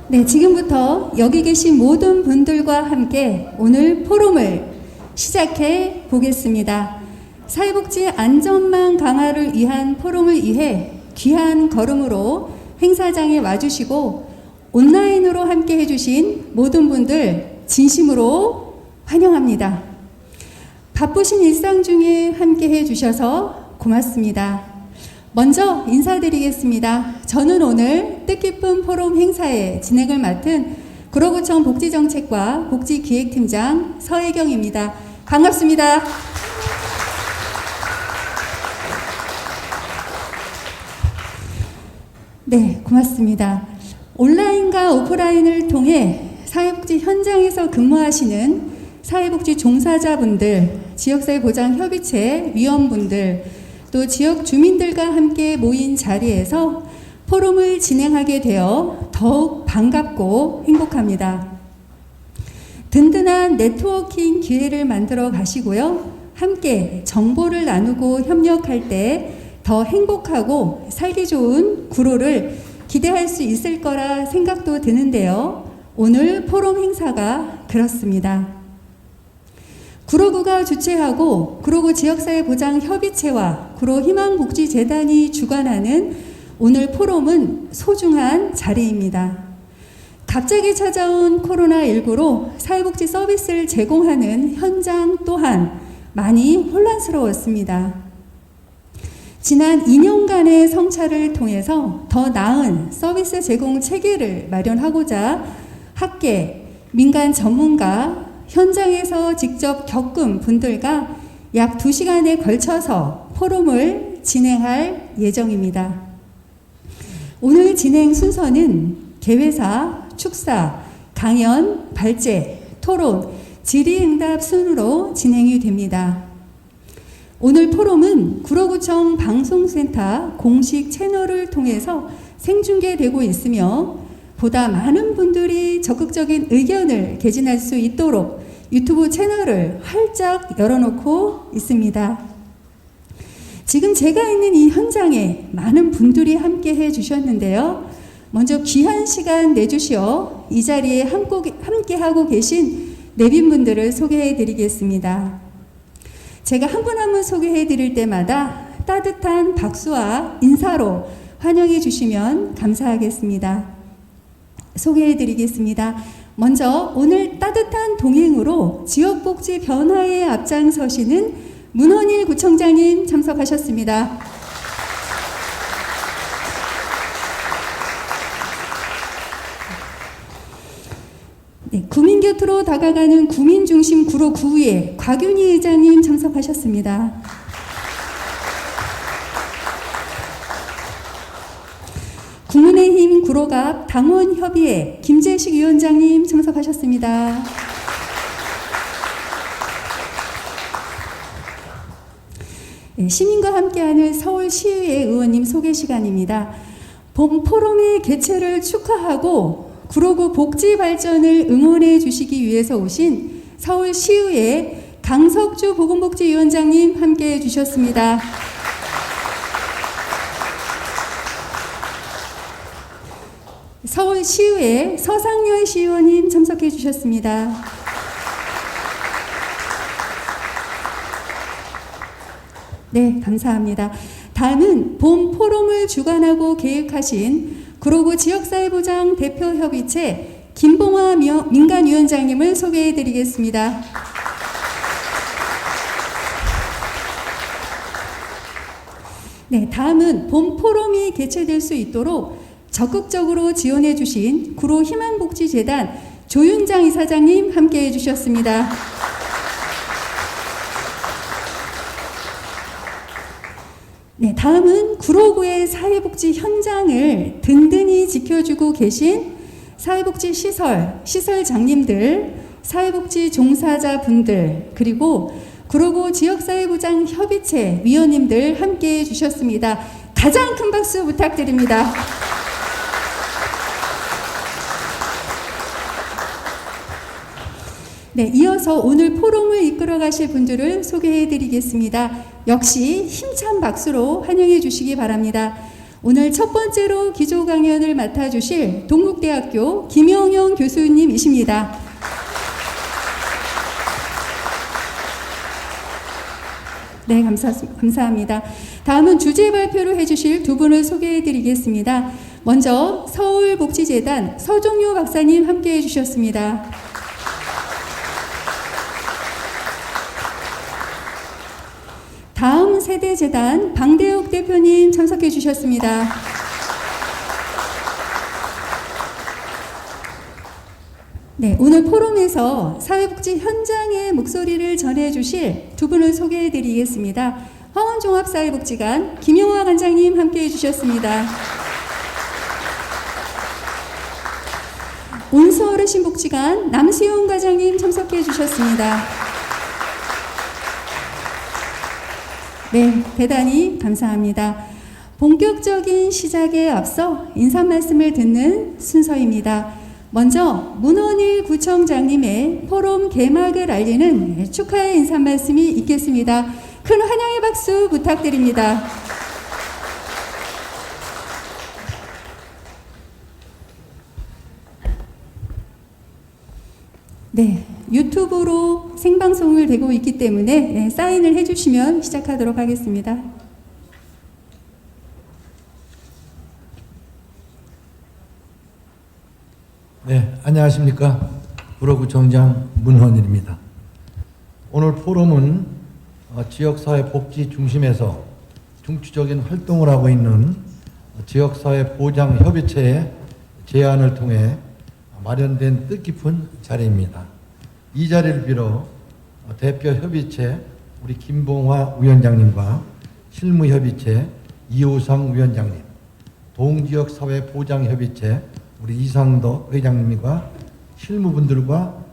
네, 지금부터 여기 계신 모든 분들과 함께 오늘 포럼을 시작해 보겠습니다. 사회복지 안전망 강화를 위한 포럼을 위해 귀한 걸음으로 행사장에 와주시고 온라인으로 함께 해주신 모든 분들 진심으로 환영합니다. 바쁘신 일상 중에 함께 해주셔서 고맙습니다. 먼저 인사드리겠습니다. 저는 오늘 뜻깊은 포럼 행사의 진행을 맡은 구로구청 복지정책과 복지기획팀장 서혜경입니다. 반갑습니다. 네, 고맙습니다. 온라인과 오프라인을 통해 사회복지 현장에서 근무하시는 사회복지 종사자분들, 지역사회보장협의체 위원분들, 또 지역 주민들과 함께 모인 자리에서 포럼을 진행하게 되어 더욱 반갑고 행복합니다. 든든한 네트워킹 기회를 만들어 가시고요. 함께 정보를 나누고 협력할 때 더 행복하고 살기 좋은 구로를 기대할 수 있을 거라 생각도 드는데요. 오늘 포럼 행사가 그렇습니다. 구로구가 주최하고 구로구 지역사회보장협의체와 구로희망복지재단이 주관하는 오늘 포럼은 소중한 자리입니다. 갑자기 찾아온 코로나19로 사회복지 서비스를 제공하는 현장 또한 많이 혼란스러웠습니다. 지난 2년간의 성찰을 통해서 더 나은 서비스 제공 체계를 마련하고자 학계, 민간 전문가, 현장에서 직접 겪은 분들과 약 2시간에 걸쳐서 포럼을 진행할 예정입니다. 오늘 진행 순서는 개회사, 축사, 강연, 발제, 토론, 질의응답 순으로 진행이 됩니다. 오늘 포럼은 구로구청 방송센터 공식 채널을 통해서 생중계되고 있으며 보다 많은 분들이 적극적인 의견을 개진할 수 있도록 유튜브 채널을 활짝 열어놓고 있습니다. 지금 제가 있는 이 현장에 많은 분들이 함께 해주셨는데요. 먼저 귀한 시간 내주시어 이 자리에 함께하고 계신 내빈분들을 소개해드리겠습니다. 제가 한 분 한 분 소개해드릴 때마다 따뜻한 박수와 인사로 환영해 주시면 감사하겠습니다. 소개해드리겠습니다. 먼저 오늘 따뜻한 동행으로 지역복지 변화에 앞장서시는 문헌일 구청장님 참석하셨습니다. 네, 구민 곁으로 다가가는 구민중심 구로구의 곽윤희 의장님 참석하셨습니다. 국민의힘 구로갑 당원협의회 김재식 위원장님 참석하셨습니다. 네, 시민과 함께하는 서울시의회 의원님 소개 시간입니다. 본 포럼의 개최를 축하하고 구로구 복지 발전을 응원해 주시기 위해서 오신 서울시의회 강석주 보건복지위원장님 함께해 주셨습니다. 서울시의회 서상열 시의원님 참석해 주셨습니다. 네, 감사합니다. 다음은 본 포럼을 주관하고 계획하신 구로구 지역사회보장 대표협의체 김봉화 민간위원장님을 소개해 드리겠습니다. 네, 다음은 본 포럼이 개최될 수 있도록 적극적으로 지원해 주신 구로희망복지재단 조윤장 이사장님 함께해 주셨습니다. 네, 다음은 구로구의 사회복지 현장을 든든히 지켜주고 계신 사회복지 시설장님들, 사회복지 종사자분들, 그리고 구로구 지역사회보장협의체 위원님들 함께해 주셨습니다. 가장 큰 박수 부탁드립니다. 네, 이어서 오늘 포럼을 이끌어 가실 분들을 소개해 드리겠습니다. 역시 힘찬 박수로 환영해 주시기 바랍니다. 오늘 첫 번째로 기조 강연을 맡아주실 동국대학교 김영영 교수님이십니다. 네, 감사합니다. 다음은 주제 발표를 해주실 두 분을 소개해드리겠습니다. 먼저 서울복지재단 서종효 박사님 함께해 주셨습니다. 다음 세대재단 방대욱 대표님 참석해 주셨습니다. 네, 오늘 포럼에서 사회복지 현장의 목소리를 전해주실 두 분을 소개해드리겠습니다. 화원종합사회복지관 김용화 관장님 함께해 주셨습니다. 온수어르신복지관 남수용 과장님 참석해 주셨습니다. 네, 대단히 감사합니다. 본격적인 시작에 앞서 인사 말씀을 듣는 순서입니다. 먼저 문헌일 구청장님의 포럼 개막을 알리는 축하의 인사 말씀이 있겠습니다. 큰 환영의 박수 부탁드립니다. 네, 유튜브로 생방송을 되고 있기 때문에 사인을 해주시면 시작하도록 하겠습니다. 네, 안녕하십니까. 구로구청장 문헌일입니다. 오늘 포럼은 지역사회 복지 중심에서 중추적인 활동을 하고 있는 지역사회 보장협의체의 제안을 통해 마련된 뜻깊은 자리입니다. 이 자리를 빌어 대표협의체 우리 김봉화 위원장님과 실무협의체 이호상 위원장님, 동지역사회보장협의체 우리 이상도 회장님과 실무분들과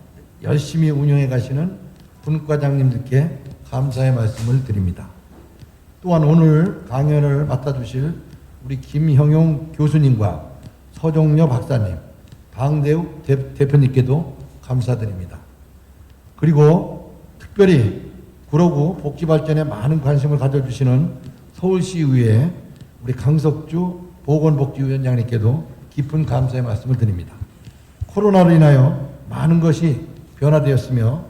열심히 운영해 가시는 분과장님들께 감사의 말씀을 드립니다. 또한 오늘 강연을 맡아주실 우리 김형용 교수님과 서종려 박사님, 방대욱 대표님께도 감사드립니다. 그리고 특별히 구로구 복지발전에 많은 관심을 가져주시는 서울시의회 우리 강석주 보건복지위원장님께도 깊은 감사의 말씀을 드립니다. 코로나로 인하여 많은 것이 변화되었으며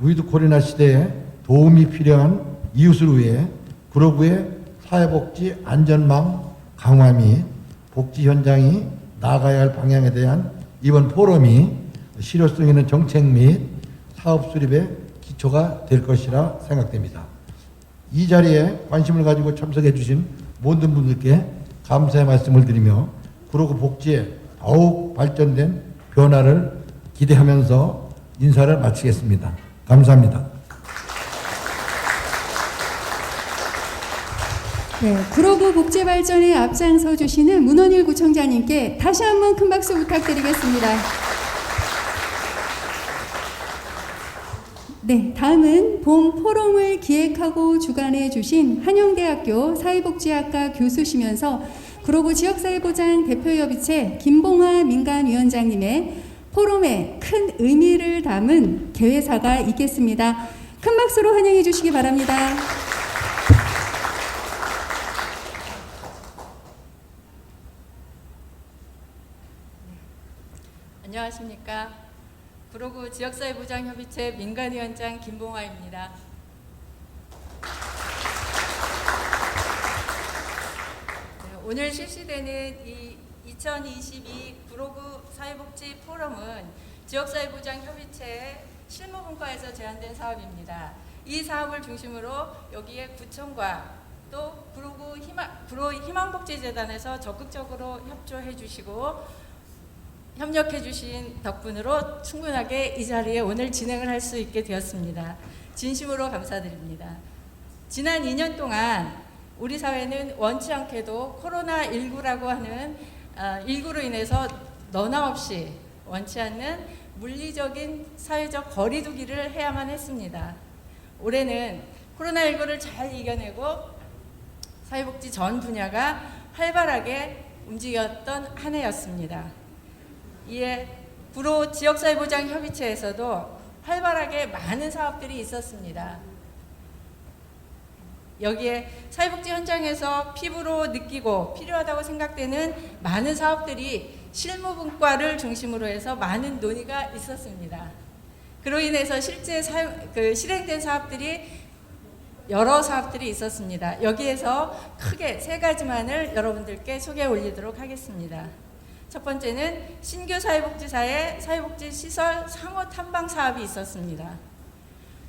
위드 코로나 시대에 도움이 필요한 이웃을 위해 구로구의 사회복지 안전망 강화 및 복지 현장이 나아가야 할 방향에 대한 이번 포럼이 실효성 있는 정책 및 사업 수립의 기초가 될 것이라 생각됩니다. 이 자리에 관심을 가지고 참석해 주신 모든 분들께 감사의 말씀을 드리며 구로구 복지에 더욱 발전된 변화를 기대하면서 인사를 마치겠습니다. 감사합니다. 네, 구로구 복지 발전에 앞장서 주시는 문헌일 구청장님께 다시 한번 큰 박수 부탁드리겠습니다. 네, 다음은 본 포럼을 기획하고 주관해 주신 한영대학교 사회복지학과 교수시면서 구로구 지역사회보장 대표협의체 김봉화 민간위원장님의 포럼에 큰 의미를 담은 개회사가 있겠습니다. 큰 박수로 환영해 주시기 바랍니다. 안녕하십니까. 구로구 지역사회보장협의체 민간위원장 김봉화입니다. 오늘 실시되는 이 2022 구로구 사회복지 포럼은 지역사회보장협의체 실무분과에서 제안된 사업입니다. 이 사업을 중심으로 여기에 구청과 또 구로 희망복지재단에서 적극적으로 협조해 주시고 협력해 주신 덕분으로 충분하게 이 자리에 오늘 진행을 할 수 있게 되었습니다. 진심으로 감사드립니다. 지난 2년 동안 우리 사회는 원치 않게도 코로나19라고 하는 19로 인해서 너나 없이 원치 않는 물리적인 사회적 거리 두기를 해야만 했습니다. 올해는 코로나19를 잘 이겨내고 사회복지 전 분야가 활발하게 움직였던 한 해였습니다. 이에 구로 지역사회보장협의체에서도 활발하게 많은 사업들이 있었습니다. 여기에 사회복지 현장에서 피부로 느끼고 필요하다고 생각되는 많은 사업들이 실무분과를 중심으로 해서 많은 논의가 있었습니다. 그로 인해서 실제 실행된 사업들이 여러 사업들이 있었습니다. 여기에서 크게 세 가지만을 여러분들께 소개해 올리도록 하겠습니다. 첫 번째는 신규 사회복지사의 사회복지 시설 상호 탐방 사업이 있었습니다.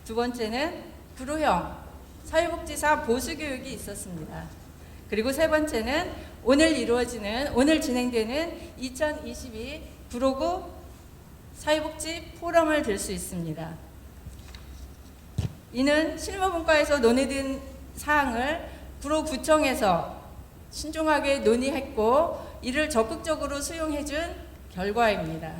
두 번째는 구로형 사회복지사 보수 교육이 있었습니다. 그리고 세 번째는 오늘 진행되는 2022 구로구 사회복지 포럼을 들 수 있습니다. 이는 실무분과에서 논의된 사항을 구로구청에서 신중하게 논의했고 이를 적극적으로 수용해준 결과입니다.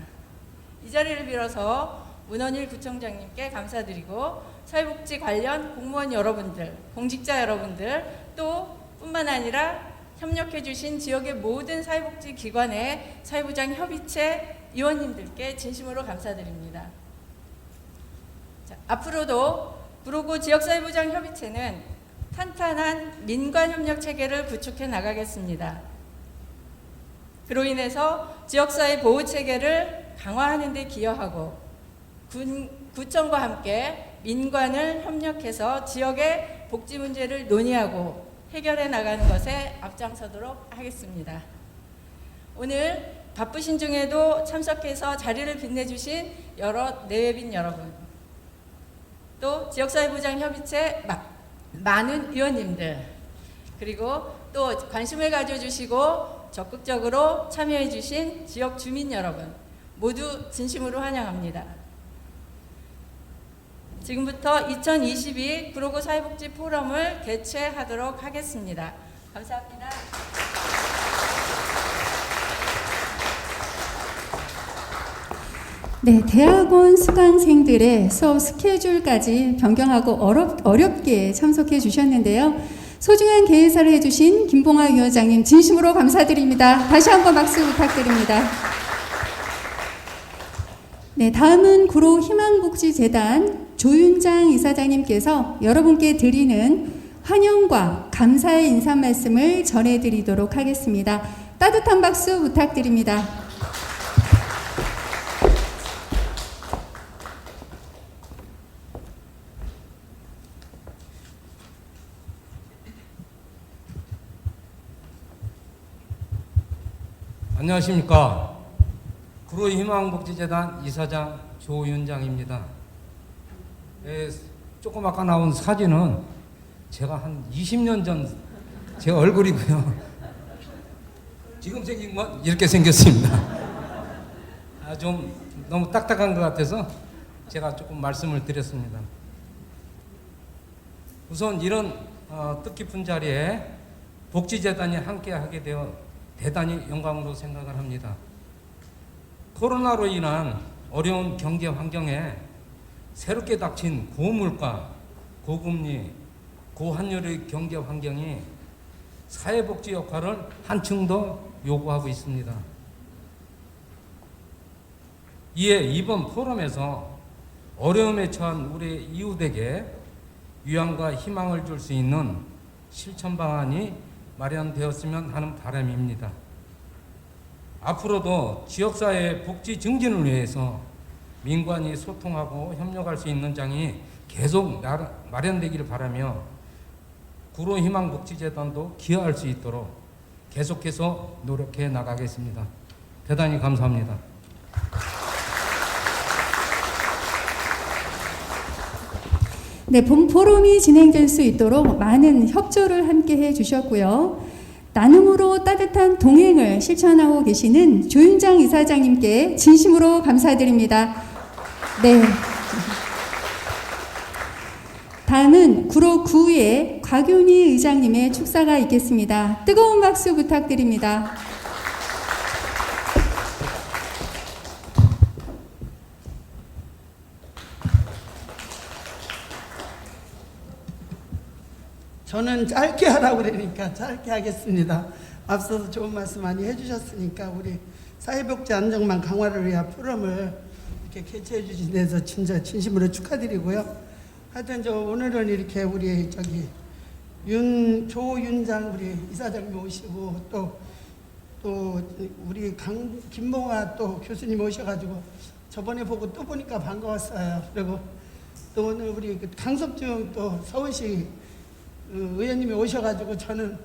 이 자리를 빌어서 문원일 구청장님께 감사드리고 사회복지 관련 공무원 여러분들, 공직자 여러분들 또 뿐만 아니라 협력해주신 지역의 모든 사회복지 기관의 사회부장 협의체 위원님들께 진심으로 감사드립니다. 자, 앞으로도 구로구 지역사회부장 협의체는 탄탄한 민관협력 체계를 구축해 나가겠습니다. 그로 인해서 지역사회 보호체계를 강화하는 데 기여하고 구청과 함께 민관을 협력해서 지역의 복지 문제를 논의하고 해결해 나가는 것에 앞장서도록 하겠습니다. 오늘 바쁘신 중에도 참석해서 자리를 빛내주신 여러 내외빈 여러분, 또 지역사회부장 협의체 많은 위원님들, 그리고 또 관심을 가져주시고 적극적으로 참여해주신 지역 주민 여러분 모두 진심으로 환영합니다. 지금부터 2022 구로구 사회복지 포럼을 개최하도록 하겠습니다. 감사합니다. 네, 대학원 수강생들의 수업 스케줄까지 변경하고 어렵게 참석해 주셨는데요. 소중한 개회사를 해주신 김봉아 위원장님 진심으로 감사드립니다. 다시 한번 박수 부탁드립니다. 네, 다음은 구로 희망복지재단 조윤장 이사장님께서 여러분께 드리는 환영과 감사의 인사 말씀을 전해드리도록 하겠습니다. 따뜻한 박수 부탁드립니다. 안녕하십니까. 구로 희망복지재단 이사장 조윤장입니다. 조금 아까 나온 사진은 제가 한 20년 전 제 얼굴이고요. 지금 생긴 건 이렇게 생겼습니다. 좀 너무 딱딱한 것 같아서 제가 조금 말씀을 드렸습니다. 우선 이런 뜻깊은 자리에 복지재단이 함께하게 되어 대단히 영광으로 생각을 합니다. 코로나로 인한 어려운 경제 환경에 새롭게 닥친 고물가, 고금리, 고환율의 경제 환경이 사회복지 역할을 한층 더 요구하고 있습니다. 이에 이번 포럼에서 어려움에 처한 우리 이웃에게 위안과 희망을 줄 수 있는 실천 방안이 마련되었으면 하는 바람입니다. 앞으로도 지역사회의 복지 증진을 위해서 민관이 소통하고 협력할 수 있는 장이 계속 마련되기를 바라며 구로희망복지재단도 기여할 수 있도록 계속해서 노력해 나가겠습니다. 대단히 감사합니다. 네, 본 포럼이 진행될 수 있도록 많은 협조를 함께 해주셨고요. 나눔으로 따뜻한 동행을 실천하고 계시는 조윤장 이사장님께 진심으로 감사드립니다. 네. 다음은 구로 구의 곽윤희 의장님의 축사가 있겠습니다. 뜨거운 박수 부탁드립니다. 저는 짧게 하라고 그러니까 짧게 하겠습니다. 앞서서 좋은 말씀 많이 해주셨으니까 우리 사회복지 안정망 강화를 위한 포럼을 이렇게 개최해 주신 데서 진짜 진심으로 축하드리고요. 하여튼 오늘은 이렇게 우리 조윤장 우리 이사장님 오시고 또 우리 김봉아 또 교수님 오셔가지고 저번에 보고 또 보니까 반가웠어요. 그리고 또 오늘 우리 강석중 또 서울시 의원님이 오셔가지고 저는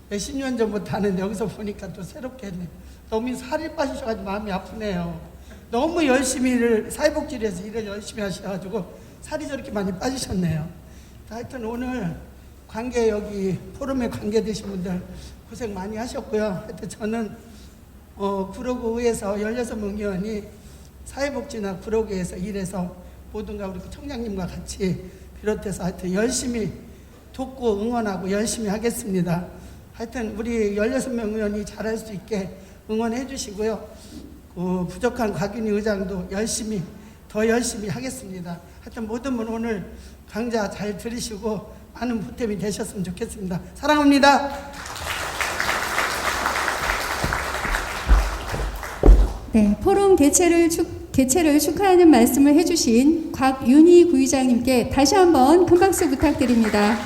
몇십 년 전부터 하는데 여기서 보니까 또 새롭게 했네. 너무 살이 빠지셔가지고 마음이 아프네요. 너무 열심히 사회복지에서 일을 열심히 하셔가지고 살이 저렇게 많이 빠지셨네요. 하여튼 오늘 여기 포럼에 관계되신 분들 고생 많이 하셨고요. 하여튼 저는 구로구에서 16명 의원이 사회복지나 구로구에서 일해서 모든가 우리 청장님과 같이 비롯해서 하여튼 열심히 돕고 응원하고 열심히 하겠습니다. 하여튼 우리 16명 의원이 잘할 수 있게 응원해 주시고요. 부족한 곽윤희 의장도 더 열심히 하겠습니다. 하여튼 모든 분 오늘 강좌 잘 들으시고 많은 보탬이 되셨으면 좋겠습니다. 사랑합니다. 네, 포럼 개최를 축하하는 말씀을 해주신 곽윤희 부의장님께 다시 한번 큰 박수 부탁드립니다.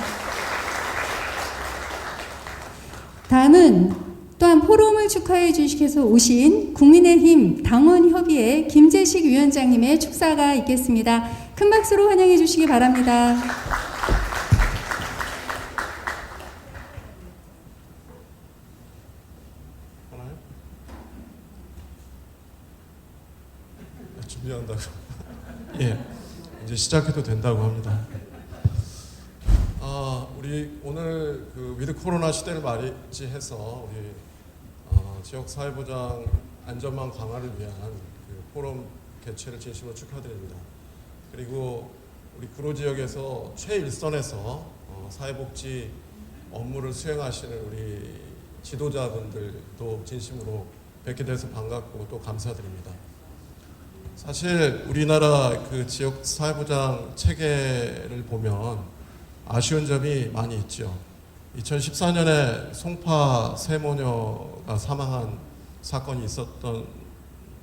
다음은 또한 포럼을 축하해 주시께서 오신 국민의힘 당원협의회 김재식 위원장님의 축사가 있겠습니다. 큰 박수로 환영해 주시기 바랍니다. 준비한다고. 예, 이제 시작해도 된다고 합니다. 우리 오늘 그 위드 코로나 시대를 맞이해서 우리 지역 사회보장 안전망 강화를 위한 그 포럼 개최를 진심으로 축하드립니다. 그리고 우리 구로 지역에서 최일선에서 사회복지 업무를 수행하시는 우리 지도자분들도 진심으로 뵙게 돼서 반갑고 또 감사드립니다. 사실 우리나라 그 지역 사회보장 체계를 보면 아쉬운 점이 많이 있죠. 2014년에 송파 세모녀가 사망한 사건이 있었던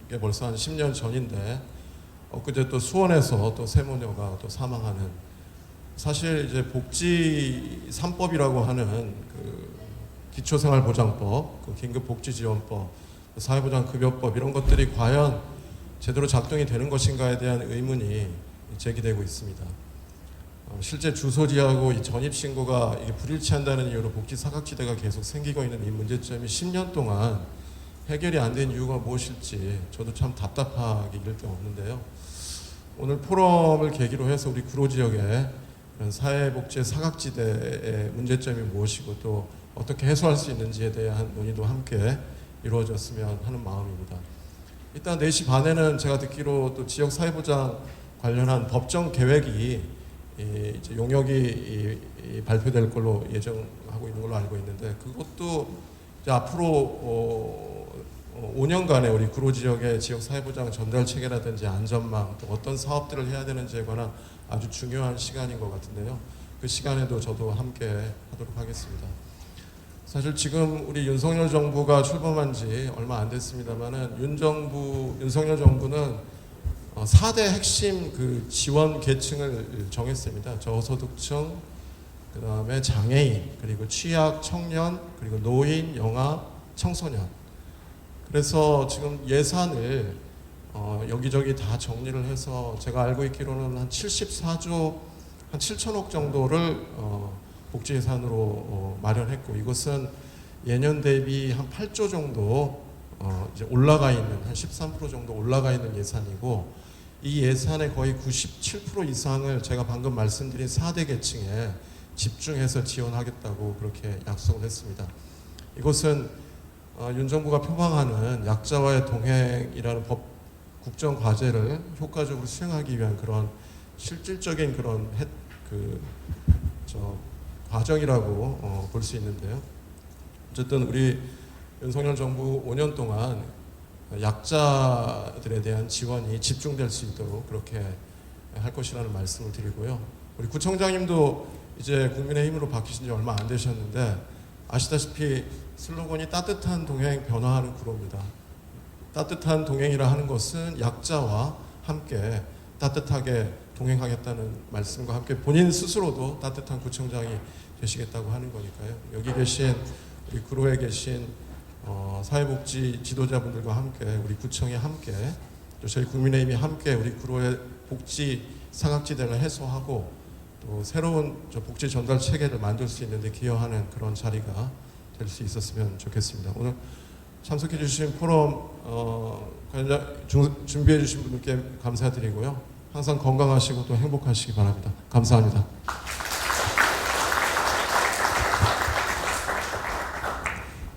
게 벌써 한 10년 전인데 엊그제 또 수원에서 또 세모녀가 또 사망하는, 사실 이제 복지 3법이라고 하는 그 기초생활보장법, 그 긴급복지지원법, 사회보장급여법 이런 것들이 과연 제대로 작동이 되는 것인가에 대한 의문이 제기되고 있습니다. 실제 주소지하고 이 전입신고가 이게 불일치한다는 이유로 복지 사각지대가 계속 생기고 있는 이 문제점이 10년 동안 해결이 안 된 이유가 무엇일지 저도 참 답답하기 이를 데 없는데요. 오늘 포럼을 계기로 해서 우리 구로 지역의 사회복지의 사각지대의 문제점이 무엇이고 또 어떻게 해소할 수 있는지에 대한 논의도 함께 이루어졌으면 하는 마음입니다. 일단 4시 반에는 제가 듣기로 또 지역 사회보장 관련한 법정 계획이 이제 용역이 발표될 걸로 예정하고 있는 걸로 알고 있는데, 그것도 이제 앞으로 5년간의 우리 구로 지역의 지역 사회보장 전달 체계라든지 안전망 또 어떤 사업들을 해야 되는지에 관한 아주 중요한 시간인 것 같은데요. 그 시간에도 저도 함께 하도록 하겠습니다. 사실 지금 우리 윤석열 정부가 출범한 지 얼마 안 됐습니다만은 윤석열 정부는 4대 핵심 그 지원 계층을 정했습니다. 저소득층, 그 다음에 장애인, 그리고 취약, 청년, 그리고 노인, 영아, 청소년. 그래서 지금 예산을 여기저기 다 정리를 해서 제가 알고 있기로는 한 74조 한 7천억 정도를 복지 예산으로 마련했고, 이것은 예년 대비 한 8조 정도 이제 올라가 있는, 한 13% 정도 올라가 있는 예산이고, 이 예산의 거의 97% 이상을 제가 방금 말씀드린 4대 계층에 집중해서 지원하겠다고 그렇게 약속을 했습니다. 이것은 윤 정부가 표방하는 약자와의 동행이라는 국정 과제를 효과적으로 수행하기 위한 그런 실질적인 그런 과정이라고 볼 수 있는데요. 어쨌든 우리 윤석열 정부 5년 동안 약자들에 대한 지원이 집중될 수 있도록 그렇게 할 것이라는 말씀을 드리고요. 우리 구청장님도 이제 국민의힘으로 바뀌신 지 얼마 안 되셨는데 아시다시피 슬로건이 따뜻한 동행 변화하는 구로입니다. 따뜻한 동행이라 하는 것은 약자와 함께 따뜻하게 동행하겠다는 말씀과 함께 본인 스스로도 따뜻한 구청장이 되시겠다고 하는 거니까요. 여기 계신 우리 구로에 계신 사회복지 지도자분들과 함께 우리 구청이 함께 또 저희 국민의힘이 함께 우리 구로의 복지 사각지대를 해소하고 또 새로운 복지 전달 체계를 만들 수 있는 데 기여하는 그런 자리가 될 수 있었으면 좋겠습니다. 오늘 참석해 주신 포럼 준비해 주신 분들께 감사드리고요. 항상 건강하시고 또 행복하시기 바랍니다. 감사합니다.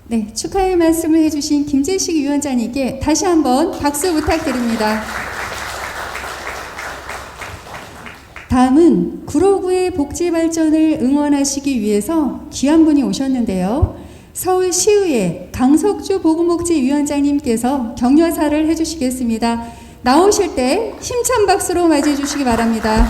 네, 축하의 말씀을 해주신 김재식 위원장님께 다시 한번 박수 부탁드립니다. 다음은 구로구의 복지 발전을 응원하시기 위해서 귀한 분이 오셨는데요. 서울시의회 강석주 보건복지위원장님께서 격려사를 해주시겠습니다. 나오실 때 힘찬 박수로 맞이해 주시기 바랍니다.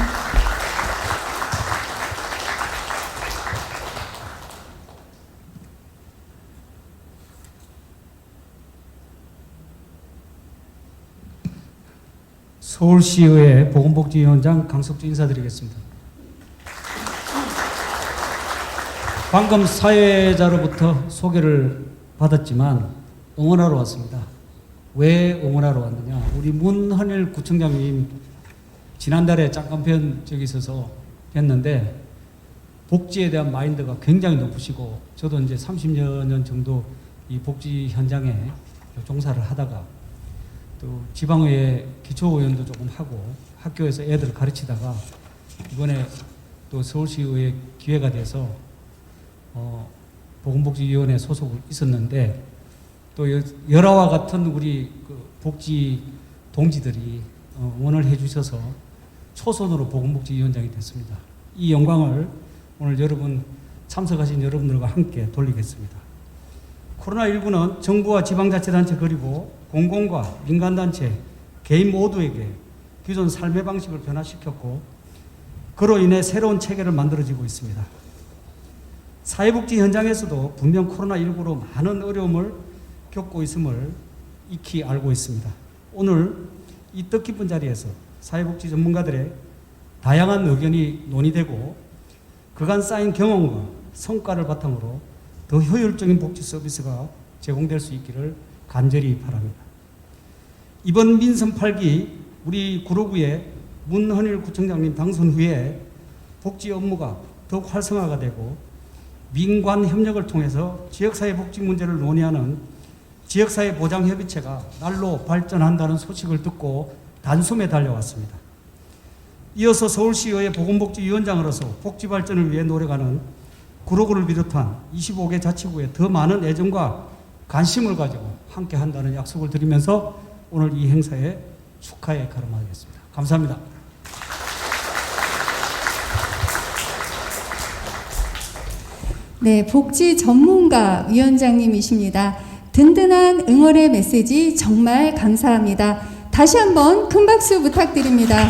서울시의회 보건복지위원장 강석주 인사드리겠습니다. 방금 사회자로부터 소개를 받았지만 응원하러 왔습니다. 왜 응원하러 왔느냐? 우리 문헌일 구청장님 지난달에 잠깐 적이 있어서 했는데 복지에 대한 마인드가 굉장히 높으시고 저도 이제 30여 년 정도 이 복지 현장에 종사를 하다가 또 지방의회 기초의원도 조금 하고 학교에서 애들을 가르치다가 이번에 또 서울시의회 기회가 돼서 보건복지위원회 소속이 있었는데 또 열화와 같은 우리 복지 동지들이 응원을 해주셔서 초선으로 보건복지위원장이 됐습니다. 이 영광을 오늘 참석하신 여러분들과 함께 돌리겠습니다. 코로나19는 정부와 지방자치단체 그리고 공공과 민간단체, 개인 모두에게 기존 삶의 방식을 변화시켰고 그로 인해 새로운 체계를 만들어지고 있습니다. 사회복지 현장에서도 분명 코로나19로 많은 어려움을 겪고 있음을 익히 알고 있습니다. 오늘 이 뜻깊은 자리에서 사회복지 전문가들의 다양한 의견이 논의되고 그간 쌓인 경험과 성과를 바탕으로 더 효율적인 복지 서비스가 제공될 수 있기를 간절히 바랍니다. 이번 민선 8기 우리 구로구의 문헌일 구청장님 당선 후에 복지 업무가 더욱 활성화가 되고 민관 협력을 통해서 지역사회 복지 문제를 논의하는 지역사회 보장협의체가 날로 발전한다는 소식을 듣고 단숨에 달려왔습니다. 이어서 서울시의회 보건복지위원장으로서 복지 발전을 위해 노력하는 구로구를 비롯한 25개 자치구에 더 많은 애정과 관심을 가지고 함께 한다는 약속을 드리면서 오늘 이 행사에 축하의 가름하겠습니다. 감사합니다. 네, 복지 전문가 위원장님이십니다. 든든한 응원의 메시지 정말 감사합니다. 다시 한번 큰 박수 부탁드립니다.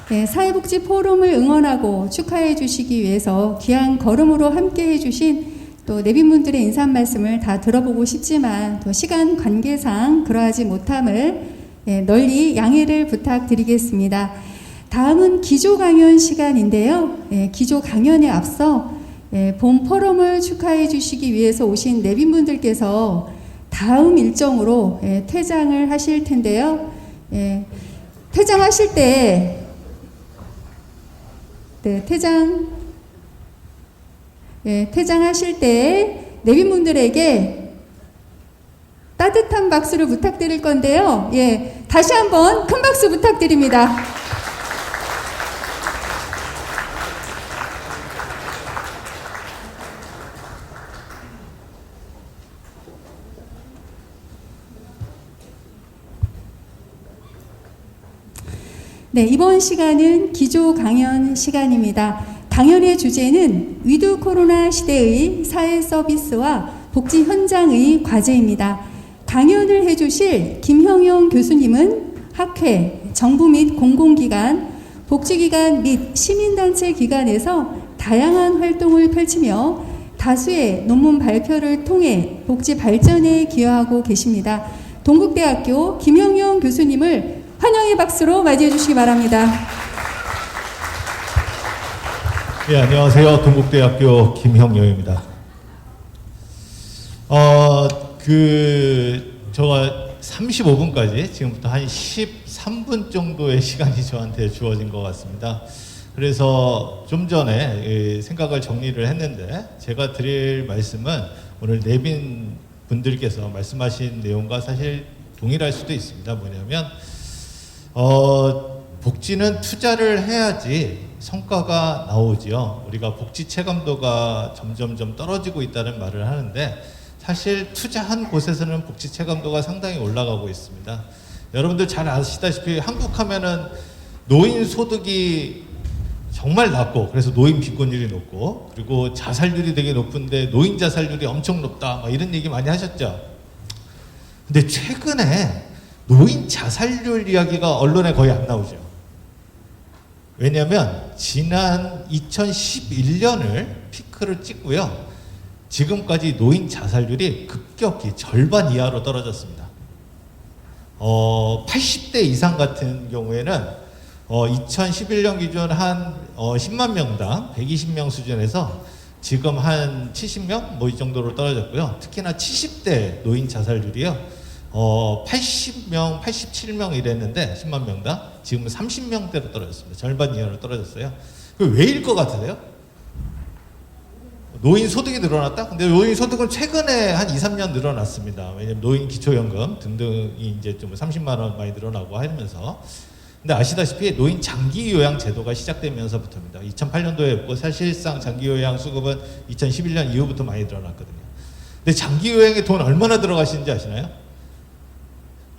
네, 사회복지 포럼을 응원하고 축하해 주시기 위해서 귀한 걸음으로 함께 해주신 또 내빈분들의 인사 말씀을 다 들어보고 싶지만 또 시간 관계상 그러하지 못함을 널리 양해를 부탁드리겠습니다. 다음은 기조 강연 시간인데요. 기조 강연에 앞서 본 포럼을 축하해 주시기 위해서 오신 내빈분들께서 다음 일정으로 퇴장을 하실 텐데요. 퇴장하실 때 퇴장하실 때 내빈분들에게 따뜻한 박수를 부탁드릴 건데요. 다시 한번 큰 박수 부탁드립니다. 네, 이번 시간은 기조 강연 시간입니다. 강연의 주제는 위드 코로나 시대의 사회 서비스와 복지 현장의 과제입니다. 강연을 해주실 김형용 교수님은 학회, 정부 및 공공기관, 복지기관 및 시민단체 기관에서 다양한 활동을 펼치며 다수의 논문 발표를 통해 복지 발전에 기여하고 계십니다. 동국대학교 김형용 교수님을 환영의 박수로 맞이해 주시기 바랍니다. 예, 안녕하세요. 동국대학교 김형용입니다. 제가 35분까지 지금부터 한 13분 정도의 시간이 저한테 주어진 것 같습니다. 그래서 좀 전에 생각을 정리를 했는데 제가 드릴 말씀은 오늘 내빈 분들께서 말씀하신 내용과 사실 동일할 수도 있습니다. 뭐냐면 복지는 투자를 해야지 성과가 나오지요. 우리가 복지 체감도가 점점점 떨어지고 있다는 말을 하는데 사실 투자한 곳에서는 복지 체감도가 상당히 올라가고 있습니다. 여러분들 잘 아시다시피 한국 하면은 노인 소득이 정말 낮고 그래서 노인 빈곤율이 높고 그리고 자살률이 되게 높은데 노인 자살률이 엄청 높다 막 이런 얘기 많이 하셨죠. 근데 최근에 노인 자살률 이야기가 언론에 거의 안 나오죠. 왜냐하면 지난 2011년을 피크를 찍고요. 지금까지 노인 자살률이 급격히 절반 이하로 떨어졌습니다. 80대 이상 같은 경우에는 2011년 기준 한 10만 명당 120명 수준에서 지금 한 70명 뭐 이 정도로 떨어졌고요. 특히나 70대 노인 자살률이요. 80명, 87명 이랬는데 10만 명당 지금 30명대로 떨어졌습니다. 절반 이하로 떨어졌어요. 그 왜일 것 같으세요? 노인 소득이 늘어났다? 근데 노인 소득은 최근에 한 2, 3년 늘어났습니다. 왜냐면 노인 기초연금 등등이 이제 좀 30만 원 많이 늘어나고 하면서. 근데 아시다시피 노인 장기 요양 제도가 시작되면서부터입니다. 2008년도에 없고 사실상 장기 요양 수급은 2011년 이후부터 많이 늘어났거든요. 근데 장기 요양에 돈 얼마나 들어가시는지 아시나요?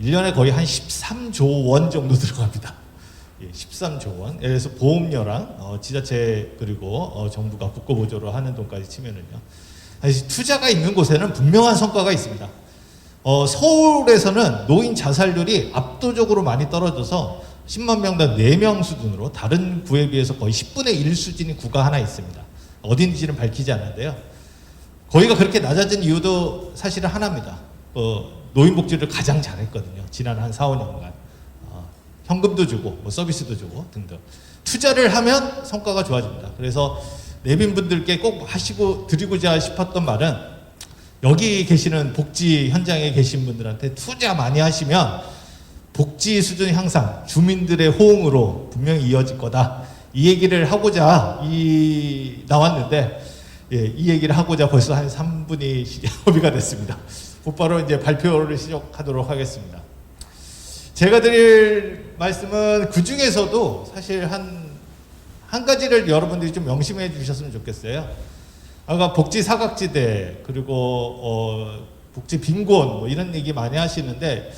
1년에 거의 한 13조 원 정도 들어갑니다. 13조 원. 그래서 보험료랑 지자체 그리고 정부가 국고 보조로 하는 돈까지 치면은요. 투자가 있는 곳에는 분명한 성과가 있습니다. 서울에서는 노인 자살률이 압도적으로 많이 떨어져서 10만 명당 4명 수준으로 다른 구에 비해서 거의 10분의 1 수준의 구가 하나 있습니다. 어딘지는 밝히지 않았는데요. 거기가 그렇게 낮아진 이유도 사실은 하나입니다. 노인복지를 가장 잘했거든요. 지난 한 4, 5년간. 현금도 주고 뭐 서비스도 주고 등등. 투자를 하면 성과가 좋아집니다. 그래서 내빈 분들께 꼭 하시고 드리고자 싶었던 말은 여기 계시는 복지 현장에 계신 분들한테 투자 많이 하시면 복지 수준 향상, 주민들의 호응으로 분명히 이어질 거다. 이 얘기를 하고자 나왔는데 이 얘기를 하고자 벌써 한 3분이 허비가 됐습니다. 곧바로 이제 발표를 시작하도록 하겠습니다. 제가 드릴 말씀은 그 중에서도 사실 한 가지를 여러분들이 좀 명심해 주셨으면 좋겠어요. 아까 복지 사각지대 그리고 복지 빈곤 뭐 이런 얘기 많이 하시는데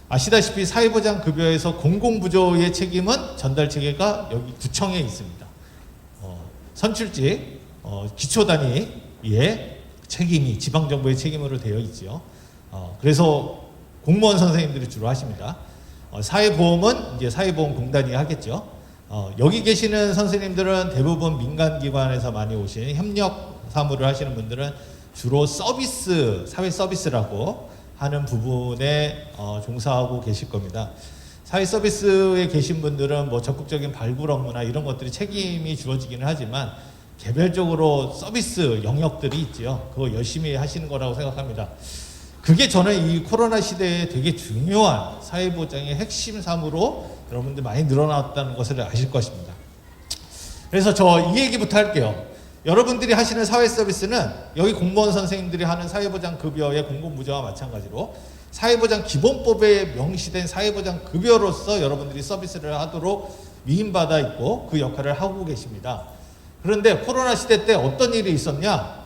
아시다시피 사회보장 급여에서 공공부조의 책임은 전달 체계가 여기 구청에 있습니다. 선출직 기초단위의 책임이 지방정부의 책임으로 되어 있죠. 그래서 공무원 선생님들이 주로 하십니다. 사회보험은 이제 사회보험공단이 하겠죠. 여기 계시는 선생님들은 대부분 민간기관에서 많이 오신 협력 사무를 하시는 분들은 주로 서비스, 사회 서비스라고 하는 부분에 종사하고 계실 겁니다. 사회 서비스에 계신 분들은 뭐 적극적인 발굴 업무나 이런 것들이 책임이 주어지기는 하지만 개별적으로 서비스 영역들이 있죠. 그거 열심히 하시는 거라고 생각합니다. 그게 저는 이 코로나 시대에 되게 중요한 사회보장의 핵심 사무로 여러분들 많이 늘어났다는 것을 아실 것입니다. 그래서 저 이 얘기부터 할게요. 여러분들이 하시는 사회 서비스는 여기 공무원 선생님들이 하는 사회보장 급여의 공공부조와 마찬가지로 사회보장 기본법에 명시된 사회보장 급여로서 여러분들이 서비스를 하도록 위임받아 있고 그 역할을 하고 계십니다. 그런데 코로나 시대 때 어떤 일이 있었냐?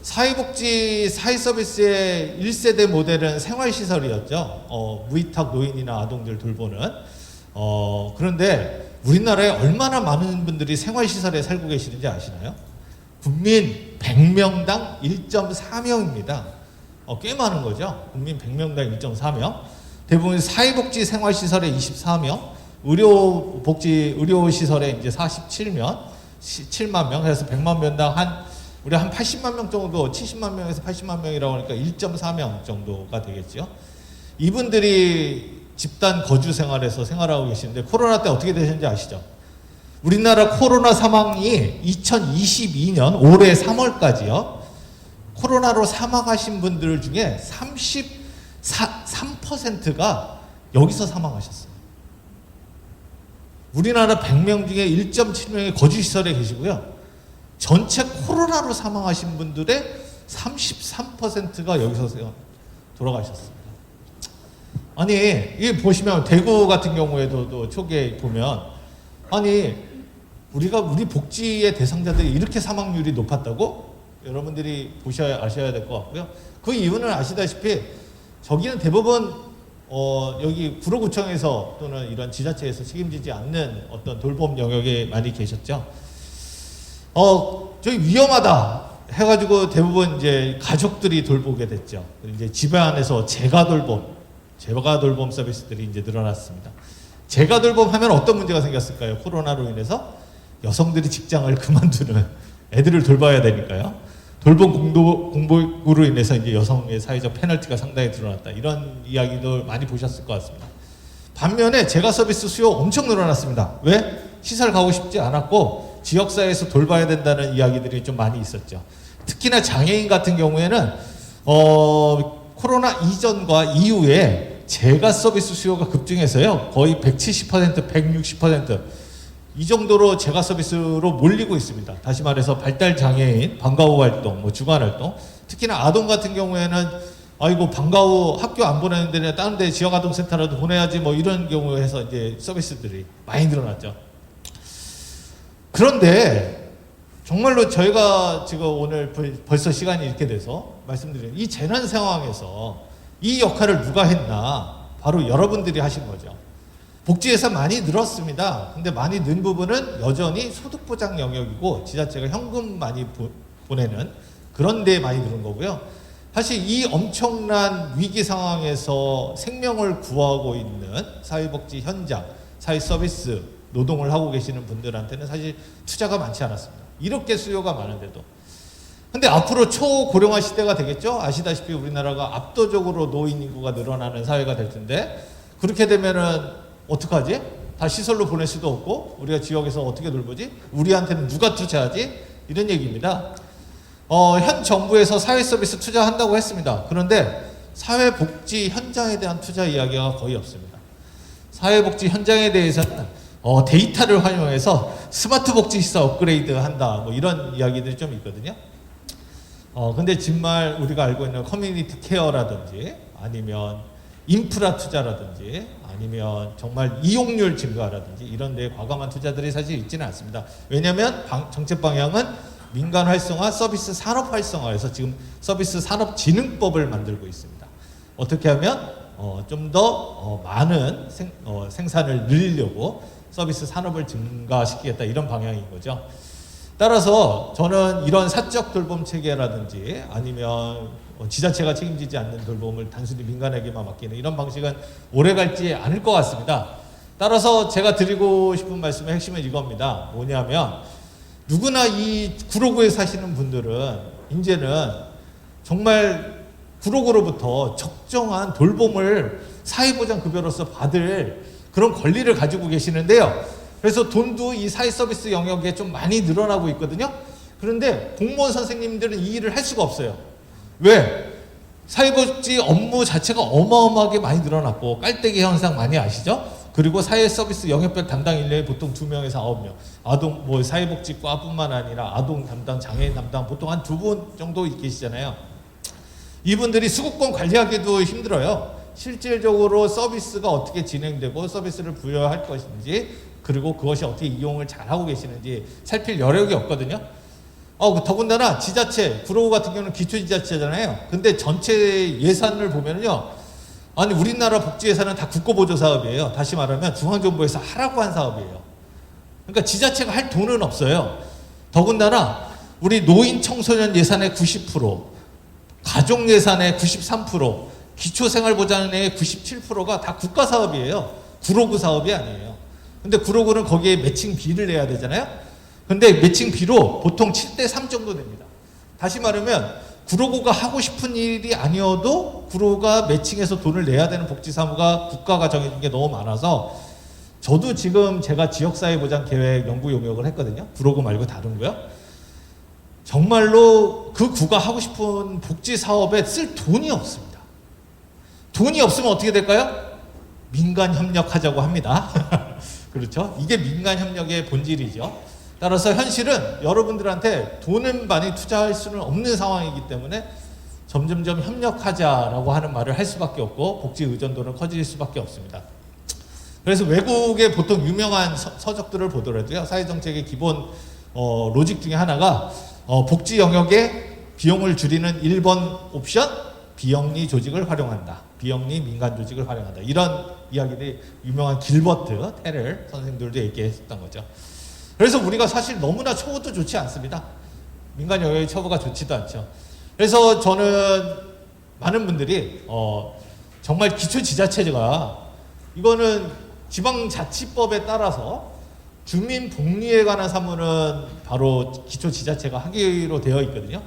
사회복지 사회서비스의 1세대 모델은 생활시설이었죠. 무위탁 노인이나 아동들 돌보는. 그런데 우리나라에 얼마나 많은 분들이 생활시설에 살고 계시는지 아시나요? 국민 100명당 1.4명입니다. 꽤 많은 거죠. 국민 100명당 1.4명. 대부분 사회복지 생활시설에 24명, 의료시설에 이제 47명, 7만 명, 그래서 100만 명당 우리 한 80만 명 정도, 70만 명에서 80만 명이라고 하니까 1.4명 정도가 되겠죠. 이분들이 집단 거주 생활에서 생활하고 계시는데 코로나 때 어떻게 되셨는지 아시죠? 우리나라 코로나 사망이 2022년 올해 3월까지요. 코로나로 사망하신 분들 중에 33%가 여기서 사망하셨어요. 우리나라 100명 중에 1.7명이 거주시설에 계시고요. 전체 코로나로 사망하신 분들의 33%가 여기서 돌아가셨습니다. 아니, 이게 보시면 대구 같은 경우에도 또 초기에 보면, 아니, 우리 복지의 대상자들이 이렇게 사망률이 높았다고? 여러분들이 아셔야 될 것 같고요. 그 이유는 아시다시피 저기는 대부분 여기 구로구청에서 또는 이런 지자체에서 책임지지 않는 어떤 돌봄 영역에 많이 계셨죠. 저기 위험하다 해가지고 대부분 이제 가족들이 돌보게 됐죠. 이제 집안에서 재가 돌봄 서비스들이 이제 늘어났습니다. 재가 돌봄 하면 어떤 문제가 생겼을까요? 코로나로 인해서 여성들이 직장을 그만두는, 애들을 돌봐야 되니까요. 돌봄 공복으로 인해서 이제 여성의 사회적 페널티가 상당히 드러났다. 이런 이야기도 많이 보셨을 것 같습니다. 반면에 재가 서비스 수요 엄청 늘어났습니다. 왜? 시설 가고 싶지 않았고 지역사회에서 돌봐야 된다는 이야기들이 좀 많이 있었죠. 특히나 장애인 같은 경우에는 코로나 이전과 이후에 재가 서비스 수요가 급증해서요. 거의 170%, 160% 이 정도로 재가 서비스로 몰리고 있습니다. 다시 말해서 발달 장애인, 방과 후 활동, 주간 활동, 특히나 아동 같은 경우에는 아이고 방과 후 학교 안 보내는데 다른 데 지역 아동 센터라도 보내야지 이런 경우에 해서 이제 서비스들이 많이 늘어났죠. 그런데 정말로 저희가 지금 오늘 벌써 시간이 이렇게 돼서 말씀드리는 이 재난 상황에서 이 역할을 누가 했나? 바로 여러분들이 하신 거죠. 복지에서 많이 늘었습니다. 근데 많이 는 부분은 여전히 소득보장 영역이고 지자체가 현금 많이 보내는 그런 데에 많이 늘은 거고요. 사실 이 엄청난 위기 상황에서 생명을 구하고 있는 사회복지 현장, 사회 서비스, 노동을 하고 계시는 분들한테는 사실 투자가 많지 않았습니다. 이렇게 수요가 많은데도. 근데 앞으로 초고령화 시대가 되겠죠? 아시다시피 우리나라가 압도적으로 노인 인구가 늘어나는 사회가 될 텐데 그렇게 되면은 어떡하지? 다 시설로 보낼 수도 없고 우리가 지역에서 어떻게 돌보지? 우리한테는 누가 투자하지? 이런 얘기입니다. 현 정부에서 사회 서비스 투자한다고 했습니다. 그런데 사회복지 현장에 대한 투자 이야기가 거의 없습니다. 사회복지 현장에 대해서는 데이터를 활용해서 스마트 복지 시설 업그레이드 한다 이런 이야기들이 좀 있거든요. 근데 정말 우리가 알고 있는 커뮤니티 케어라든지 아니면 인프라 투자라든지 아니면 정말 이용률 증가라든지 이런 데에 과감한 투자들이 사실 있지는 않습니다. 왜냐하면 정책 방향은 민간 활성화, 서비스 산업 활성화에서 지금 서비스 산업진흥법을 만들고 있습니다. 어떻게 하면 좀 더 많은 생산을 늘리려고 서비스 산업을 증가시키겠다 이런 방향인 거죠. 따라서 저는 이런 사적 돌봄 체계라든지 아니면 지자체가 책임지지 않는 돌봄을 단순히 민간에게만 맡기는 이런 방식은 오래 갈지 않을 것 같습니다. 따라서 제가 드리고 싶은 말씀의 핵심은 이겁니다. 뭐냐면 누구나 이 구로구에 사시는 분들은 이제는 정말 구로구로부터 적정한 돌봄을 사회보장급여로서 받을 그런 권리를 가지고 계시는데요. 그래서 돈도 이 사회 서비스 영역에 좀 많이 늘어나고 있거든요. 그런데 공무원 선생님들은 이 일을 할 수가 없어요. 왜? 사회복지 업무 자체가 어마어마하게 많이 늘어났고 깔때기 현상 많이 아시죠? 그리고 사회 서비스 영역별 담당 인력이 보통 2명에서 9명. 아동 사회복지과뿐만 아니라 아동 담당, 장애인 담당 보통 한 2분 정도 계시잖아요. 이분들이 수급권 관리하기도 힘들어요. 실질적으로 서비스가 어떻게 진행되고 서비스를 부여할 것인지 그리고 그것이 어떻게 이용을 잘하고 계시는지 살필 여력이 없거든요. 더군다나 지자체, 구로구 같은 경우는 기초지자체잖아요. 근데 전체 예산을 보면요. 아니, 우리나라 복지 예산은 다 국고보조 사업이에요. 다시 말하면 중앙정부에서 하라고 한 사업이에요. 그러니까 지자체가 할 돈은 없어요. 더군다나 우리 노인 청소년 예산의 90%, 가족 예산의 93%, 기초생활보장의 97%가 다 국가 사업이에요. 구로구 사업이 아니에요. 근데 구로구는 거기에 매칭비를 내야 되잖아요. 근데 매칭비로 보통 7대3 정도 됩니다. 다시 말하면 구로구가 하고 싶은 일이 아니어도 구로구가 매칭해서 돈을 내야 되는 복지사무가 국가가 정해진 게 너무 많아서 저도 지금 제가 지역사회보장 계획 연구 용역을 했거든요. 구로구 말고 다른 거요. 정말로 그 구가 하고 싶은 복지 사업에 쓸 돈이 없습니다. 돈이 없으면 어떻게 될까요? 민간 협력하자고 합니다. 그렇죠? 이게 민간 협력의 본질이죠. 따라서 현실은 여러분들한테 돈을 많이 투자할 수는 없는 상황이기 때문에 점점점 협력하자라고 하는 말을 할 수밖에 없고 복지 의존도는 커질 수밖에 없습니다. 그래서 외국의 보통 유명한 서적들을 보더라도요, 사회정책의 기본 로직 중에 하나가 복지 영역의 비용을 줄이는 1번 옵션, 비영리 조직을 활용한다. 비영리 민간 조직을 활용한다. 이런 이야기들이 유명한 길버트 테렐 선생님들도 얘기했었던 거죠. 그래서 우리가 사실 너무나 처우도 좋지 않습니다. 민간 영역의 처우가 좋지도 않죠. 그래서 저는 많은 분들이 정말 기초지자체가 이거는 지방자치법에 따라서 주민복리에 관한 사무는 바로 기초지자체가 하기로 되어 있거든요.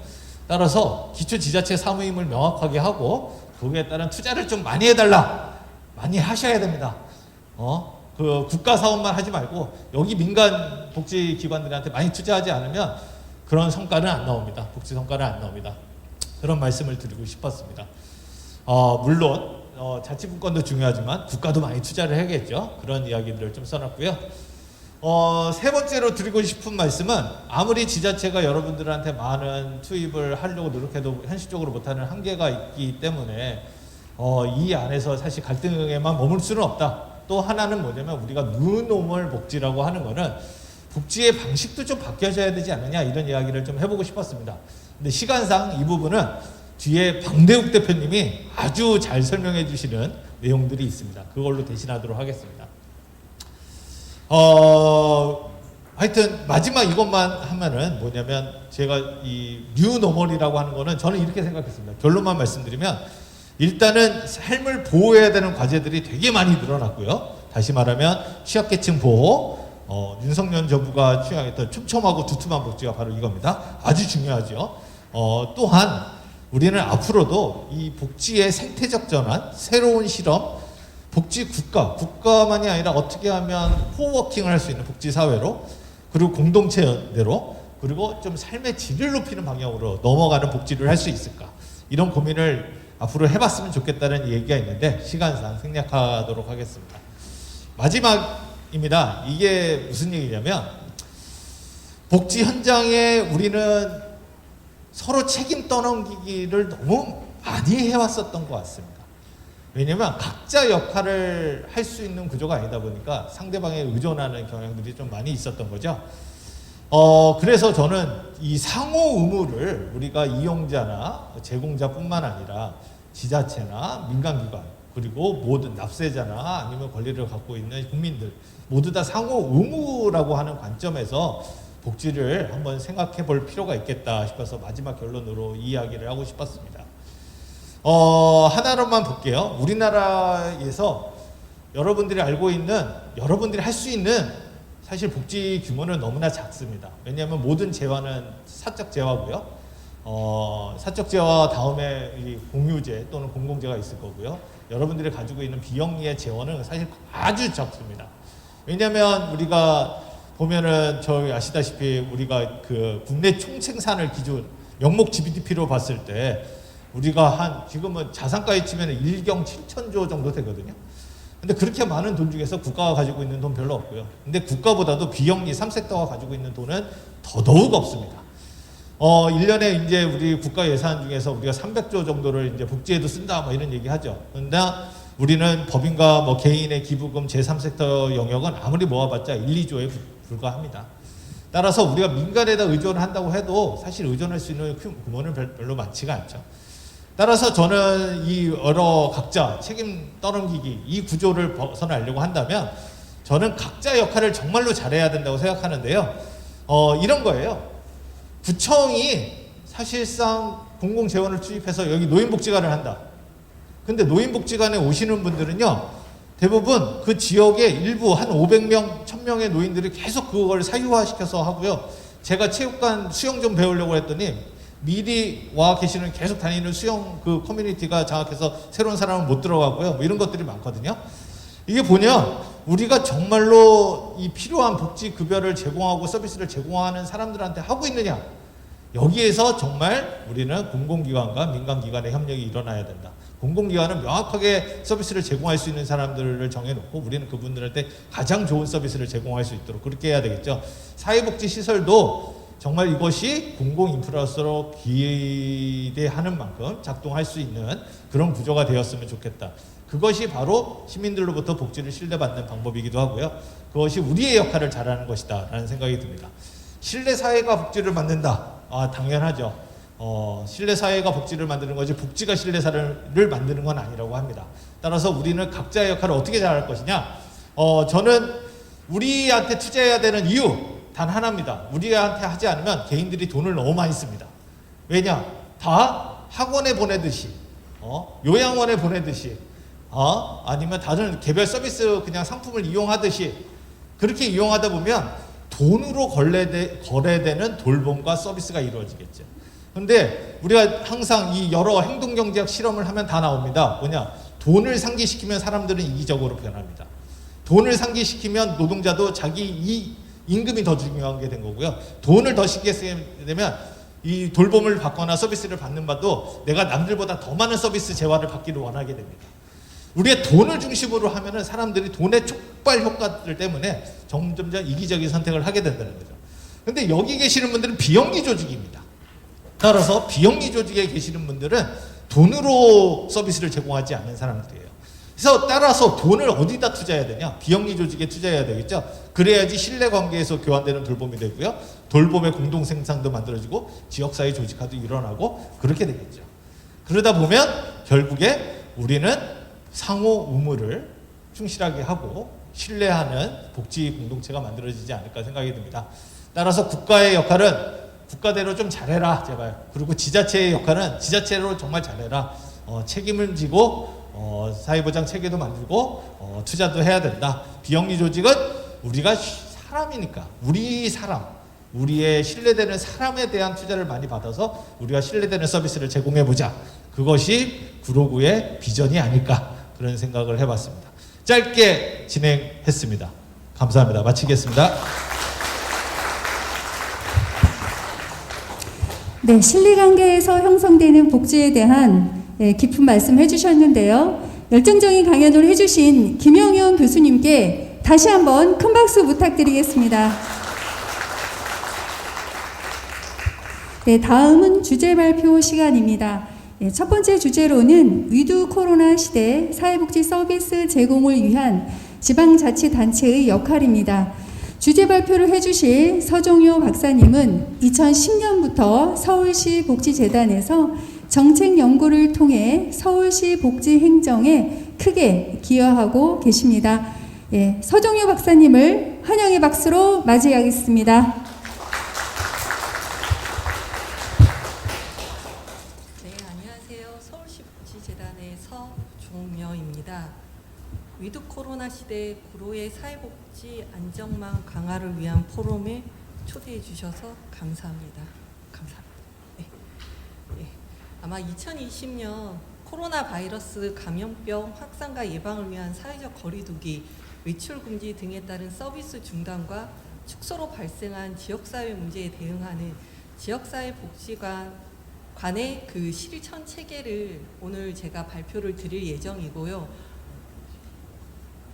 따라서 기초지자체 사무임을 명확하게 하고 거기에 따른 투자를 좀 많이 해달라. 많이 하셔야 됩니다. 그 국가 사업만 하지 말고 여기 민간 복지기관들한테 많이 투자하지 않으면 그런 성과는 안 나옵니다. 복지 성과는 안 나옵니다. 그런 말씀을 드리고 싶었습니다. 물론 자치분권도 중요하지만 국가도 많이 투자를 해야겠죠. 그런 이야기들을 좀 써놨고요. 세 번째로 드리고 싶은 말씀은 아무리 지자체가 여러분들한테 많은 투입을 하려고 노력해도 현실적으로 못하는 한계가 있기 때문에 이 안에서 사실 갈등에만 머물 수는 없다. 또 하나는 뭐냐면 우리가 뉴노멀 복지라고 하는 거는 복지의 방식도 좀 바뀌어져야 되지 않느냐 이런 이야기를 좀 해보고 싶었습니다. 근데 시간상 이 부분은 뒤에 방대욱 대표님이 아주 잘 설명해 주시는 내용들이 있습니다. 그걸로 대신하도록 하겠습니다. 하여튼 마지막 이것만 하면은 뭐냐면 제가 이 뉴노멀이라고 하는 거는 저는 이렇게 생각했습니다. 결론만 말씀드리면 일단은 삶을 보호해야 되는 과제들이 되게 많이 늘어났고요. 다시 말하면 취약계층 보호, 윤석열 정부가 취하했던 촘촘하고 두툼한 복지가 바로 이겁니다. 아주 중요하죠. 또한 우리는 앞으로도 이 복지의 생태적 전환, 새로운 실험, 복지 국가만이 아니라 어떻게 하면 코워킹을 할 수 있는 복지 사회로, 그리고 공동체대로, 그리고 좀 삶의 질을 높이는 방향으로 넘어가는 복지를 할 수 있을까, 이런 고민을 앞으로 해봤으면 좋겠다는 얘기가 있는데 시간상 생략하도록 하겠습니다. 마지막입니다. 이게 무슨 얘기냐면 복지 현장에 우리는 서로 책임 떠넘기기를 너무 많이 해왔었던 것 같습니다. 왜냐면 각자 역할을 할 수 있는 구조가 아니다 보니까 상대방에 의존하는 경향들이 좀 많이 있었던 거죠. 그래서 저는 이 상호 의무를 우리가 이용자나 제공자뿐만 아니라 지자체나 민간기관, 그리고 모든 납세자나 아니면 권리를 갖고 있는 국민들 모두 다 상호 의무라고 하는 관점에서 복지를 한번 생각해 볼 필요가 있겠다 싶어서 마지막 결론으로 이 이야기를 하고 싶었습니다. 하나로만 볼게요. 우리나라에서 여러분들이 알고 있는, 여러분들이 할 수 있는 사실 복지 규모는 너무나 작습니다. 왜냐하면 모든 재화는 사적 재화고요. 사적 재화 다음에 이 공유재 또는 공공재가 있을 거고요. 여러분들이 가지고 있는 비영리의 재원은 사실 아주 적습니다. 왜냐하면 우리가 보면은 저희 아시다시피 우리가 그 국내 총생산을 기준 명목 GDP로 봤을 때 우리가 한 지금은 자산가에 치면 1경 7천조 정도 되거든요. 근데 그렇게 많은 돈 중에서 국가가 가지고 있는 돈 별로 없고요. 근데 국가보다도 비영리 3섹터가 가지고 있는 돈은 더더욱 없습니다. 1년에 이제 우리 국가 예산 중에서 우리가 300조 정도를 이제 복지에도 쓴다 뭐 이런 얘기 하죠. 근데 우리는 법인과 뭐 개인의 기부금 제3섹터 영역은 아무리 모아봤자 1, 2조에 불과합니다. 따라서 우리가 민간에다 의존을 한다고 해도 사실 의존할 수 있는 규모는 별로 많지가 않죠. 따라서 저는 이 여러 각자 책임 떠넘기기 이 구조를 벗어나려고 한다면 저는 각자 역할을 정말로 잘해야 된다고 생각하는데요. 이런 거예요. 구청이 사실상 공공재원을 투입해서 여기 노인복지관을 한다. 근데 노인복지관에 오시는 분들은요, 대부분 그 지역의 일부 한 500명, 1000명의 노인들이 계속 그걸 사유화시켜서 하고요. 제가 체육관 수영 좀 배우려고 했더니 미리 와 계시는 계속 다니는 수영 그 커뮤니티가 장악해서 새로운 사람은 못 들어가고요. 뭐 이런 것들이 많거든요. 이게 보면 우리가 정말로 이 필요한 복지 급여를 제공하고 서비스를 제공하는 사람들한테 하고 있느냐? 여기에서 정말 우리는 공공기관과 민간기관의 협력이 일어나야 된다. 공공기관은 명확하게 서비스를 제공할 수 있는 사람들을 정해놓고 우리는 그분들한테 가장 좋은 서비스를 제공할 수 있도록 그렇게 해야 되겠죠. 사회복지시설도 정말 이것이 공공인프라로서 기대하는 만큼 작동할 수 있는 그런 구조가 되었으면 좋겠다. 그것이 바로 시민들로부터 복지를 신뢰받는 방법이기도 하고요. 그것이 우리의 역할을 잘하는 것이다 라는 생각이 듭니다. 신뢰사회가 복지를 만든다. 당연하죠. 신뢰사회가 복지를 만드는 거지 복지가 신뢰사회를 만드는 건 아니라고 합니다. 따라서 우리는 각자의 역할을 어떻게 잘할 것이냐. 저는 우리한테 투자해야 되는 이유 단 하나입니다. 우리한테 하지 않으면 개인들이 돈을 너무 많이 씁니다. 왜냐? 다 학원에 보내듯이 요양원에 보내듯이 아니면 다른 개별 서비스 그냥 상품을 이용하듯이 그렇게 이용하다 보면 돈으로 거래되는 돌봄과 서비스가 이루어지겠죠. 근데 우리가 항상 이 여러 행동경제학 실험을 하면 다 나옵니다. 뭐냐? 돈을 상기시키면 사람들은 이기적으로 변합니다. 돈을 상기시키면 노동자도 자기 임금이 더 중요한 게 된 거고요. 돈을 더 쉽게 쓰게 되면 이 돌봄을 받거나 서비스를 받는 바도 내가 남들보다 더 많은 서비스 재화를 받기를 원하게 됩니다. 우리가 돈을 중심으로 하면은 사람들이 돈의 촉발 효과들 때문에 점점점 이기적인 선택을 하게 된다는 거죠. 근데 여기 계시는 분들은 비영리 조직입니다. 따라서 비영리 조직에 계시는 분들은 돈으로 서비스를 제공하지 않는 사람들이에요. 그래서 따라서 돈을 어디다 투자해야 되냐? 비영리 조직에 투자해야 되겠죠. 그래야지 신뢰관계에서 교환되는 돌봄이 되고요. 돌봄의 공동생산도 만들어지고 지역사회 조직화도 일어나고 그렇게 되겠죠. 그러다 보면 결국에 우리는 상호 의무를 충실하게 하고 신뢰하는 복지 공동체가 만들어지지 않을까 생각이 듭니다. 따라서 국가의 역할은 국가대로 좀 잘해라 제발. 그리고 지자체의 역할은 지자체로 정말 잘해라. 책임을 지고 사회보장 체계도 만들고 투자도 해야 된다. 비영리 조직은 우리가 사람이니까 우리의 신뢰되는 사람에 대한 투자를 많이 받아서 우리가 신뢰되는 서비스를 제공해보자. 그것이 구로구의 비전이 아닐까 그런 생각을 해봤습니다. 짧게 진행했습니다. 감사합니다. 마치겠습니다. 네, 신뢰관계에서 형성되는 복지에 대한 깊은 말씀 해주셨는데요. 열정적인 강연을 해주신 김영현 교수님께 다시 한번 큰 박수 부탁드리겠습니다. 네, 다음은 주제 발표 시간입니다. 첫 번째 주제로는 위드 코로나 시대 사회복지 서비스 제공을 위한 지방자치단체의 역할입니다. 주제 발표를 해주실 서종효 박사님은 2010년부터 서울시 복지재단에서 정책 연구를 통해 서울시 복지 행정에 크게 기여하고 계십니다. 서종효 박사님을 환영의 박수로 맞이하겠습니다. 서울시 복지재단의 서종여입니다. 위드 코로나 시대 구로의 사회복지 안정망 강화를 위한 포럼에 초대해 주셔서 감사합니다. 아마 2020년 코로나 바이러스 감염병 확산과 예방을 위한 사회적 거리두기, 외출 금지 등에 따른 서비스 중단과 축소로 발생한 지역사회 문제에 대응하는 지역사회 복지관의 그 실천 체계를 오늘 제가 발표를 드릴 예정이고요.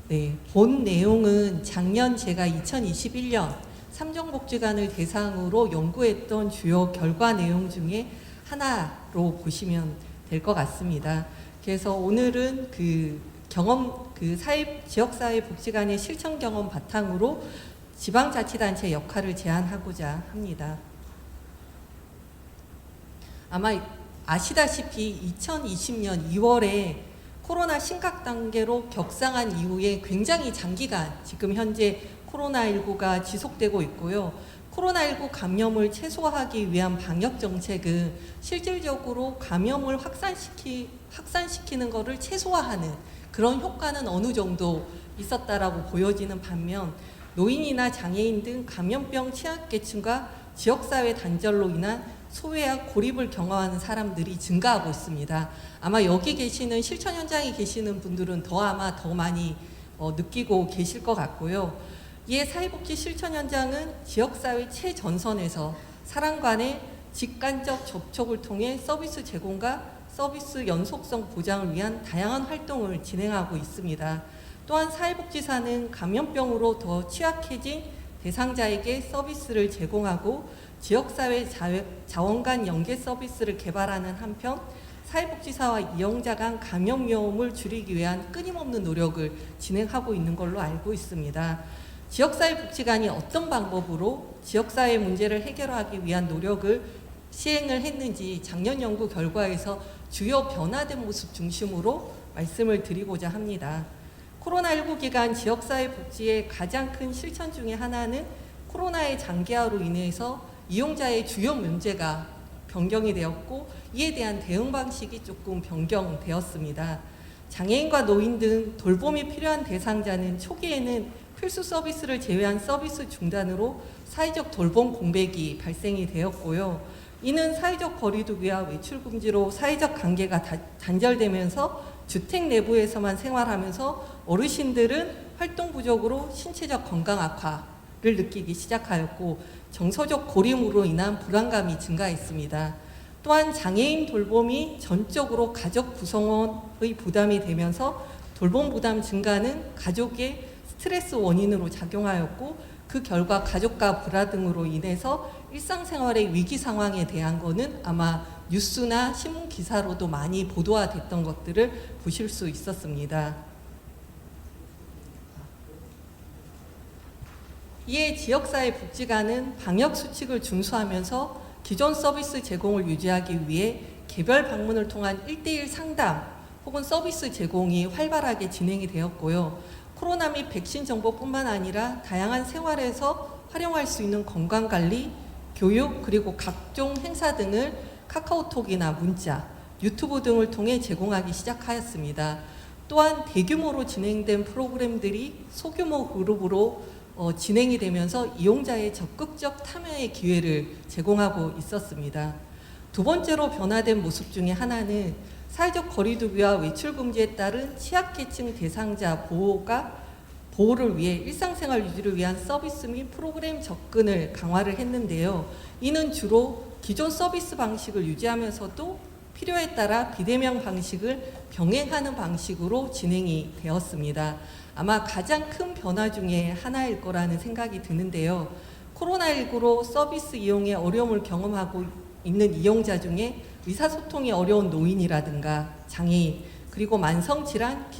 네, 본 내용은 작년 제가 2021년 삼정복지관을 대상으로 연구했던 주요 결과 내용 중에 하나로 보시면 될 것 같습니다. 그래서 오늘은 지역사회 복지관의 실천 경험 바탕으로 지방자치단체 역할을 제안하고자 합니다. 아마 아시다시피 2020년 2월에 코로나 심각 단계로 격상한 이후에 굉장히 장기간 지금 현재 코로나19가 지속되고 있고요. 코로나19 감염을 최소화하기 위한 방역 정책은 실질적으로 감염을 확산시키는 것을 최소화하는 그런 효과는 어느 정도 있었다라고 보여지는 반면 노인이나 장애인 등 감염병 취약계층과 지역사회 단절로 인한 소외와 고립을 경험하는 사람들이 증가하고 있습니다. 아마 여기 계시는 실천 현장에 계시는 분들은 아마 더 많이 느끼고 계실 것 같고요. 이에 사회복지 실천 현장은 지역사회 최전선에서 사람 간의 직간접 접촉을 통해 서비스 제공과 서비스 연속성 보장을 위한 다양한 활동을 진행하고 있습니다. 또한 사회복지사는 감염병으로 더 취약해진 대상자에게 서비스를 제공하고 지역사회 자원 간 연계 서비스를 개발하는 한편 사회복지사와 이용자 간 감염 위험을 줄이기 위한 끊임없는 노력을 진행하고 있는 걸로 알고 있습니다. 지역사회복지관이 어떤 방법으로 지역사회 문제를 해결하기 위한 노력을 시행을 했는지 작년 연구 결과에서 주요 변화된 모습 중심으로 말씀을 드리고자 합니다. 코로나19 기간 지역사회 복지의 가장 큰 실천 중에 하나는 코로나의 장기화로 인해서 이용자의 주요 문제가 변경이 되었고 이에 대한 대응 방식이 조금 변경되었습니다. 장애인과 노인 등 돌봄이 필요한 대상자는 초기에는 필수 서비스를 제외한 서비스 중단으로 사회적 돌봄 공백이 발생이 되었고요. 이는 사회적 거리두기와 외출 금지로 사회적 관계가 단절되면서 주택 내부에서만 생활하면서 어르신들은 활동 부족으로 신체적 건강 악화를 느끼기 시작하였고 정서적 고립으로 인한 불안감이 증가했습니다. 또한 장애인 돌봄이 전적으로 가족 구성원의 부담이 되면서 돌봄 부담 증가는 가족의 스트레스 원인으로 작용하였고 그 결과 가족과 불화 등으로 인해서 일상생활의 위기 상황에 대한 거는 아마 뉴스나 신문 기사로도 많이 보도화됐던 것들을 보실 수 있었습니다. 이에 지역사회 복지관은 방역수칙을 준수하면서 기존 서비스 제공을 유지하기 위해 개별 방문을 통한 1:1 상담 혹은 서비스 제공이 활발하게 진행이 되었고요. 코로나 및 백신 정보뿐만 아니라 다양한 생활에서 활용할 수 있는 건강관리, 교육 그리고 각종 행사 등을 카카오톡이나 문자, 유튜브 등을 통해 제공하기 시작하였습니다. 또한 대규모로 진행된 프로그램들이 소규모 그룹으로 진행이 되면서 이용자의 적극적 참여의 기회를 제공하고 있었습니다. 두 번째로 변화된 모습 중에 하나는 사회적 거리두기와 외출 금지에 따른 취약계층 대상자 보호를 위해 일상생활 유지를 위한 서비스 및 프로그램 접근을 강화를 했는데요. 이는 주로 기존 서비스 방식을 유지하면서도 필요에 따라 비대면 방식을 병행하는 방식으로 진행이 되었습니다. 아마 가장 큰 변화 중에 하나일 거라는 생각이 드는데요. 코로나19로 서비스 이용에 어려움을 경험하고 있는 이용자 중에 의사소통이 어려운 노인이라든가 장애인, 그리고 만성질환,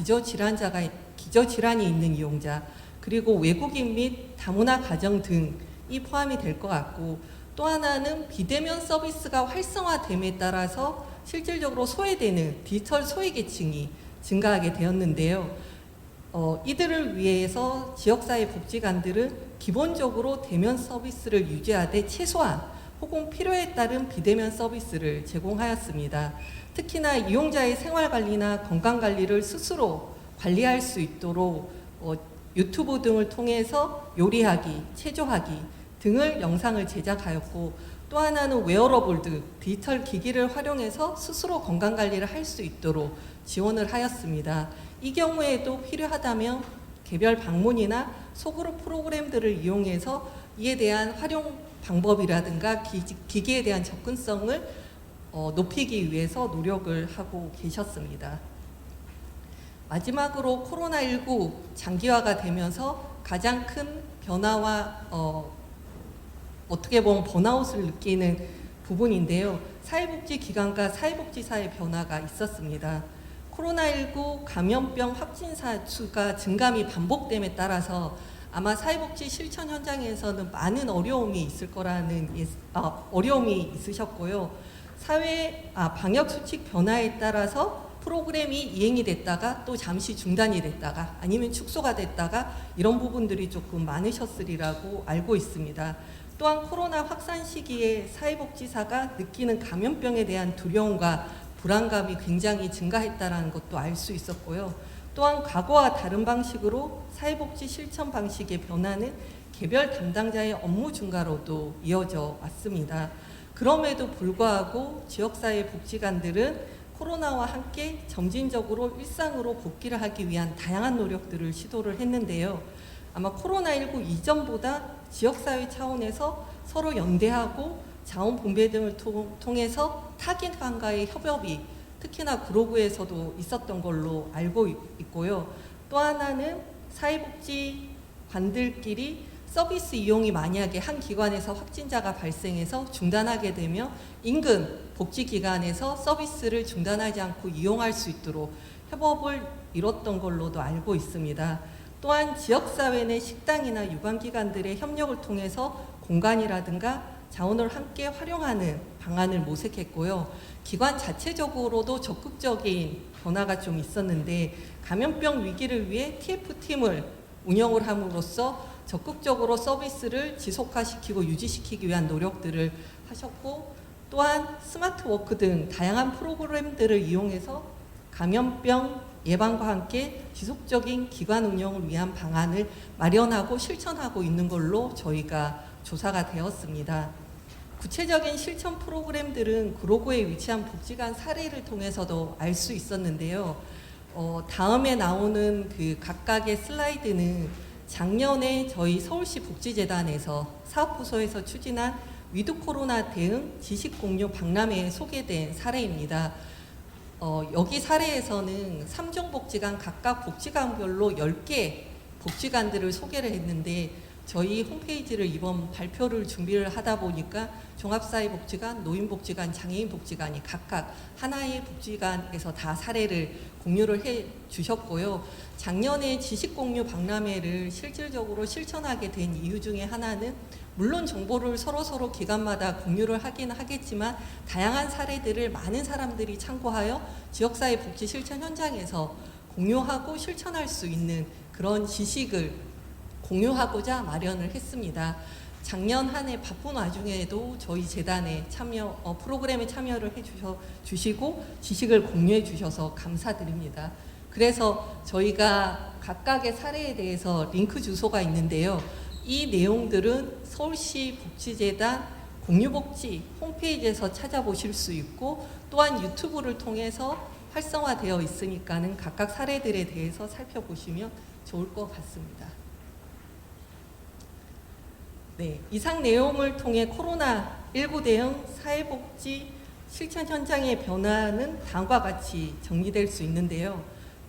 기저질환이 있는 이용자, 그리고 외국인 및 다문화 가정 등이 포함이 될 것 같고, 또 하나는 비대면 서비스가 활성화됨에 따라서 실질적으로 소외되는 디지털 소외계층이 증가하게 되었는데요. 이들을 위해서 지역사회 복지관들은 기본적으로 대면 서비스를 유지하되 최소한 혹은 필요에 따른 비대면 서비스를 제공하였습니다. 특히나 이용자의 생활관리나 건강관리를 스스로 관리할 수 있도록 유튜브 등을 통해서 요리하기, 체조하기 등을 영상을 제작하였고, 또 하나는 웨어러블 등 디지털 기기를 활용해서 스스로 건강관리를 할 수 있도록 지원을 하였습니다. 이 경우에도 필요하다면 개별 방문이나 소그룹 프로그램들을 이용해서 이에 대한 활용 방법이라든가 기기에 대한 접근성을 높이기 위해서 노력을 하고 계셨습니다. 마지막으로 코로나19 장기화가 되면서 가장 큰 변화와 어떻게 보면 번아웃을 느끼는 부분인데요. 사회복지기관과 사회복지사의 변화가 있었습니다. 코로나19 감염병 확진자 수가 증감이 반복됨에 따라서 아마 사회복지 실천 현장에서는 많은 어려움이 있을 거라는 어려움이 있으셨고요. 방역 수칙 변화에 따라서 프로그램이 이행이 됐다가 또 잠시 중단이 됐다가 아니면 축소가 됐다가 이런 부분들이 조금 많으셨으리라고 알고 있습니다. 또한 코로나 확산 시기에 사회복지사가 느끼는 감염병에 대한 두려움과 불안감이 굉장히 증가했다는 것도 알 수 있었고요. 또한 과거와 다른 방식으로 사회복지 실천 방식의 변화는 개별 담당자의 업무 증가로도 이어져 왔습니다. 그럼에도 불구하고 지역사회 복지관들은 코로나와 함께 점진적으로 일상으로 복귀를 하기 위한 다양한 노력들을 시도를 했는데요. 아마 코로나19 이전보다 지역사회 차원에서 서로 연대하고 자원 분배 등을 통해서 타깃간과의 협업이 특히나 구로구에서도 있었던 걸로 알고 있고요. 또 하나는 사회복지관들끼리 서비스 이용이 만약에 한 기관에서 확진자가 발생해서 중단하게 되면 인근 복지기관에서 서비스를 중단하지 않고 이용할 수 있도록 협업을 이뤘던 걸로도 알고 있습니다. 또한 지역사회 내 식당이나 유관기관들의 협력을 통해서 공간이라든가 자원을 함께 활용하는 방안을 모색했고요. 기관 자체적으로도 적극적인 변화가 좀 있었는데 감염병 위기를 위해 TF팀을 운영을 함으로써 적극적으로 서비스를 지속화시키고 유지시키기 위한 노력들을 하셨고 또한 스마트워크 등 다양한 프로그램들을 이용해서 감염병 예방과 함께 지속적인 기관 운영을 위한 방안을 마련하고 실천하고 있는 걸로 저희가 조사가 되었습니다. 구체적인 실천 프로그램들은 구로구에 위치한 복지관 사례를 통해서도 알 수 있었는데요. 다음에 나오는 그 각각의 슬라이드는 작년에 저희 서울시 복지재단에서 사업부서에서 추진한 위드 코로나 대응 지식 공유 박람회에 소개된 사례입니다. 여기 사례에서는 3종 복지관 각각 복지관별로 10개 복지관들을 소개를 했는데 저희 홈페이지를 이번 발표를 준비를 하다 보니까 종합사회복지관, 노인복지관, 장애인복지관이 각각 하나의 복지관에서 다 사례를 공유를 해 주셨고요. 작년에 지식공유 박람회를 실질적으로 실천하게 된 이유 중에 하나는 물론 정보를 서로 기관마다 공유를 하긴 하겠지만 다양한 사례들을 많은 사람들이 참고하여 지역사회 복지 실천 현장에서 공유하고 실천할 수 있는 그런 지식을 공유하고자 마련을 했습니다. 작년 한 해 바쁜 와중에도 저희 재단에 프로그램에 참여를 해주시고 지식을 공유해 주셔서 감사드립니다. 그래서 저희가 각각의 사례에 대해서 링크 주소가 있는데요. 이 내용들은 서울시 복지재단 공유복지 홈페이지에서 찾아보실 수 있고 또한 유튜브를 통해서 활성화되어 있으니까는 각각 사례들에 대해서 살펴보시면 좋을 것 같습니다. 네, 이상 내용을 통해 코로나19 대응 사회복지 실천 현장의 변화는 다음과 같이 정리될 수 있는데요.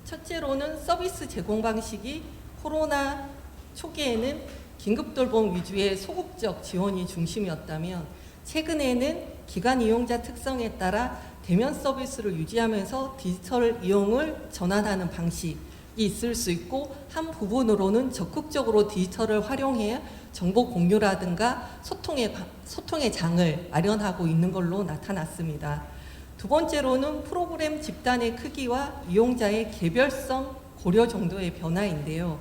첫째로는 서비스 제공 방식이 코로나 초기에는 긴급돌봄 위주의 소극적 지원이 중심이었다면 최근에는 기관 이용자 특성에 따라 대면 서비스를 유지하면서 디지털 이용을 전환하는 방식이 있을 수 있고 한 부분으로는 적극적으로 디지털을 활용해 정보 공유라든가 소통의 장을 마련하고 있는 걸로 나타났습니다. 두 번째로는 프로그램 집단의 크기와 이용자의 개별성 고려 정도의 변화인데요.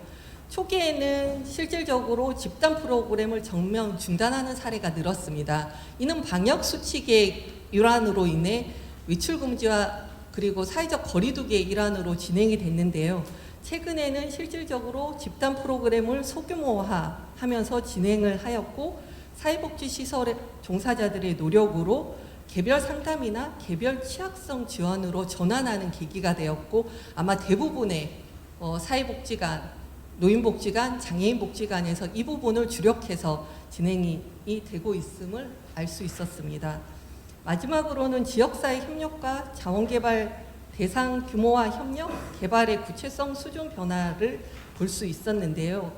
초기에는 실질적으로 집단 프로그램을 전면 중단하는 사례가 늘었습니다. 이는 방역 수칙의 일환으로 인해 외출 금지와 그리고 사회적 거리두기의 일환으로 진행이 됐는데요. 최근에는 실질적으로 집단 프로그램을 소규모화하면서 진행을 하였고 사회복지시설 종사자들의 노력으로 개별 상담이나 개별 취약성 지원으로 전환하는 계기가 되었고 아마 대부분의 사회복지관, 노인복지관, 장애인복지관에서 이 부분을 주력해서 진행이 되고 있음을 알 수 있었습니다. 마지막으로는 지역사회 협력과 자원개발 대상 규모와 협력, 개발의 구체성 수준 변화를 볼 수 있었는데요.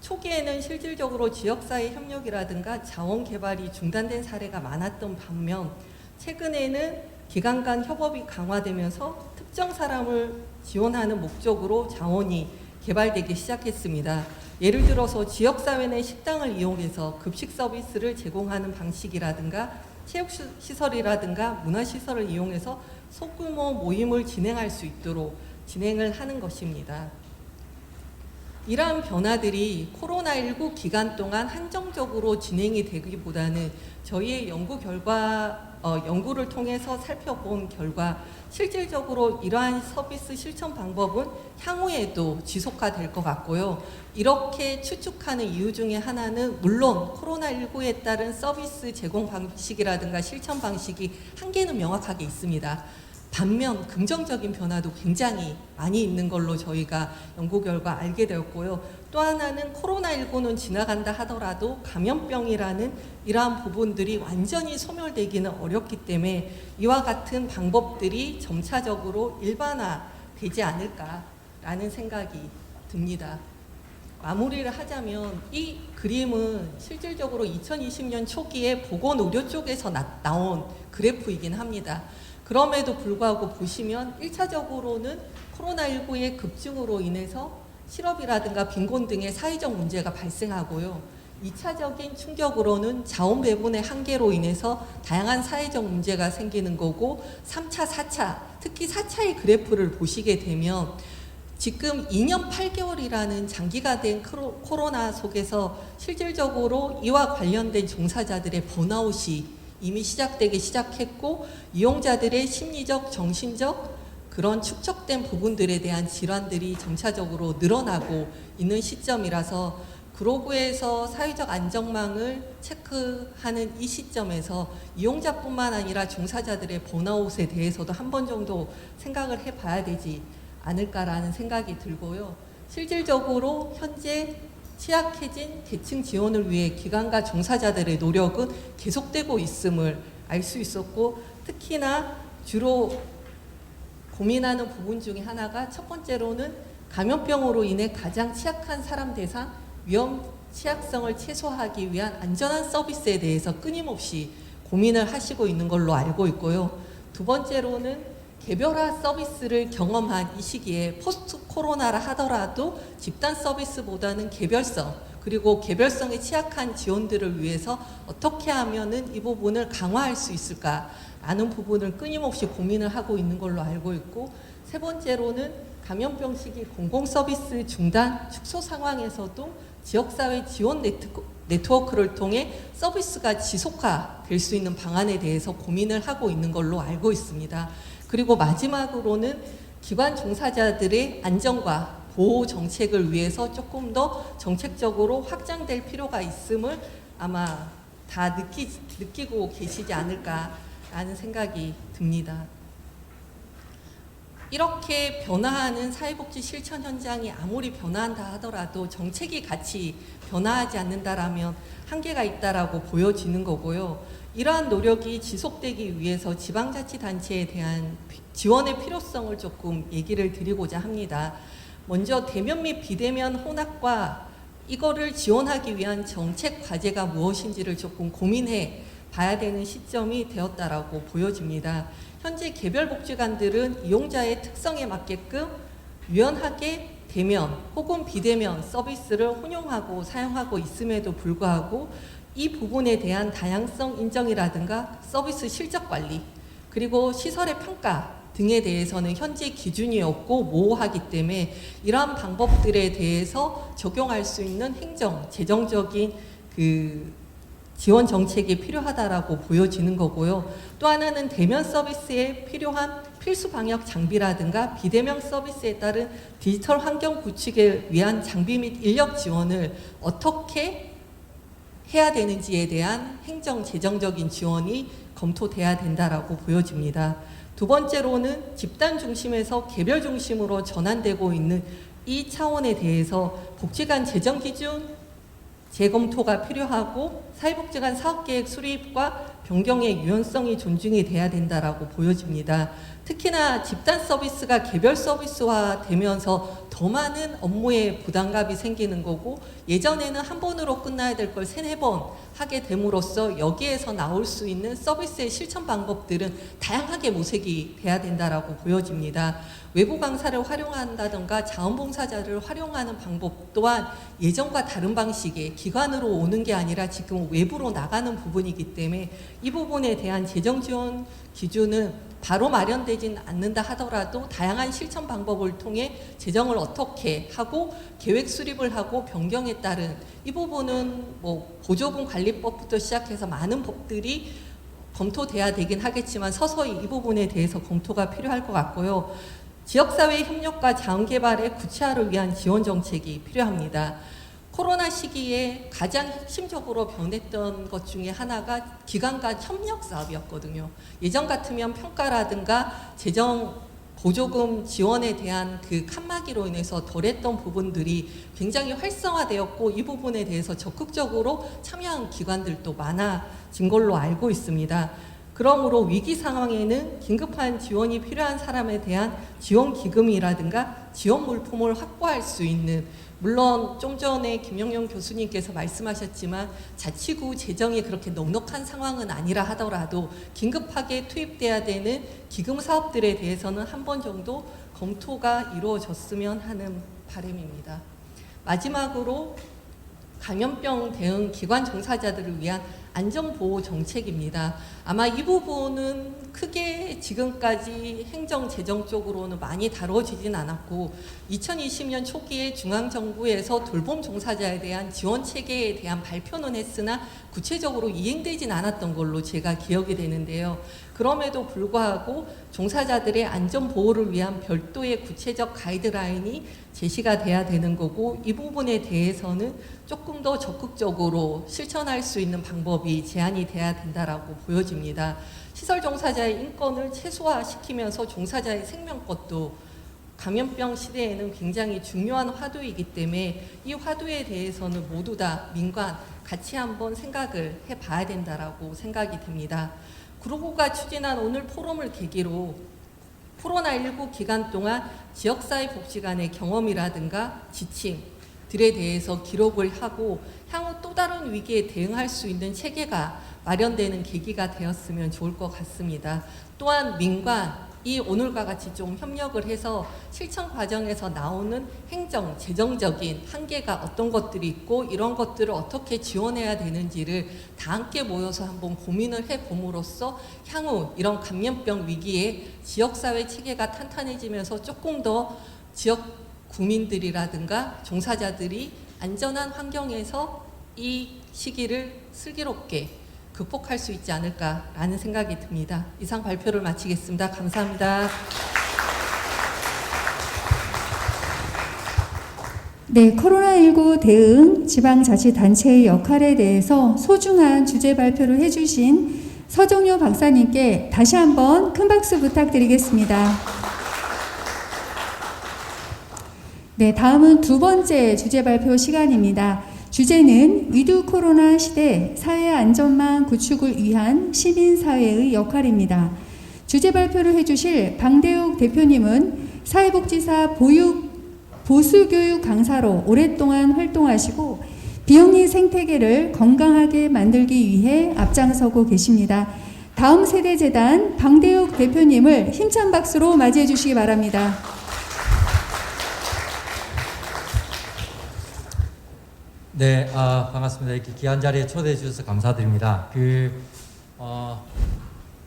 초기에는 실질적으로 지역사회 협력이라든가 자원개발이 중단된 사례가 많았던 반면 최근에는 기관 간 협업이 강화되면서 특정 사람을 지원하는 목적으로 자원이 개발되기 시작했습니다. 예를 들어서 지역사회 내 식당을 이용해서 급식 서비스를 제공하는 방식이라든가 체육시설이라든가 문화시설을 이용해서 소규모 모임을 진행할 수 있도록 진행을 하는 것입니다. 이러한 변화들이 코로나19 기간 동안 한정적으로 진행이 되기보다는 저희의 연구를 통해서 살펴본 결과 실질적으로 이러한 서비스 실천 방법은 향후에도 지속화될 것 같고요. 이렇게 추측하는 이유 중에 하나는 물론 코로나19에 따른 서비스 제공 방식이라든가 실천 방식이 한계는 명확하게 있습니다. 반면 긍정적인 변화도 굉장히 많이 있는 걸로 저희가 연구 결과 알게 되었고요. 또 하나는 코로나19는 지나간다 하더라도 감염병이라는 이러한 부분들이 완전히 소멸되기는 어렵기 때문에 이와 같은 방법들이 점차적으로 일반화되지 않을까라는 생각이 듭니다. 마무리를 하자면 이 그림은 실질적으로 2020년 초기에 보건의료 쪽에서 나온 그래프이긴 합니다. 그럼에도 불구하고 보시면 1차적으로는 코로나19의 급증으로 인해서 실업이라든가 빈곤 등의 사회적 문제가 발생하고요. 2차적인 충격으로는 자원 배분의 한계로 인해서 다양한 사회적 문제가 생기는 거고 3차, 4차, 특히 4차의 그래프를 보시게 되면 지금 2년 8개월이라는 장기가 된 코로나 속에서 실질적으로 이와 관련된 종사자들의 번아웃이 이미 시작되기 시작했고 이용자들의 심리적, 정신적 그런 축적된 부분들에 대한 질환들이 점차적으로 늘어나고 있는 시점이라서 그로그에서 사회적 안전망을 체크하는 이 시점에서 이용자뿐만 아니라 종사자들의 번아웃에 대해서도 한 번 정도 생각을 해봐야 되지 않을까라는 생각이 들고요. 실질적으로 현재 취약해진 계층 지원을 위해 기관과 종사자들의 노력은 계속되고 있음을 알 수 있었고 특히나 주로 고민하는 부분 중에 하나가 첫 번째로는 감염병으로 인해 가장 취약한 사람 대상 위험 취약성을 최소화하기 위한 안전한 서비스에 대해서 끊임없이 고민을 하시고 있는 걸로 알고 있고요. 두 번째로는 개별화 서비스를 경험한 이 시기에 포스트 코로나라 하더라도 집단 서비스보다는 개별성 그리고 개별성에 취약한 지원들을 위해서 어떻게 하면은 이 부분을 강화할 수 있을까라는 부분을 끊임없이 고민을 하고 있는 걸로 알고 있고 세 번째로는 감염병 시기 공공 서비스 중단 축소 상황에서도 지역사회 지원 네트워크를 통해 서비스가 지속화될 수 있는 방안에 대해서 고민을 하고 있는 걸로 알고 있습니다. 그리고 마지막으로는 기관 종사자들의 안전과 보호 정책을 위해서 조금 더 정책적으로 확장될 필요가 있음을 아마 다 느끼고 계시지 않을까라는 생각이 듭니다. 이렇게 변화하는 사회복지 실천 현장이 아무리 변화한다 하더라도 정책이 같이 변화하지 않는다라면 한계가 있다라고 보여지는 거고요. 이러한 노력이 지속되기 위해서 지방자치단체에 대한 지원의 필요성을 조금 얘기를 드리고자 합니다. 먼저 대면 및 비대면 혼합과 이거를 지원하기 위한 정책 과제가 무엇인지를 조금 고민해 봐야 되는 시점이 되었다라고 보여집니다. 현재 개별복지관들은 이용자의 특성에 맞게끔 유연하게 대면 혹은 비대면 서비스를 혼용하고 사용하고 있음에도 불구하고 이 부분에 대한 다양성 인정이라든가 서비스 실적 관리 그리고 시설의 평가 등에 대해서는 현재 기준이 없고 모호하기 때문에 이러한 방법들에 대해서 적용할 수 있는 행정, 재정적인 지원 정책이 필요하다라고 보여지는 거고요. 또 하나는 대면 서비스에 필요한 필수 방역 장비라든가 비대면 서비스에 따른 디지털 환경 구축을 위한 장비 및 인력 지원을 어떻게 해야 되는지에 대한 행정, 재정적인 지원이 검토돼야 된다라고 보여집니다. 두 번째로는 집단 중심에서 개별 중심으로 전환되고 있는 이 차원에 대해서 복지관 재정 기준 재검토가 필요하고 사회복지관 사업계획 수립과 변경의 유연성이 존중이 돼야 된다라고 보여집니다. 특히나 집단 서비스가 개별 서비스화 되면서 더 많은 업무에 부담감이 생기는 거고 예전에는 한 번으로 끝나야 될 걸 3-4번 하게 됨으로써 여기에서 나올 수 있는 서비스의 실천 방법들은 다양하게 모색이 돼야 된다라고 보여집니다. 외부 강사를 활용한다던가 자원봉사자를 활용하는 방법 또한 예전과 다른 방식의 기관으로 오는 게 아니라 지금 외부로 나가는 부분이기 때문에 이 부분에 대한 재정 지원 기준은 바로 마련되진 않는다 하더라도 다양한 실천 방법을 통해 재정을 어떻게 하고 계획 수립을 하고 변경에 따른 이 부분은 뭐 보조금 관리법부터 시작해서 많은 법들이 검토돼야 되긴 하겠지만 서서히 이 부분에 대해서 검토가 필요할 것 같고요. 지역사회 협력과 자원개발의 구체화를 위한 지원 정책이 필요합니다. 코로나 시기에 가장 핵심적으로 변했던 것 중에 하나가 기관 간 협력 사업이었거든요. 예전 같으면 평가라든가 재정 보조금 지원에 대한 그 칸막이로 인해서 덜했던 부분들이 굉장히 활성화되었고 이 부분에 대해서 적극적으로 참여한 기관들도 많아진 걸로 알고 있습니다. 그러므로 위기 상황에는 긴급한 지원이 필요한 사람에 대한 지원 기금이라든가 지원 물품을 확보할 수 있는, 물론 좀 전에 김영영 교수님께서 말씀하셨지만 자치구 재정이 그렇게 넉넉한 상황은 아니라 하더라도 긴급하게 투입돼야 되는 기금 사업들에 대해서는 한 번 정도 검토가 이루어졌으면 하는 바람입니다. 마지막으로 감염병 대응 기관 종사자들을 위한 안전보호 정책입니다. 아마 이 부분은 크게 지금까지 행정 재정 쪽으로는 많이 다뤄지진 않았고 2020년 초기에 중앙정부에서 돌봄 종사자에 대한 지원 체계에 대한 발표는 했으나 구체적으로 이행되진 않았던 걸로 제가 기억이 되는데요. 그럼에도 불구하고 종사자들의 안전보호를 위한 별도의 구체적 가이드라인이 제시가 돼야 되는 거고 이 부분에 대해서는 조금 더 적극적으로 실천할 수 있는 방법이 제안이 돼야 된다라고 보여집니다. 시설 종사자의 인권을 최소화시키면서 종사자의 생명권도 감염병 시대에는 굉장히 중요한 화두이기 때문에 이 화두에 대해서는 모두 다 민관 같이 한번 생각을 해봐야 된다라고 생각이 듭니다. 구로구가 추진한 오늘 포럼을 계기로 코로나19 기간 동안 지역사회 복지관의 경험이라든가 지침들에 대해서 기록을 하고 향후 또 다른 위기에 대응할 수 있는 체계가 마련되는 계기가 되었으면 좋을 것 같습니다. 또한 민관이 오늘과 같이 좀 협력을 해서 실천 과정에서 나오는 행정, 재정적인 한계가 어떤 것들이 있고 이런 것들을 어떻게 지원해야 되는지를 다 함께 모여서 한번 고민을 해봄으로써 향후 이런 감염병 위기에 지역사회 체계가 탄탄해지면서 조금 더 지역 구민들이라든가 종사자들이 안전한 환경에서 이 시기를 슬기롭게 극복할 수 있지 않을까라는 생각이 듭니다. 이상 발표를 마치겠습니다. 감사합니다. 네, 코로나19 대응 지방자치단체의 역할에 대해서 소중한 주제 발표를 해주신 서정효 박사님께 다시 한번 큰 박수 부탁드리겠습니다. 네, 다음은 두 번째 주제 발표 시간입니다. 주제는 위드 코로나 시대 사회 안전망 구축을 위한 시민사회의 역할입니다. 주제 발표를 해주실 방대욱 대표님은 사회복지사 보수교육 강사로 오랫동안 활동하시고 비영리 생태계를 건강하게 만들기 위해 앞장서고 계십니다. 다음 세대재단 방대욱 대표님을 힘찬 박수로 맞이해 주시기 바랍니다. 네, 반갑습니다. 이렇게 귀한 자리에 초대해 주셔서 감사드립니다.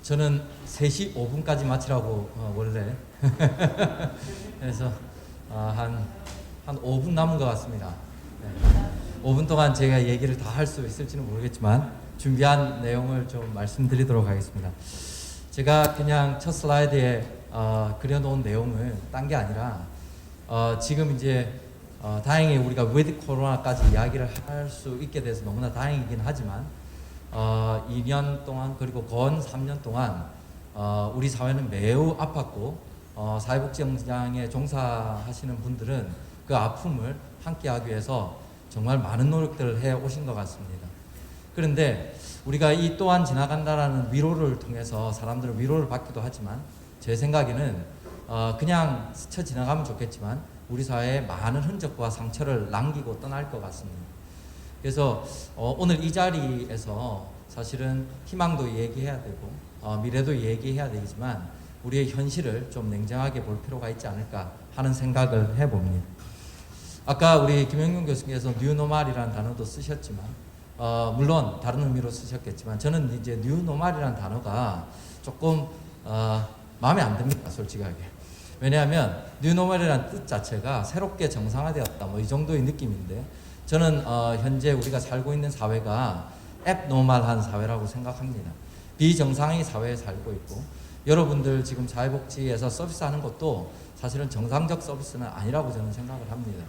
저는 3시 5분까지 마치라고 원래 그래서 한 5분 남은 것 같습니다. 네. 5분 동안 제가 얘기를 다 할 수 있을지는 모르겠지만 준비한 내용을 좀 말씀드리도록 하겠습니다. 제가 그냥 첫 슬라이드에 그려놓은 내용을 딴 게 아니라 지금 이제 다행히 우리가 위드 코로나까지 이야기를 할 수 있게 돼서 너무나 다행이긴 하지만 2년 동안 그리고 건 3년 동안 우리 사회는 매우 아팠고 사회복지 현장에 종사하시는 분들은 그 아픔을 함께하기 위해서 정말 많은 노력들을 해 오신 것 같습니다. 그런데 우리가 이 또한 지나간다라는 위로를 통해서 사람들은 위로를 받기도 하지만 제 생각에는 그냥 스쳐 지나가면 좋겠지만 우리 사회에 많은 흔적과 상처를 남기고 떠날 것 같습니다. 그래서 오늘 이 자리에서 사실은 희망도 얘기해야 되고 미래도 얘기해야 되지만 우리의 현실을 좀 냉정하게 볼 필요가 있지 않을까 하는 생각을 해봅니다. 아까 우리 김영균 교수님께서 뉴노멀이라는 단어도 쓰셨지만 물론 다른 의미로 쓰셨겠지만 저는 이제 뉴노멀이라는 단어가 조금 마음에 안 듭니다, 솔직하게. 왜냐하면 뉴노멀이라는 뜻 자체가 새롭게 정상화되었다 뭐 이 정도의 느낌인데 저는 현재 우리가 살고 있는 사회가 앱노멀한 사회라고 생각합니다. 비정상의 사회에 살고 있고 여러분들 지금 사회복지에서 서비스하는 것도 사실은 정상적 서비스는 아니라고 저는 생각을 합니다.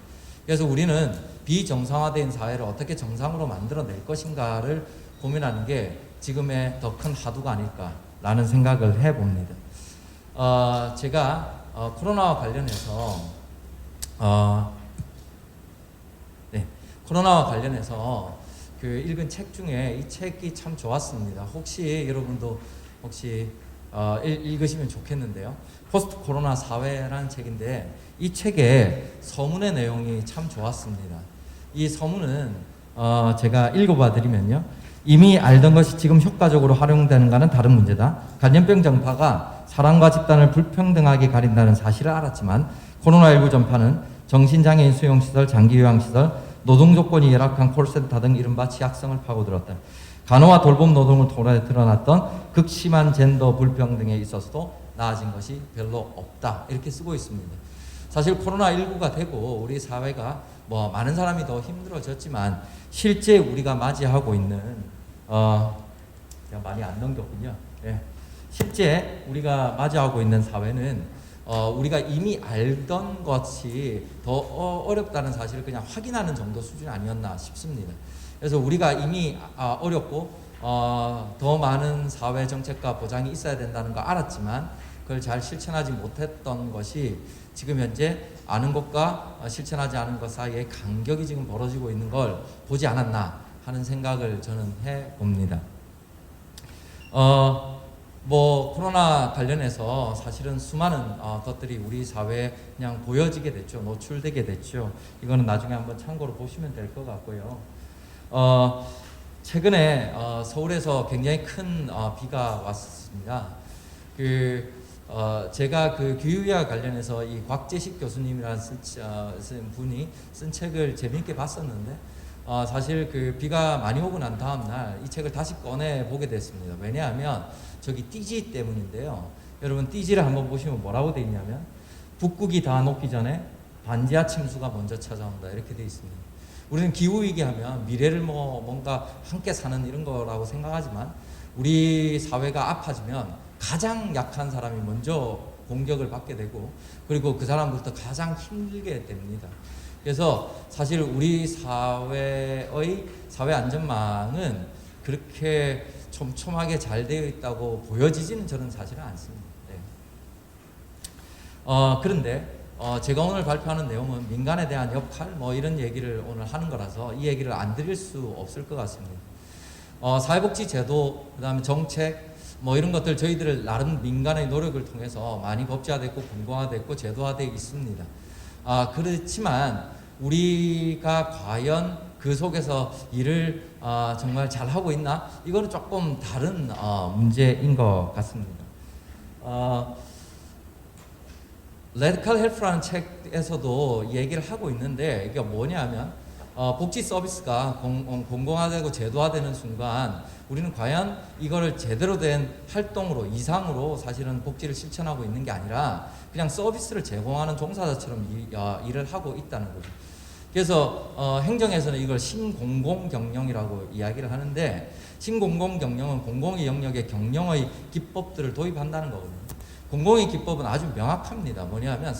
그래서 우리는 비정상화된 사회를 어떻게 정상으로 만들어낼 것인가를 고민하는 게 지금의 더 큰 화두가 아닐까라는 생각을 해봅니다. 제가 코로나와 관련해서 코로나와 관련해서 그 읽은 책 중에 이 책이 참 좋았습니다. 혹시 여러분도 읽으시면 좋겠는데요. 포스트 코로나 사회라는 책인데 이 책의 서문의 내용이 참 좋았습니다. 이 서문은 제가 읽어봐 드리면요. 이미 알던 것이 지금 효과적으로 활용되는가는 다른 문제다. 감염병 전파가 사람과 집단을 불평등하게 가린다는 사실을 알았지만 코로나19 전파는 정신장애인 수용시설, 장기요양시설, 노동 조건이 열악한 콜센터 등 이른바 취약성을 파고들었다. 간호와 돌봄 노동을 통해 드러났던 극심한 젠더 불평등에 있어서도 나아진 것이 별로 없다. 이렇게 쓰고 있습니다. 사실 코로나19가 되고 우리 사회가 뭐 많은 사람이 더 힘들어졌지만 실제 우리가 맞이하고 있는 많이 안 넘겼군요. 예. 실제 우리가 맞이하고 있는 사회는 우리가 이미 알던 것이 더 어렵다는 사실을 그냥 확인하는 정도 수준이 아니었나 싶습니다. 그래서 우리가 이미 어렵고 더 많은 사회 정책과 보장이 있어야 된다는 거 알았지만 그걸 잘 실천하지 못했던 것이 지금 현재 아는 것과 실천하지 않은 것 사이에 간격이 지금 벌어지고 있는 걸 보지 않았나 하는 생각을 저는 해봅니다. 뭐 코로나 관련해서 사실은 수많은 것들이 우리 사회에 그냥 보여지게 됐죠. 노출되게 됐죠. 이거는 나중에 한번 참고로 보시면 될 것 같고요. 최근에 서울에서 굉장히 큰 비가 왔습니다. 제가 그 교육과 관련해서 이 곽재식 교수님이라는 분이 쓴 책을 재미있게 봤었는데 사실 그 비가 많이 오고 난 다음 날 이 책을 다시 꺼내 보게 됐습니다. 왜냐하면 저기 띠지 때문인데요. 여러분 띠지를 한번 보시면 뭐라고 되어 있냐면 북극이 다 녹기 전에 반지하 침수가 먼저 찾아온다 이렇게 되어 있습니다. 우리는 기후위기 하면 미래를 뭔가 함께 사는 이런 거라고 생각하지만 우리 사회가 아파지면 가장 약한 사람이 먼저 공격을 받게 되고 그리고 그 사람부터 가장 힘들게 됩니다. 그래서 사실 우리 사회의 사회 안전망은 그렇게 촘촘하게 잘 되어 있다고 보여지지는 저는 사실은 않습니다. 네. 그런데 제가 오늘 발표하는 내용은 민간에 대한 역할 뭐 이런 얘기를 오늘 하는 거라서 이 얘기를 안 드릴 수 없을 것 같습니다. 사회복지 제도 그다음에 정책 뭐 이런 것들 저희들 나름 민간의 노력을 통해서 많이 법제화됐고 공공화됐고 제도화되어 있습니다. 그렇지만 우리가 과연 그 속에서 일을 정말 잘 하고 있나? 이거는 조금 다른 문제인 것 같습니다. 레디컬 헬프라는 책에서도 얘기를 하고 있는데 이게 뭐냐면 복지 서비스가 공공화되고 제도화되는 순간 우리는 과연 이거를 제대로 된 활동으로 이상으로 사실은 복지를 실천하고 있는 게 아니라 그냥 서비스를 제공하는 종사자처럼 일을 하고 있다는 거죠. 그래서 행정에서는 이걸 신공공경영이라고 이야기를 하는데 신공공경영은 공공의 영역에 경영의 기법들을 도입한다는 거거든요. 공공의 기법은 아주 명확합니다. 뭐냐면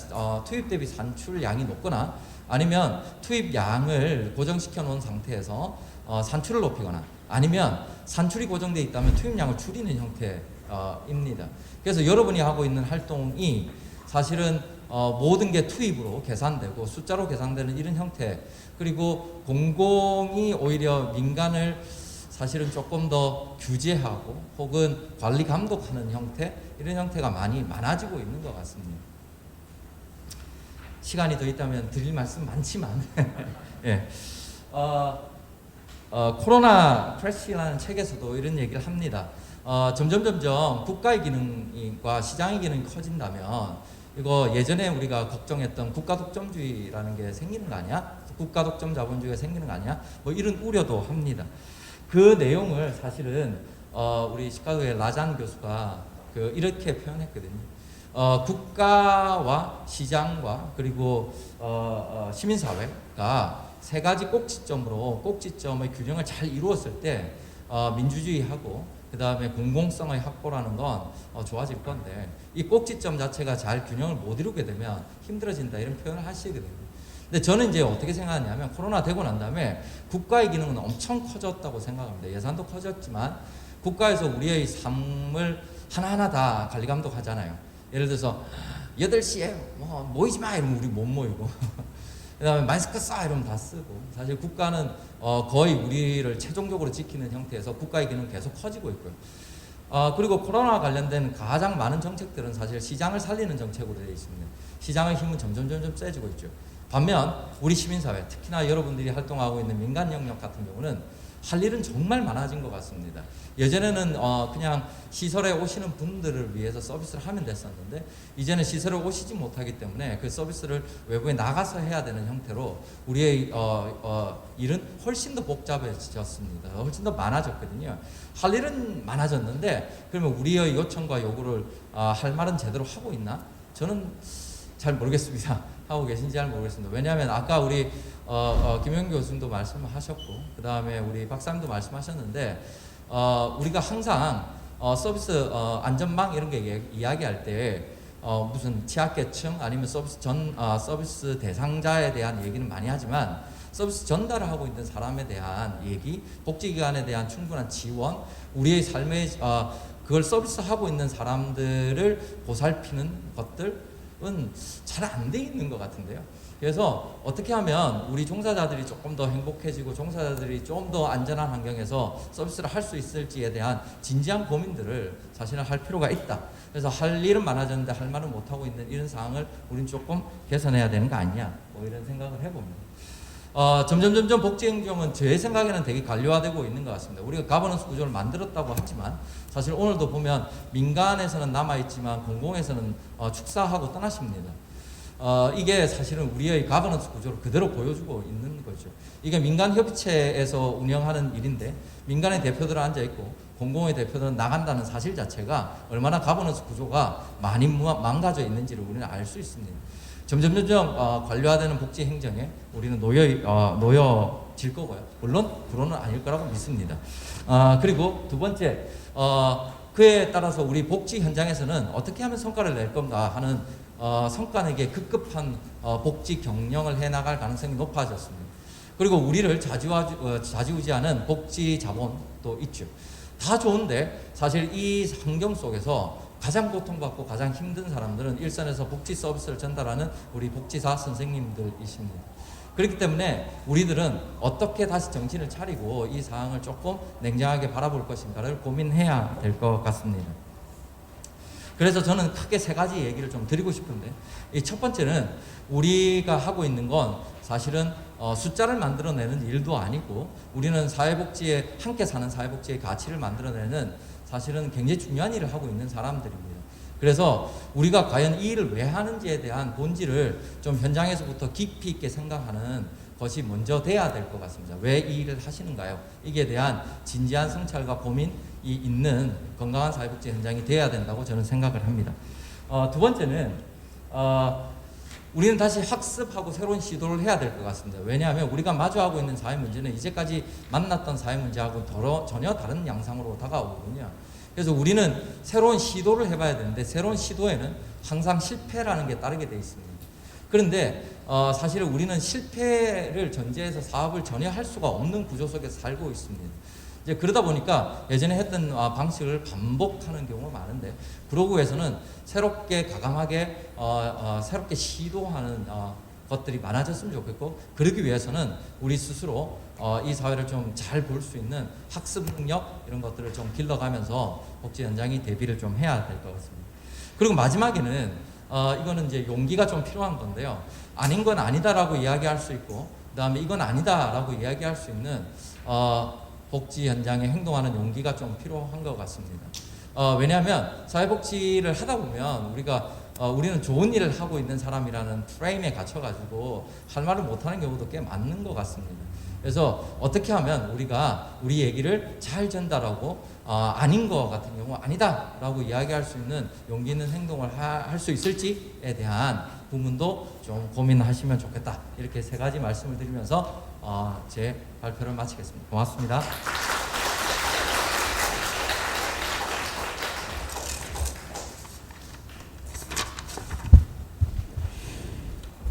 투입 대비 산출량이 높거나 아니면 투입량을 고정시켜 놓은 상태에서 산출을 높이거나 아니면 산출이 고정되어 있다면 투입량을 줄이는 형태입니다. 그래서 여러분이 하고 있는 활동이 사실은 모든 게 투입으로 계산되고 숫자로 계산되는 이런 형태 그리고 공공이 오히려 민간을 사실은 조금 더 규제하고 혹은 관리 감독하는 형태 이런 형태가 많아지고 있는 것 같습니다. 시간이 더 있다면 드릴 말씀 많지만 예. 코로나 크래시라는 책에서도 이런 얘기를 합니다. 점점 국가의 기능과 시장의 기능이 커진다면 이거 예전에 우리가 걱정했던 국가 독점주의라는 게 생기는 거 아니야? 국가 독점 자본주의가 생기는 거 아니야? 뭐 이런 우려도 합니다. 그 내용을 사실은 우리 시카고의 라잔 교수가 이렇게 표현했거든요. 국가와 시장과 그리고 시민사회가 세 가지 꼭지점의 균형을 잘 이루었을 때 민주주의하고 그 다음에 공공성의 확보라는 건 좋아질 건데 이 꼭지점 자체가 잘 균형을 못 이루게 되면 힘들어진다 이런 표현을 하시거든요. 근데 저는 이제 어떻게 생각하냐면 코로나 되고 난 다음에 국가의 기능은 엄청 커졌다고 생각합니다. 예산도 커졌지만 국가에서 우리의 삶을 하나하나 다 관리 감독하잖아요. 예를 들어서 8시에 뭐 모이지 마 이러면 우리 못 모이고 그다음에 마스크 써 이러면 다 쓰고 사실 국가는 거의 우리를 최종적으로 지키는 형태에서 국가의 기능은 계속 커지고 있고요. 그리고 코로나와 관련된 가장 많은 정책들은 사실 시장을 살리는 정책으로 되어 있습니다. 시장의 힘은 점점 세지고 있죠. 반면 우리 시민사회, 특히나 여러분들이 활동하고 있는 민간 영역 같은 경우는 할 일은 정말 많아진 것 같습니다. 예전에는 그냥 시설에 오시는 분들을 위해서 서비스를 하면 됐었는데 이제는 시설에 오시지 못하기 때문에 그 서비스를 외부에 나가서 해야 되는 형태로 우리의 일은 훨씬 더 복잡해졌습니다. 훨씬 더 많아졌거든요. 할 일은 많아졌는데 그러면 우리의 요청과 요구를 할 말은 제대로 하고 있나? 저는 잘 모르겠습니다. 하고 계신지 잘 모르겠습니다. 왜냐하면 아까 우리 김영 교수님도 말씀하셨고 그 다음에 우리 박사님도 말씀하셨는데 우리가 항상 서비스 안전망 이런 게 이야기할 때 무슨 취약계층 아니면 서비스 대상자에 대한 얘기는 많이 하지만 서비스 전달을 하고 있는 사람에 대한 얘기, 복지기관에 대한 충분한 지원, 우리의 삶에 그걸 서비스하고 있는 사람들을 보살피는 것들은 잘 안 돼 있는 것 같은데요. 그래서 어떻게 하면 우리 종사자들이 조금 더 행복해지고 종사자들이 좀 더 안전한 환경에서 서비스를 할 수 있을지에 대한 진지한 고민들을 사실은 할 필요가 있다. 그래서 할 일은 많아졌는데 할 말은 못하고 있는 이런 상황을 우리는 조금 개선해야 되는 거 아니냐 뭐 이런 생각을 해봅니다. 점점 복지행정은 제 생각에는 되게 관료화되고 있는 것 같습니다. 우리가 가버넌스 구조를 만들었다고 하지만 사실 오늘도 보면 민간에서는 남아있지만 공공에서는 축사하고 떠나십니다. 이게 사실은 우리의 가버넌스 구조를 그대로 보여주고 있는 거죠. 이게 민간협의체에서 운영하는 일인데 민간의 대표들은 앉아있고 공공의 대표들은 나간다는 사실 자체가 얼마나 가버넌스 구조가 많이 망가져 있는지를 우리는 알 수 있습니다. 점점 관료화되는 복지 행정에 우리는 놓여질 거고요. 물론 불호는 아닐 거라고 믿습니다. 그리고 두 번째, 그에 따라서 우리 복지 현장에서는 어떻게 하면 성과를 낼 건가 하는 성과내기에 급급한 복지 경영을 해나갈 가능성이 높아졌습니다. 그리고 우리를 좌지우지하는 복지 자본도 있죠. 다 좋은데 사실 이 환경 속에서 가장 고통받고 가장 힘든 사람들은 일선에서 복지 서비스를 전달하는 우리 복지사 선생님들이십니다. 그렇기 때문에 우리들은 어떻게 다시 정신을 차리고 이 상황을 조금 냉정하게 바라볼 것인가를 고민해야 될 것 같습니다. 그래서 저는 크게 세 가지 얘기를 좀 드리고 싶은데 이 첫 번째는 우리가 하고 있는 건 사실은 숫자를 만들어내는 일도 아니고 우리는 사회복지에 함께 사는 사회복지의 가치를 만들어내는 사실은 굉장히 중요한 일을 하고 있는 사람들입니다. 그래서 우리가 과연 이 일을 왜 하는지에 대한 본질을 좀 현장에서부터 깊이 있게 생각하는 것이 먼저 돼야 될 것 같습니다. 왜 이 일을 하시는가요? 이게 대한 진지한 성찰과 고민이 있는 건강한 사회복지 현장이 돼야 된다고 저는 생각을 합니다. 두 번째는 우리는 다시 학습하고 새로운 시도를 해야 될 것 같습니다. 왜냐하면 우리가 마주하고 있는 사회 문제는 이제까지 만났던 사회 문제하고 전혀 다른 양상으로 다가오거든요. 그래서 우리는 새로운 시도를 해봐야 되는데 새로운 시도에는 항상 실패라는 게 따르게 돼 있습니다. 그런데 사실 우리는 실패를 전제해서 사업을 전혀 할 수가 없는 구조 속에서 살고 있습니다. 이제 그러다 보니까 예전에 했던 방식을 반복하는 경우가 많은데 그러고 해서는 새롭게 가감하게 새롭게 시도하는 것들이 많아졌으면 좋겠고 그러기 위해서는 우리 스스로 이 사회를 좀 잘 볼 수 있는 학습 능력 이런 것들을 좀 길러가면서 복지 현장이 대비를 좀 해야 될 것 같습니다. 그리고 마지막에는 이거는 이제 용기가 좀 필요한 건데요. 아닌 건 아니다라고 이야기할 수 있고 그다음에 이건 아니다라고 이야기할 수 있는 복지 현장에 행동하는 용기가 좀 필요한 것 같습니다. 왜냐하면 사회복지를 하다 보면 우리는 좋은 일을 하고 있는 사람이라는 프레임에 갇혀가지고 할 말을 못하는 경우도 꽤 많은 것 같습니다. 그래서 어떻게 하면 우리가 우리 얘기를 잘 전달하고 아닌 것 같은 경우 아니다라고 이야기할 수 있는 용기 있는 행동을 할 수 있을지에 대한 부분도 좀 고민하시면 좋겠다. 이렇게 세 가지 말씀을 드리면서 제 발표를 마치겠습니다. 고맙습니다.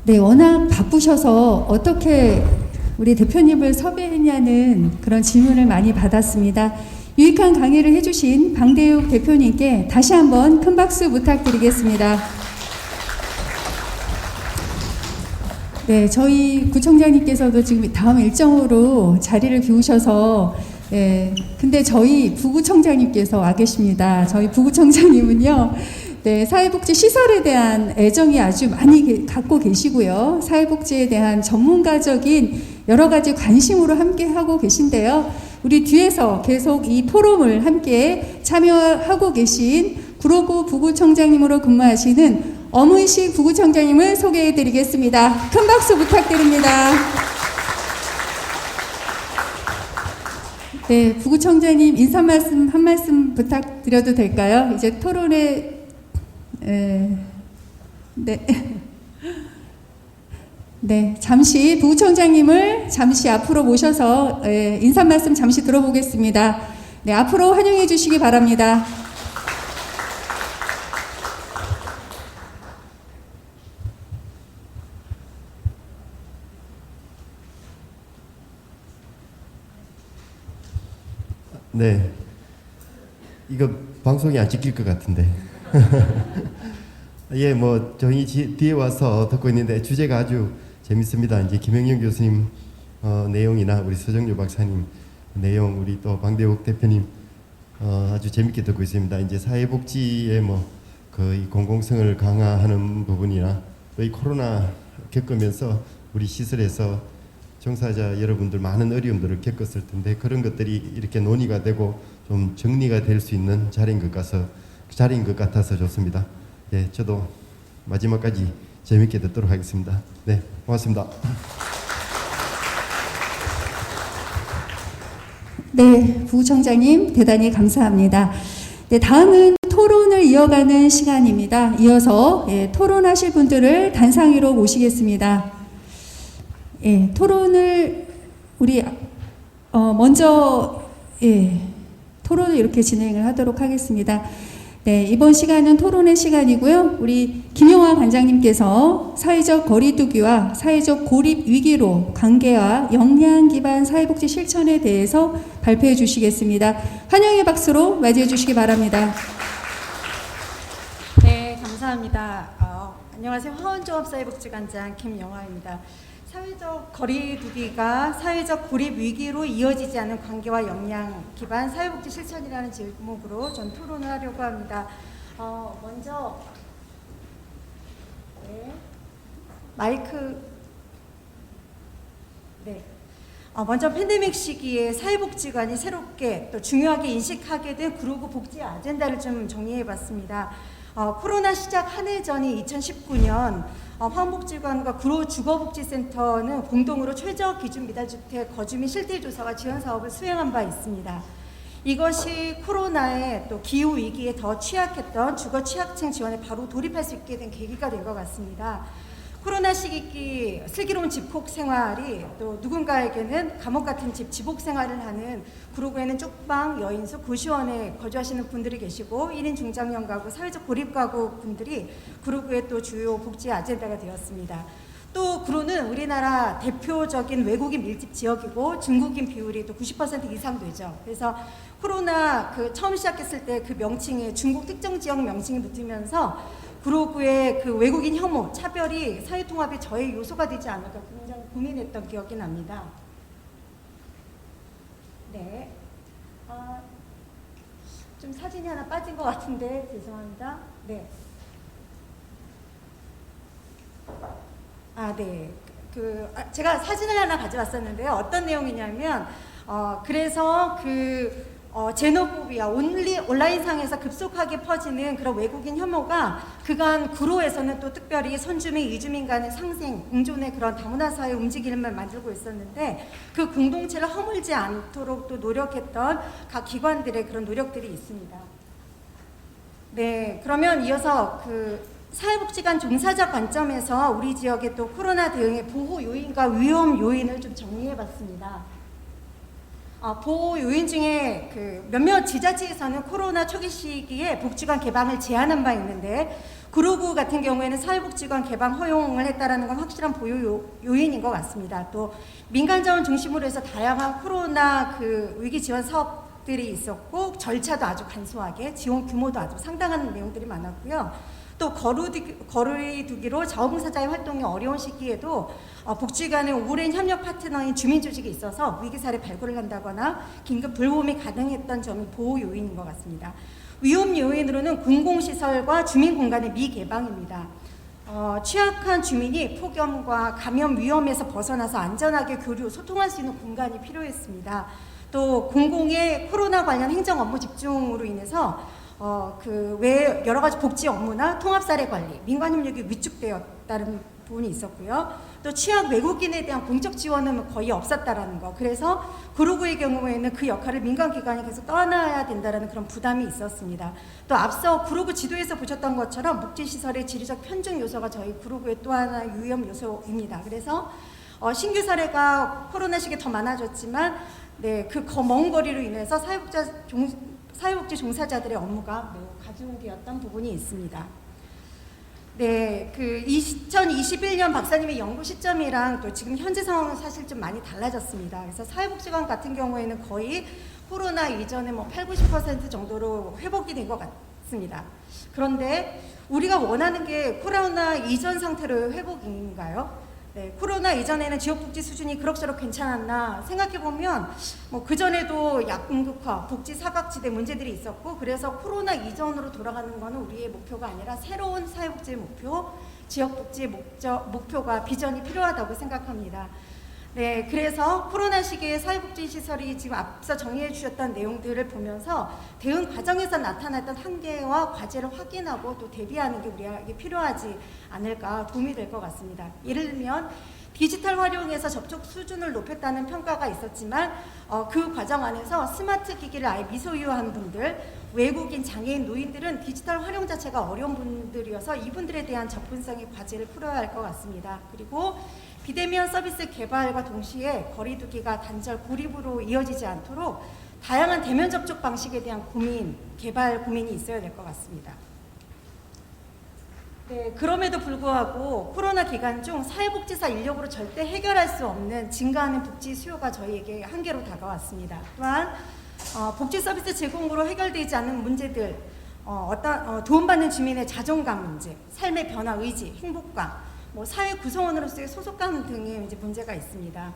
네, 워낙 바쁘셔서 어떻게 우리 대표님을 섭외했냐는 그런 질문을 많이 받았습니다. 유익한 강의를 해주신 방대욱 대표님께 다시 한번 큰 박수 부탁드리겠습니다. 네, 저희 구청장님께서도 지금 다음 일정으로 자리를 비우셔서 근데 저희 부구청장님께서 와 계십니다. 저희 부구청장님은요, 네, 사회복지 시설에 대한 애정이 아주 많이 갖고 계시고요. 사회복지에 대한 전문가적인 여러 가지 관심으로 함께 하고 계신데요. 우리 뒤에서 계속 이 포럼을 함께 참여하고 계신 구로구 부구청장님으로 근무하시는 엄은식 부구청장님을 소개해 드리겠습니다. 큰 박수 부탁드립니다. 네, 부구청장님 인사 말씀 한 말씀 부탁드려도 될까요? 이제 토론에 네, 잠시 부구청장님을 잠시 앞으로 모셔서 인사 말씀 잠시 들어보겠습니다. 네, 앞으로 환영해 주시기 바랍니다. 네, 이거 방송이 안 찍힐 것 같은데. 예, 뭐 저희 뒤에 와서 듣고 있는데 주제가 아주 재밌습니다. 이제 김영영 교수님 내용이나 우리 서정유 박사님 내용, 우리 또 방대욱 대표님 아주 재밌게 듣고 있습니다. 이제 사회복지의 뭐 거의 공공성을 강화하는 부분이나 또 이 코로나 겪으면서 우리 시설에서 종사자 여러분들 많은 어려움들을 겪었을 텐데 그런 것들이 이렇게 논의가 되고 좀 정리가 될 수 있는 자리인 것 같아서 좋습니다. 네, 저도 마지막까지 재밌게 듣도록 하겠습니다. 네, 고맙습니다. 네, 부구청장님 대단히 감사합니다. 네, 다음은 토론을 이어가는 시간입니다. 이어서 토론하실 분들을 단상위로 모시겠습니다. 토론을 우리 먼저 토론을 이렇게 진행을 하도록 하겠습니다. 네, 이번 시간은 토론의 시간이고요. 우리 김용화 관장님께서 사회적 거리두기와 사회적 고립 위기로 관계와 역량 기반 사회복지 실천에 대해서 발표해 주시겠습니다. 환영의 박수로 맞이해 주시기 바랍니다. 네, 감사합니다. 안녕하세요. 화원조합사회복지관장 김영화입니다. 사회적 거리두기가 사회적 고립 위기로 이어지지 않는 관계와 역량 기반 사회복지 실천이라는 제목으로 전 토론을 하려고 합니다. 먼저 먼저 팬데믹 시기에 사회복지관이 새롭게 또 중요하게 인식하게 된 구로구 복지 아젠다를 좀 정리해봤습니다. 코로나 시작 한 해 전인 2019년 화원복지관과 구로 주거복지센터는 공동으로 최저 기준 미달주택 거주 및 실태 조사와 지원 사업을 수행한 바 있습니다. 이것이 코로나에 또 기후 위기에 더 취약했던 주거 취약층 지원에 바로 돌입할 수 있게 된 계기가 된 것 같습니다. 코로나 시기기 슬기로운 집콕 생활이 또 누군가에게는 감옥 같은 지복 생활을 하는 구로구에는 쪽방, 여인숙, 고시원에 거주하시는 분들이 계시고 1인 중장년 가구, 사회적 고립 가구 분들이 구로구의 또 주요 복지 아젠다가 되었습니다. 또 구로는 우리나라 대표적인 외국인 밀집 지역이고 중국인 비율이 또 90% 이상 되죠. 그래서 코로나 처음 시작했을 때 그 명칭에 중국 특정 지역 명칭이 붙으면서 구로구의 그 외국인 혐오, 차별이 사회통합의 저의 요소가 되지 않을까 굉장히 고민했던 기억이 납니다. 네, 좀 사진이 하나 빠진 것 같은데 죄송합니다. 네. 네. 제가 사진을 하나 가져왔었는데요. 어떤 내용이냐면, 그래서 제노포비아, 온라인상에서 급속하게 퍼지는 그런 외국인 혐오가 그간 구로에서는 또 특별히 선주민, 이주민 간의 상생, 공존의 그런 다문화 사회 움직임을 만들고 있었는데 그 공동체를 허물지 않도록 또 노력했던 각 기관들의 그런 노력들이 있습니다. 네, 그러면 이어서 사회복지관 종사자 관점에서 우리 지역의 또 코로나 대응의 보호 요인과 위험 요인을 좀 정리해 봤습니다. 보호 요인 중에 그 몇몇 지자체에서는 코로나 초기 시기에 복지관 개방을 제한한 바 있는데 구로구 같은 경우에는 사회복지관 개방 허용을 했다라는 건 확실한 보호 요인인 것 같습니다. 또 민간 자원 중심으로 해서 다양한 코로나 그 위기 지원 사업들이 있었고 절차도 아주 간소하게 지원 규모도 아주 상당한 내용들이 많았고요. 또 거리두기로 자원봉사자의 활동이 어려운 시기에도 복지관의 오랜 협력 파트너인 주민조직이 있어서 위기 사례 발굴을 한다거나 긴급 돌봄이 가능했던 점이 보호 요인인 것 같습니다. 위험 요인으로는 공공시설과 주민공간의 미개방입니다. 취약한 주민이 폭염과 감염 위험에서 벗어나서 안전하게 교류, 소통할 수 있는 공간이 필요했습니다. 또 공공의 코로나 관련 행정 업무 집중으로 인해서 그 외 여러 가지 복지 업무나 통합 사례 관리, 민관 협력이 위축되었다는 부분이 있었고요. 또 취약 외국인에 대한 공적 지원은 거의 없었다라는 거. 그래서 구로구의 경우에는 그 역할을 민간 기관이 계속 떠나야 된다라는 그런 부담이 있었습니다. 또 앞서 구로구 지도에서 보셨던 것처럼 복지시설의 지리적 편중 요소가 저희 구로구의 또 하나의 위험 요소입니다. 그래서 신규 사례가 코로나 시기에 더 많아졌지만 네, 그 먼 거리로 인해서 사회복지 종사자들의 업무가 매우 가중되었던 부분이 있습니다. 네, 그 2021년 박사님의 연구 시점이랑 또 지금 현재 상황은 사실 좀 많이 달라졌습니다. 그래서 사회복지관 같은 경우에는 거의 코로나 이전에 80-90% 정도로 회복이 된 것 같습니다. 그런데 우리가 원하는 게 코로나 이전 상태로 회복인가요? 네, 코로나 이전에는 지역복지 수준이 그럭저럭 괜찮았나 생각해보면 그전에도 약공급화, 복지 사각지대 문제들이 있었고 그래서 코로나 이전으로 돌아가는 것은 우리의 목표가 아니라 새로운 사회복지의 목표, 지역복지의 목표가 비전이 필요하다고 생각합니다. 네, 그래서 코로나 시기에 사회복지 시설이 지금 앞서 정리해 주셨던 내용들을 보면서 대응 과정에서 나타났던 한계와 과제를 확인하고 또 대비하는 게 우리에게 필요하지 않을까 도움이 될 것 같습니다. 예를 들면 디지털 활용에서 접촉 수준을 높였다는 평가가 있었지만 그 과정 안에서 스마트 기기를 아예 미소유한 분들, 외국인, 장애인, 노인들은 디지털 활용 자체가 어려운 분들이어서 이분들에 대한 접근성의 과제를 풀어야 할 것 같습니다. 그리고 비대면 서비스 개발과 동시에 거리두기가 단절, 고립으로 이어지지 않도록 다양한 대면 접촉 방식에 대한 고민, 개발 고민이 있어야 될 것 같습니다. 네, 그럼에도 불구하고 코로나 기간 중 사회복지사 인력으로 절대 해결할 수 없는 증가하는 복지 수요가 저희에게 한계로 다가왔습니다. 또한 복지 서비스 제공으로 해결되지 않는 문제들, 도움받는 주민의 자존감 문제, 삶의 변화 의지, 행복감, 사회 구성원으로서의 소속감 등의 이제 문제가 있습니다.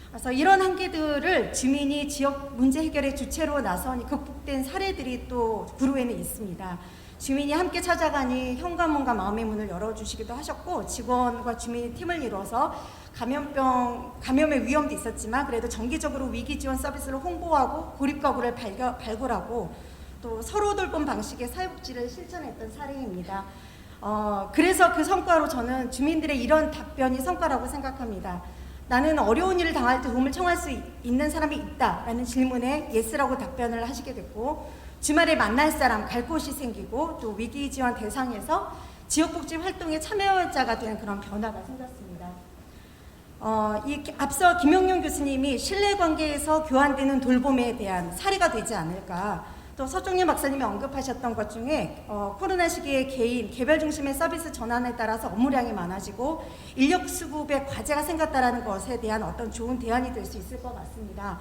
그래서 이런 한계들을 주민이 지역 문제 해결의 주체로 나서니 극복된 사례들이 또 구로에는 있습니다. 주민이 함께 찾아가니 현관문과 마음의 문을 열어주시기도 하셨고 직원과 주민이 팀을 이뤄서 감염의 위험도 있었지만 그래도 정기적으로 위기 지원 서비스를 홍보하고 고립가구를 발굴하고 또 서로 돌봄 방식의 사회복지를 실천했던 사례입니다. 그래서 그 성과로 저는 주민들의 이런 답변이 성과라고 생각합니다. 나는 어려운 일을 당할 때 도움을 청할 수 있는 사람이 있다라는 질문에 예스라고 답변을 하시게 됐고 주말에 만날 사람, 갈 곳이 생기고 또 위기 지원 대상에서 지역복지 활동에 참여자가 된 그런 변화가 생겼습니다. 앞서 김용룡 교수님이 신뢰관계에서 교환되는 돌봄에 대한 사례가 되지 않을까 또 서정윤 박사님이 언급하셨던 것 중에 코로나 시기에 개별 중심의 서비스 전환에 따라서 업무량이 많아지고 인력 수급에 과제가 생겼다는 것에 대한 어떤 좋은 대안이 될 수 있을 것 같습니다.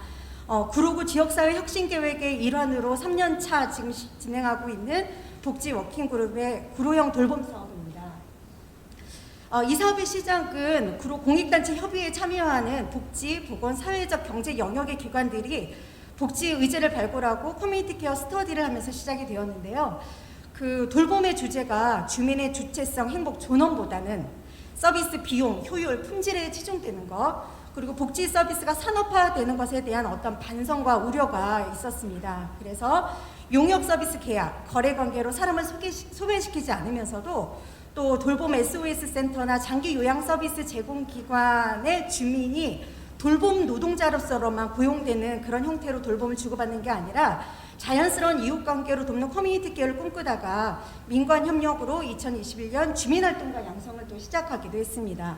구로구 지역사회 혁신계획의 일환으로 3년차 지금 진행하고 있는 복지 워킹그룹의 구로형 돌봄 사업입니다. 이 사업의 시작은 구로 공익단체 협의회에 참여하는 복지, 보건, 사회적, 경제 영역의 기관들이 복지 의제를 발굴하고 커뮤니티 케어 스터디를 하면서 시작이 되었는데요. 그 돌봄의 주제가 주민의 주체성, 행복, 존엄보다는 서비스 비용, 효율, 품질에 치중되는 것, 그리고 복지 서비스가 산업화되는 것에 대한 어떤 반성과 우려가 있었습니다. 그래서 용역 서비스 계약, 거래 관계로 사람을 소외시키지 않으면서도 또 돌봄 SOS 센터나 장기 요양 서비스 제공 기관의 주민이 돌봄 노동자로서만 고용되는 그런 형태로 돌봄을 주고받는 게 아니라 자연스러운 이웃관계로 돕는 커뮤니티 케어를 꿈꾸다가 민관 협력으로 2021년 주민활동가 양성을 또 시작하기도 했습니다.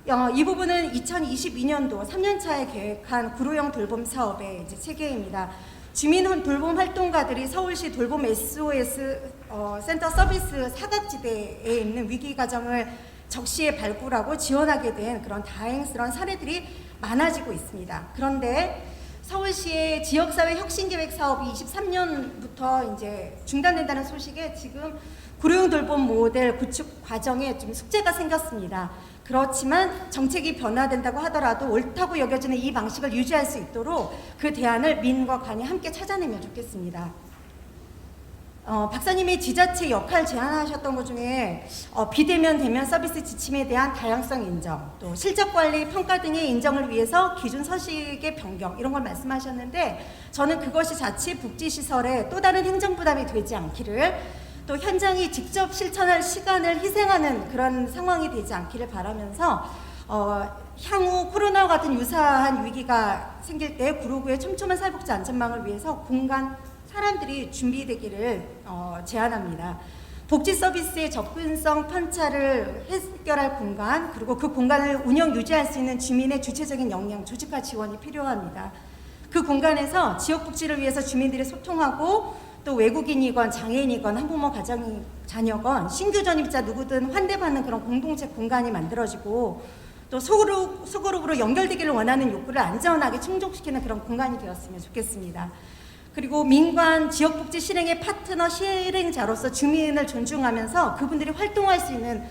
이 부분은 2022년도 3년차에 계획한 구로형 돌봄 사업의 이제 체계입니다. 주민 돌봄 활동가들이 서울시 돌봄 SOS 센터 서비스 사각지대에 있는 위기 가정을 적시에 발굴하고 지원하게 된 그런 다행스러운 사례들이 많아지고 있습니다. 그런데 서울시의 지역사회 혁신계획 사업이 23년부터 이제 중단된다는 소식에 지금 구로형 돌봄 모델 구축 과정에 좀 숙제가 생겼습니다. 그렇지만 정책이 변화된다고 하더라도 옳다고 여겨지는 이 방식을 유지할 수 있도록 그 대안을 민과 관이 함께 찾아내면 좋겠습니다. 박사님이 지자체 역할 제안하셨던 것 중에 비대면 대면 서비스 지침에 대한 다양성 인정, 또 실적 관리 평가 등의 인정을 위해서 기준 서식의 변경 이런 걸 말씀하셨는데 저는 그것이 자치 복지시설에 또 다른 행정 부담이 되지 않기를, 또 현장이 직접 실천할 시간을 희생하는 그런 상황이 되지 않기를 바라면서 향후 코로나와 같은 유사한 위기가 생길 때 구로구의 촘촘한 사회복지 안전망을 위해서 공간, 사람들이 준비되기를 제안합니다. 복지 서비스의 접근성 편차를 해결할 공간, 그리고 그 공간을 운영 유지할 수 있는 주민의 주체적인 역량, 조직화 지원이 필요합니다. 그 공간에서 지역 복지를 위해서 주민들이 소통하고 또 외국인이건 장애인이건 한부모 가정 자녀건 신규 전입자 누구든 환대받는 그런 공동체 공간이 만들어지고 또 소그룹으로 연결되기를 원하는 욕구를 안전하게 충족시키는 그런 공간이 되었으면 좋겠습니다. 그리고 민관 지역복지 실행의 파트너 실행자로서 주민을 존중하면서 그분들이 활동할 수 있는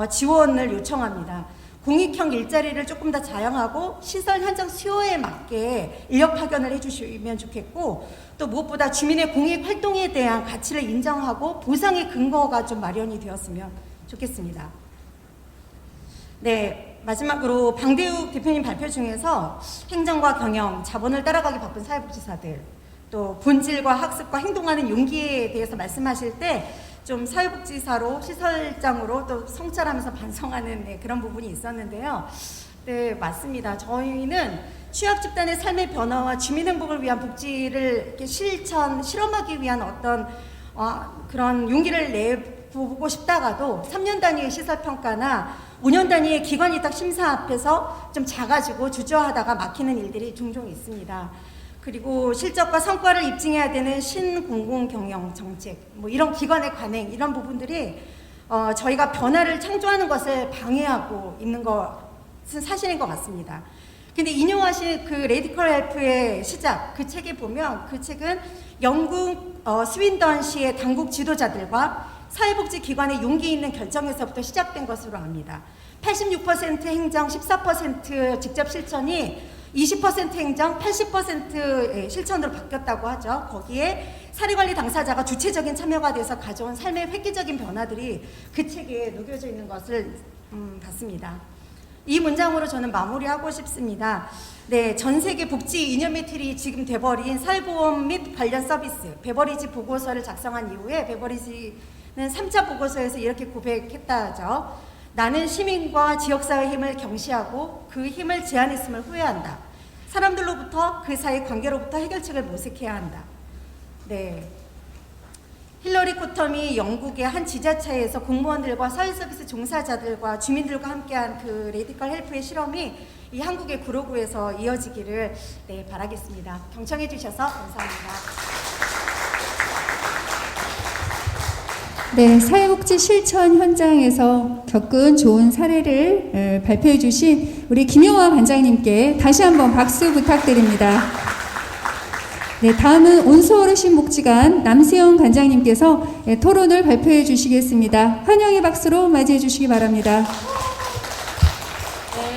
지원을 요청합니다. 공익형 일자리를 조금 더 자영하고 시설 현장 수요에 맞게 인력 파견을 해주시면 좋겠고, 또 무엇보다 주민의 공익 활동에 대한 가치를 인정하고 보상의 근거가 좀 마련이 되었으면 좋겠습니다. 네, 마지막으로 방대욱 대표님 발표 중에서 행정과 경영, 자본을 따라가기 바쁜 사회복지사들, 또 본질과 학습과 행동하는 용기에 대해서 말씀하실 때 좀 사회복지사로 시설장으로 또 성찰하면서 반성하는 그런 부분이 있었는데요. 네, 맞습니다. 저희는 취약 집단의 삶의 변화와 주민 행복을 위한 복지를 이렇게 실험하기 위한 어떤 그런 용기를 내보고 싶다가도 3년 단위의 시설 평가나 5년 단위의 기관 위탁 심사 앞에서 좀 작아지고 주저하다가 막히는 일들이 종종 있습니다. 그리고 실적과 성과를 입증해야 되는 신공공경영 정책, 뭐 이런 기관의 관행, 이런 부분들이 저희가 변화를 창조하는 것을 방해하고 있는 것은 사실인 것 같습니다. 근데 인용하신 그 레디컬 헬프의 시작, 그 책에 보면 그 책은 영국 스윈던시의 당국 지도자들과 사회복지기관의 용기 있는 결정에서부터 시작된 것으로 압니다. 86% 행정, 14% 직접 실천이 20% 행정, 80% 실천으로 바뀌었다고 하죠. 거기에 사례관리 당사자가 주체적인 참여가 돼서 가져온 삶의 획기적인 변화들이 그 책에 녹여져 있는 것을 봤습니다. 이 문장으로 저는 마무리하고 싶습니다. 네, 전 세계 복지 이념의 틀이 지금 돼버린 사회보험 및 관련 서비스, 베버리지 보고서를 작성한 이후에 베버리지는 3차 보고서에서 이렇게 고백했다죠. 나는 시민과 지역사회의 힘을 경시하고 그 힘을 제한했음을 후회한다. 사람들로부터 그 사이 관계로부터 해결책을 모색해야 한다. 네. 힐러리 코텀이 영국의 한 지자체에서 공무원들과 사회서비스 종사자들과 주민들과 함께한 그 레디컬 헬프의 실험이 이 한국의 구로구에서 이어지기를 바라겠습니다. 경청해 주셔서 감사합니다. 네, 사회복지 실천 현장에서 겪은 좋은 사례를 발표해 주신 우리 김용화 관장님께 다시 한번 박수 부탁드립니다. 네, 다음은 온수어르신복지관 남수영 관장님께서 토론을 발표해 주시겠습니다. 환영의 박수로 맞이해 주시기 바랍니다. 네,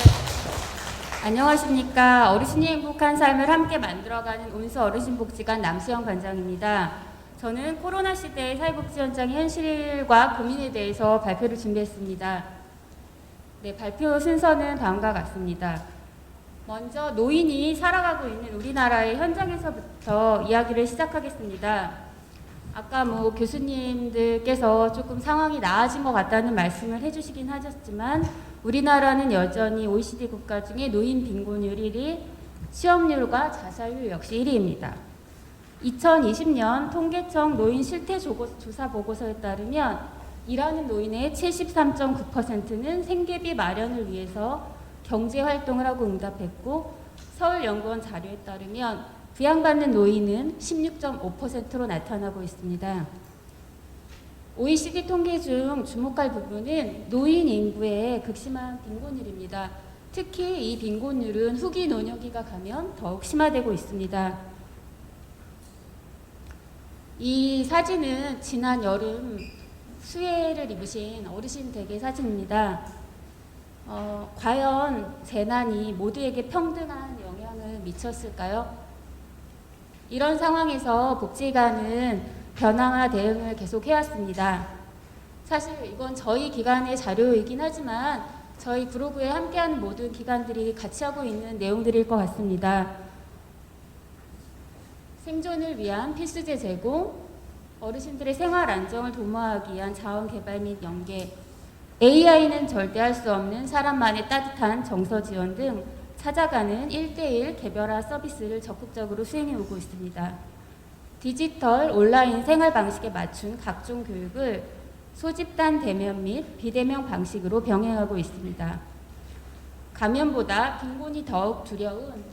안녕하십니까. 어르신이 행복한 삶을 함께 만들어가는 온수어르신복지관 남수영 관장입니다. 저는 코로나 시대의 사회복지 현장의 현실과 고민에 대해서 발표를 준비했습니다. 네, 발표 순서는 다음과 같습니다. 먼저 노인이 살아가고 있는 우리나라의 현장에서부터 이야기를 시작하겠습니다. 아까 교수님들께서 조금 상황이 나아진 것 같다는 말씀을 해주시긴 하셨지만 우리나라는 여전히 OECD 국가 중에 노인 빈곤율 1위, 취업률과 자살률 역시 1위입니다. 2020년 통계청 노인 실태 조사 보고서에 따르면 일하는 노인의 73.9%는 생계비 마련을 위해서 경제 활동을 하고 응답했고 서울연구원 자료에 따르면 부양받는 노인은 16.5%로 나타나고 있습니다. OECD 통계 중 주목할 부분은 노인 인구의 극심한 빈곤율입니다. 특히 이 빈곤율은 후기 노년기가 가면 더욱 심화되고 있습니다. 이 사진은 지난 여름 수해를 입으신 어르신 댁의 사진입니다. 과연 재난이 모두에게 평등한 영향을 미쳤을까요? 이런 상황에서 복지관은 변화와 대응을 계속 해왔습니다. 사실 이건 저희 기관의 자료이긴 하지만 저희 브로그에 함께하는 모든 기관들이 같이 하고 있는 내용들일 것 같습니다. 생존을 위한 필수재 제공, 어르신들의 생활 안정을 도모하기 위한 자원 개발 및 연계, AI는 절대 할 수 없는 사람만의 따뜻한 정서 지원 등 찾아가는 1:1 개별화 서비스를 적극적으로 수행해 오고 있습니다. 디지털 온라인 생활 방식에 맞춘 각종 교육을 소집단 대면 및 비대면 방식으로 병행하고 있습니다. 감염보다 빈곤이 더욱 두려운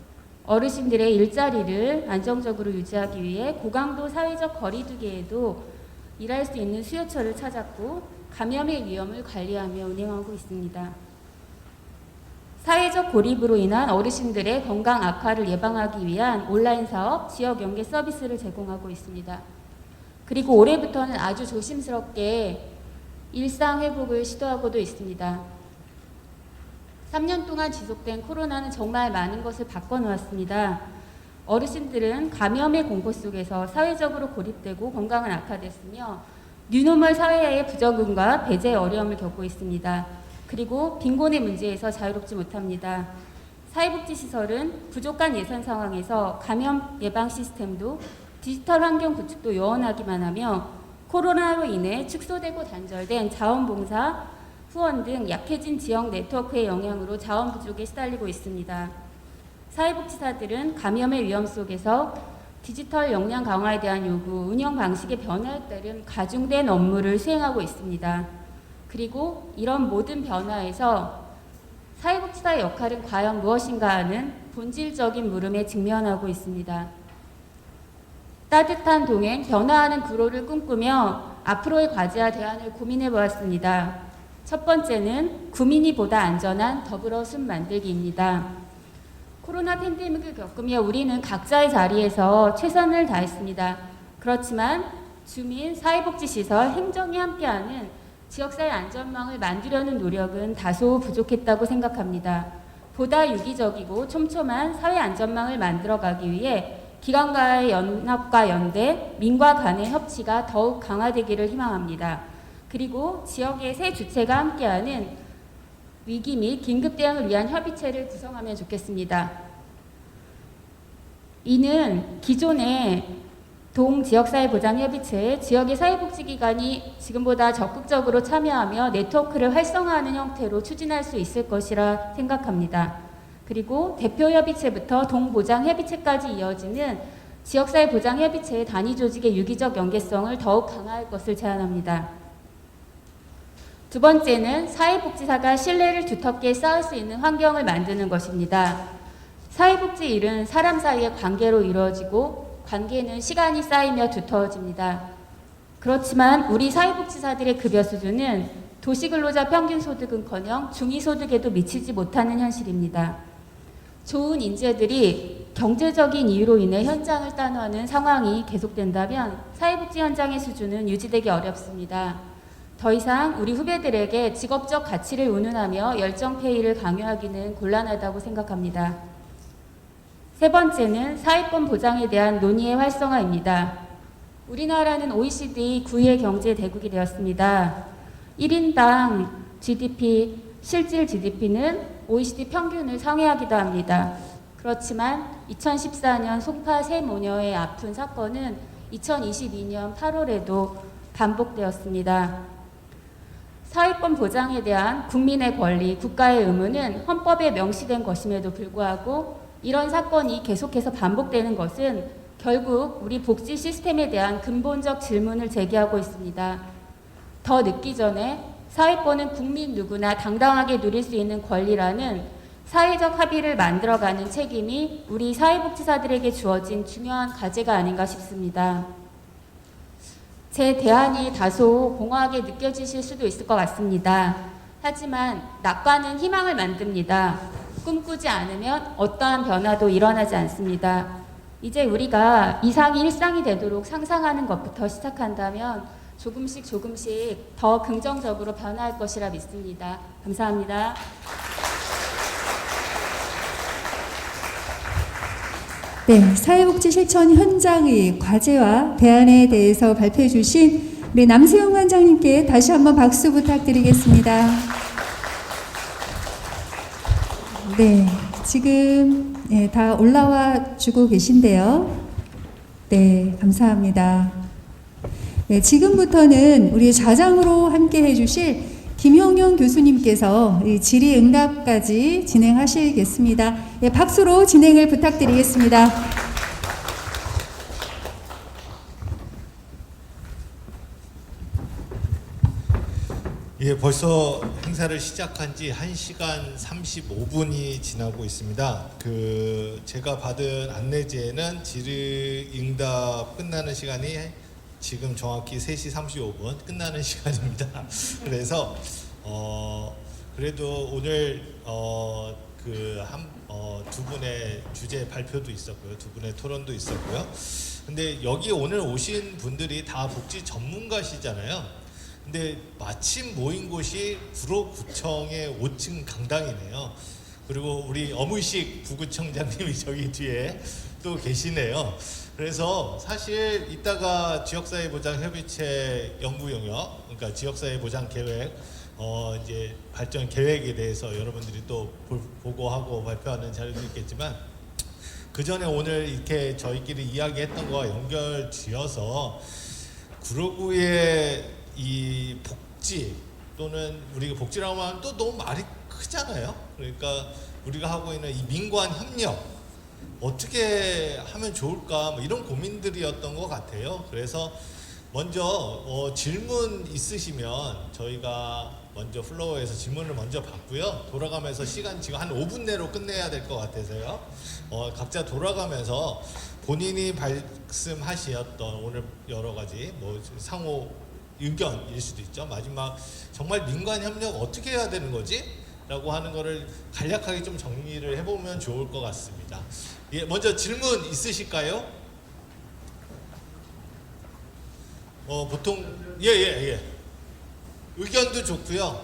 어르신들의 일자리를 안정적으로 유지하기 위해 고강도 사회적 거리두기에도 일할 수 있는 수요처를 찾았고 감염의 위험을 관리하며 운행하고 있습니다. 사회적 고립으로 인한 어르신들의 건강 악화를 예방하기 위한 온라인 사업, 지역 연계 서비스를 제공하고 있습니다. 그리고 올해부터는 아주 조심스럽게 일상 회복을 시도하고도 있습니다. 3년 동안 지속된 코로나는 정말 많은 것을 바꿔놓았습니다. 어르신들은 감염의 공포 속에서 사회적으로 고립되고 건강은 악화됐으며 뉴노멀 사회의 부적응과 배제의 어려움을 겪고 있습니다. 그리고 빈곤의 문제에서 자유롭지 못합니다. 사회복지시설은 부족한 예산 상황에서 감염 예방 시스템도 디지털 환경 구축도 요원하기만 하며 코로나로 인해 축소되고 단절된 자원봉사, 후원 등 약해진 지역 네트워크의 영향으로 자원 부족에 시달리고 있습니다. 사회복지사들은 감염의 위험 속에서 디지털 역량 강화에 대한 요구, 운영 방식의 변화에 따른 가중된 업무를 수행하고 있습니다. 그리고 이런 모든 변화에서 사회복지사의 역할은 과연 무엇인가 하는 본질적인 물음에 직면하고 있습니다. 따뜻한 동행, 변화하는 구로를 꿈꾸며 앞으로의 과제와 대안을 고민해 보았습니다. 첫 번째는 구민이 보다 안전한 더불어 숲 만들기입니다. 코로나 팬데믹을 겪으며 우리는 각자의 자리에서 최선을 다했습니다. 그렇지만 주민, 사회복지시설, 행정이 함께하는 지역사회 안전망을 만들려는 노력은 다소 부족했다고 생각합니다. 보다 유기적이고 촘촘한 사회 안전망을 만들어가기 위해 기관과의 연합과 연대, 민과 간의 협치가 더욱 강화되기를 희망합니다. 그리고 지역의 세 주체가 함께하는 위기 및 긴급 대응을 위한 협의체를 구성하면 좋겠습니다. 이는 기존의 동지역사회보장협의체에 지역의 사회복지기관이 지금보다 적극적으로 참여하며 네트워크를 활성화하는 형태로 추진할 수 있을 것이라 생각합니다. 그리고 대표협의체부터 동보장협의체까지 이어지는 지역사회보장협의체의 단위조직의 유기적 연계성을 더욱 강화할 것을 제안합니다. 두 번째는 사회복지사가 신뢰를 두텁게 쌓을 수 있는 환경을 만드는 것입니다. 사회복지 일은 사람 사이의 관계로 이루어지고 관계는 시간이 쌓이며 두터워집니다. 그렇지만 우리 사회복지사들의 급여 수준은 도시근로자 평균 소득은커녕 중위소득에도 미치지 못하는 현실입니다. 좋은 인재들이 경제적인 이유로 인해 현장을 떠나는 상황이 계속된다면 사회복지 현장의 수준은 유지되기 어렵습니다. 더 이상 우리 후배들에게 직업적 가치를 운운하며 열정페이를 강요하기는 곤란하다고 생각합니다. 세 번째는 사회권 보장에 대한 논의의 활성화입니다. 우리나라는 OECD 9위의 경제 대국이 되었습니다. 1인당 GDP, 실질 GDP는 OECD 평균을 상회하기도 합니다. 그렇지만 2014년 송파 세 모녀의 아픈 사건은 2022년 8월에도 반복되었습니다. 사회권 보장에 대한 국민의 권리, 국가의 의무는 헌법에 명시된 것임에도 불구하고 이런 사건이 계속해서 반복되는 것은 결국 우리 복지 시스템에 대한 근본적 질문을 제기하고 있습니다. 더 늦기 전에 사회권은 국민 누구나 당당하게 누릴 수 있는 권리라는 사회적 합의를 만들어가는 책임이 우리 사회복지사들에게 주어진 중요한 과제가 아닌가 싶습니다. 제 대안이 다소 공허하게 느껴지실 수도 있을 것 같습니다. 하지만 낙관은 희망을 만듭니다. 꿈꾸지 않으면 어떠한 변화도 일어나지 않습니다. 이제 우리가 이상이 일상이 되도록 상상하는 것부터 시작한다면 조금씩 더 긍정적으로 변화할 것이라 믿습니다. 감사합니다. 네, 사회복지 실천 현장의 과제와 대안에 대해서 발표해 주신 우리 남수영 관장님께 다시 한번 박수 부탁드리겠습니다. 네, 지금 다 올라와 주고 계신데요. 네, 감사합니다. 네, 지금부터는 우리 좌장으로 함께 해주실 김형용 교수님께서 질의응답까지 진행하시겠습니다. 예, 박수로 진행을 부탁드리겠습니다. 예, 벌써 행사를 시작한 지 1시간 35분이 지나고 있습니다. 제가 받은 안내지에는 질의응답 끝나는 시간이 지금 정확히 3시 35분 끝나는 시간입니다. 그래서 그래도 오늘 두 분의 주제 발표도 있었고요. 두 분의 토론도 있었고요. 근데 여기 오늘 오신 분들이 다 복지 전문가시잖아요. 근데 마침 모인 곳이 구로구청의 5층 강당이네요. 그리고 우리 어무식 부구청장님이 저기 뒤에 또 계시네요. 그래서 사실 이따가 지역사회보장협의체 연구 영역, 그러니까 지역사회보장 계획, 이제 발전 계획에 대해서 여러분들이 또 보고하고 발표하는 자료도 있겠지만, 그 전에 오늘 이렇게 저희끼리 이야기했던 거와 연결지어서 구로구의 이 복지 또는 우리가 복지라고 하면 또 너무 말이 크잖아요. 그러니까 우리가 하고 있는 이 민관 협력 어떻게 하면 좋을까 뭐 이런 고민들이었던 것 같아요. 그래서 먼저 질문 있으시면 저희가 먼저 플로어에서 질문을 먼저 받고요. 돌아가면서 시간 지금 한 5분 내로 끝내야 될 것 같아서요. 각자 돌아가면서 본인이 말씀하셨던 오늘 여러 가지 뭐 상호 의견일 수도 있죠. 마지막 정말 민관 협력 어떻게 해야 되는 거지? 라고 하는 거를 간략하게 좀 정리를 해보면 좋을 것 같습니다. 예, 먼저 질문 있으실까요? 보통 예. 의견도 좋고요.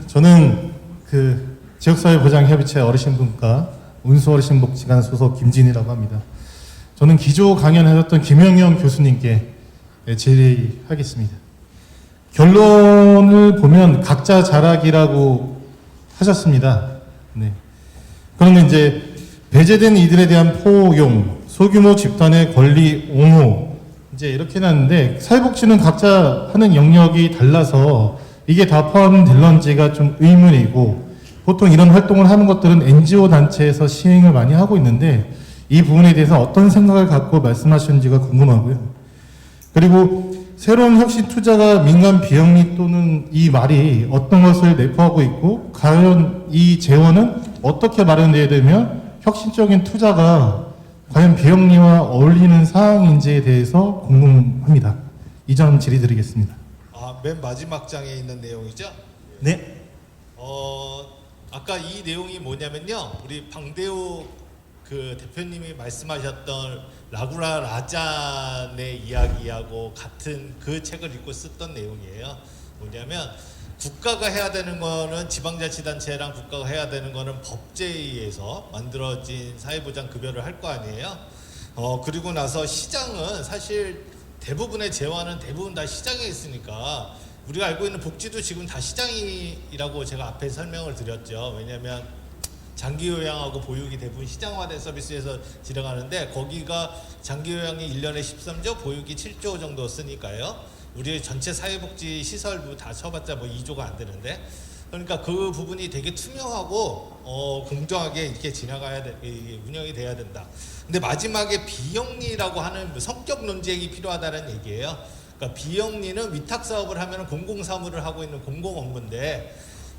저는 지역사회보장협의체 어르신분과 운수어르신복지관 소속 김진희라고 합니다. 저는 기조 강연하셨던 김영영 교수님께 질의하겠습니다. 결론을 보면 각자 자락이라고 하셨습니다. 네. 그러면 이제 배제된 이들에 대한 포용, 소규모 집단의 권리 옹호, 이제 이렇게 해놨는데 사회복지는 각자 하는 영역이 달라서 이게 다 포함될런지가 좀 의문이고, 보통 이런 활동을 하는 것들은 NGO 단체에서 시행을 많이 하고 있는데 이 부분에 대해서 어떤 생각을 갖고 말씀하셨는지가 궁금하고요. 그리고 새로운 혁신 투자가 민간 비영리 또는 이 말이 어떤 것을 내포하고 있고, 과연 이 재원은 어떻게 마련돼야 되면 혁신적인 투자가 과연 비영리와 어울리는 사항인지에 대해서 궁금합니다. 이 점 질의드리겠습니다. 맨 마지막 장에 있는 내용이죠? 네. 아까 이 내용이 뭐냐면요. 우리 방대우 대표님이 말씀하셨던 라구라 라잔의 이야기하고 같은 그 책을 읽고 썼던 내용이에요. 뭐냐면 국가가 해야 되는 거는 지방자치단체랑 국가가 해야 되는 거는 법제에 의해서 만들어진 사회보장 급여를 할 거 아니에요. 그리고 나서 시장은 사실 대부분의 재원은 대부분 다 시장에 있으니까 우리가 알고 있는 복지도 지금 다 시장이라고 제가 앞에 설명을 드렸죠. 왜냐하면 장기요양하고 보육이 대부분 시장화된 서비스에서 진행하는데 거기가 장기요양이 1년에 13조, 보육이 7조 정도 쓰니까요. 우리 전체 사회복지 시설부 다 쳐봤자 뭐 2조가 안 되는데, 그러니까 그 부분이 되게 투명하고 공정하게 이렇게 운영이 돼야 된다. 근데 마지막에 비영리라고 하는 성격 논쟁이 필요하다는 얘기예요. 그러니까 비영리는 위탁 사업을 하면 공공사무를 하고 있는 공공업무인데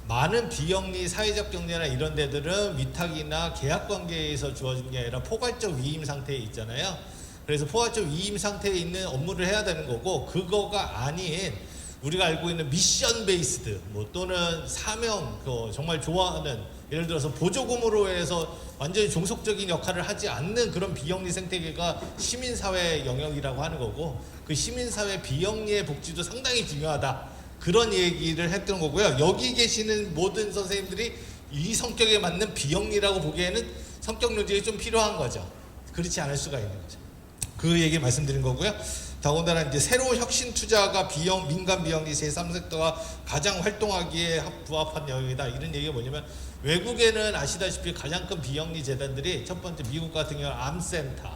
많은 비영리 사회적 경제나 이런 데들은 위탁이나 계약 관계에서 주어지는 게 아니라 포괄적 위임 상태에 있잖아요. 그래서 포괄적 위임 상태에 있는 업무를 해야 되는 거고, 그거가 아닌 우리가 알고 있는 미션 베이스드 뭐 또는 사명, 정말 좋아하는, 예를 들어서 보조금으로 해서 완전히 종속적인 역할을 하지 않는 그런 비영리 생태계가 시민사회 영역이라고 하는 거고, 그 시민사회 비영리의 복지도 상당히 중요하다, 그런 얘기를 했던 거고요. 여기 계시는 모든 선생님들이 이 성격에 맞는 비영리라고 보기에는 성격 논쟁이 좀 필요한 거죠. 그렇지 않을 수가 있는 거죠. 그 얘기 말씀드린 거고요. 더군다나 이제 새로운 혁신 투자가 민간 비영리 제3섹터가 가장 활동하기에 부합한 영역이다, 이런 얘기가 뭐냐면, 외국에는 아시다시피 가장 큰 비영리 재단들이 첫 번째 미국 같은 경우는 암센터,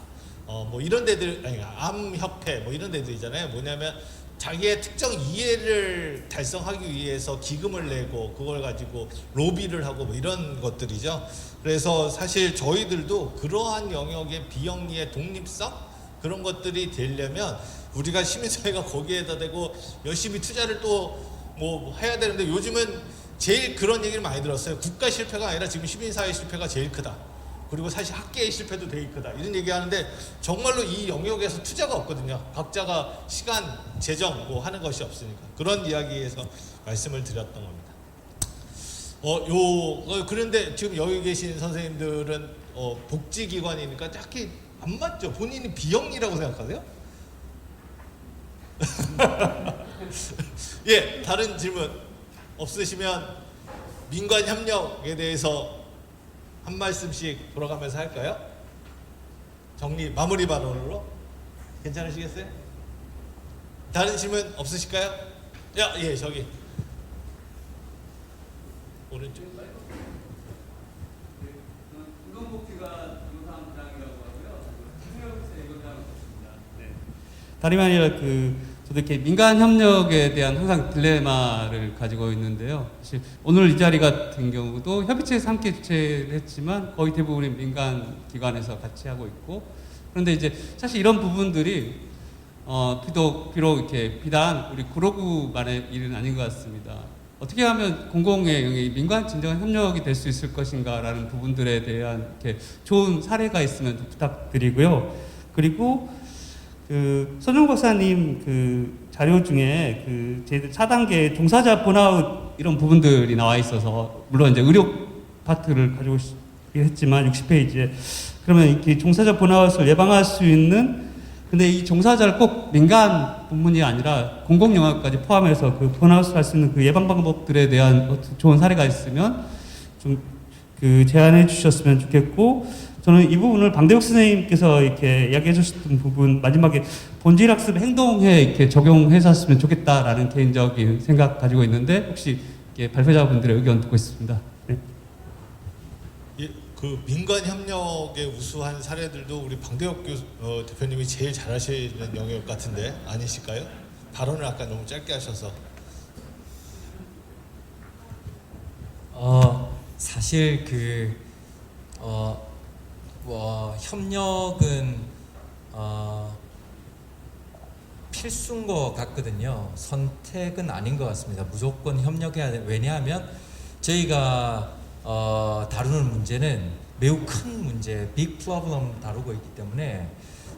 뭐 이런 데들, 아니 암협회 뭐 이런 데들이잖아요. 뭐냐면 자기의 특정 이해를 달성하기 위해서 기금을 내고 그걸 가지고 로비를 하고 뭐 이런 것들이죠. 그래서 사실 저희들도 그러한 영역의 비영리의 독립성, 그런 것들이 되려면 우리가 시민사회가 거기에다 대고 열심히 투자를 또 뭐 해야 되는데, 요즘은 제일 그런 얘기를 많이 들었어요. 국가 실패가 아니라 지금 시민사회 실패가 제일 크다. 그리고 사실 학계의 실패도 되게 크다, 이런 얘기하는데 정말로 이 영역에서 투자가 없거든요. 각자가 시간, 재정 뭐 하는 것이 없으니까. 그런 이야기에서 말씀을 드렸던 겁니다. 그런데 지금 여기 계신 선생님들은 복지기관이니까 딱히 안 맞죠? 본인이 비영리라고 생각하세요? 예, 다른 질문 없으시면 민관 협력에 대해서 한 말씀씩 돌아가면서 할까요? 마무리 발언으로 괜찮으시겠어요? 다른 질문 없으실까요? 예, 저기 오른쪽. 다름 아니라 저도 이렇게 민간 협력에 대한 항상 딜레마를 가지고 있는데요. 사실 오늘 이 자리 같은 경우도 협의체에서 함께 주최를 했지만 거의 대부분이 민간 기관에서 같이 하고 있고, 그런데 이제 사실 이런 부분들이 비록 이렇게 비단 우리 구로구만의 일은 아닌 것 같습니다. 어떻게 하면 공공의 영역이 민간 진정한 협력이 될 수 있을 것인가라는 부분들에 대한 이렇게 좋은 사례가 있으면 좀 부탁드리고요. 그리고 손정 박사님 자료 중에 저희들 4단계 종사자 번아웃 이런 부분들이 나와 있어서, 물론 이제 의료 파트를 가지고 했지만 60페이지에 그러면 이렇게 종사자 번아웃을 예방할 수 있는, 근데 이 종사자를 꼭 민간 부문이 아니라 공공 영역까지 포함해서 그 번아웃을 할 수 있는 그 예방 방법들에 대한 좋은 사례가 있으면 좀 제안해 주셨으면 좋겠고, 저는 이 부분을 방대욱 선생님께서 이렇게 이야기해 주셨던 부분, 마지막에 본질학습 행동에 이렇게 적용해서 좋겠다라는 개인적인 생각 가지고 있는데, 혹시 발표자분들의 의견 듣고 있습니다. 네. 예, 민간 협력의 우수한 사례들도 우리 방대욱 대표님이 제일 잘하시는 영역 같은데 아니실까요? 발언을 아까 너무 짧게 하셔서. 사실 협력은 필수인 것 같거든요. 선택은 아닌 것 같습니다. 무조건 협력해야 돼. 왜냐하면 저희가 다루는 문제는 매우 큰 문제, 빅 프로블럼 다루고 있기 때문에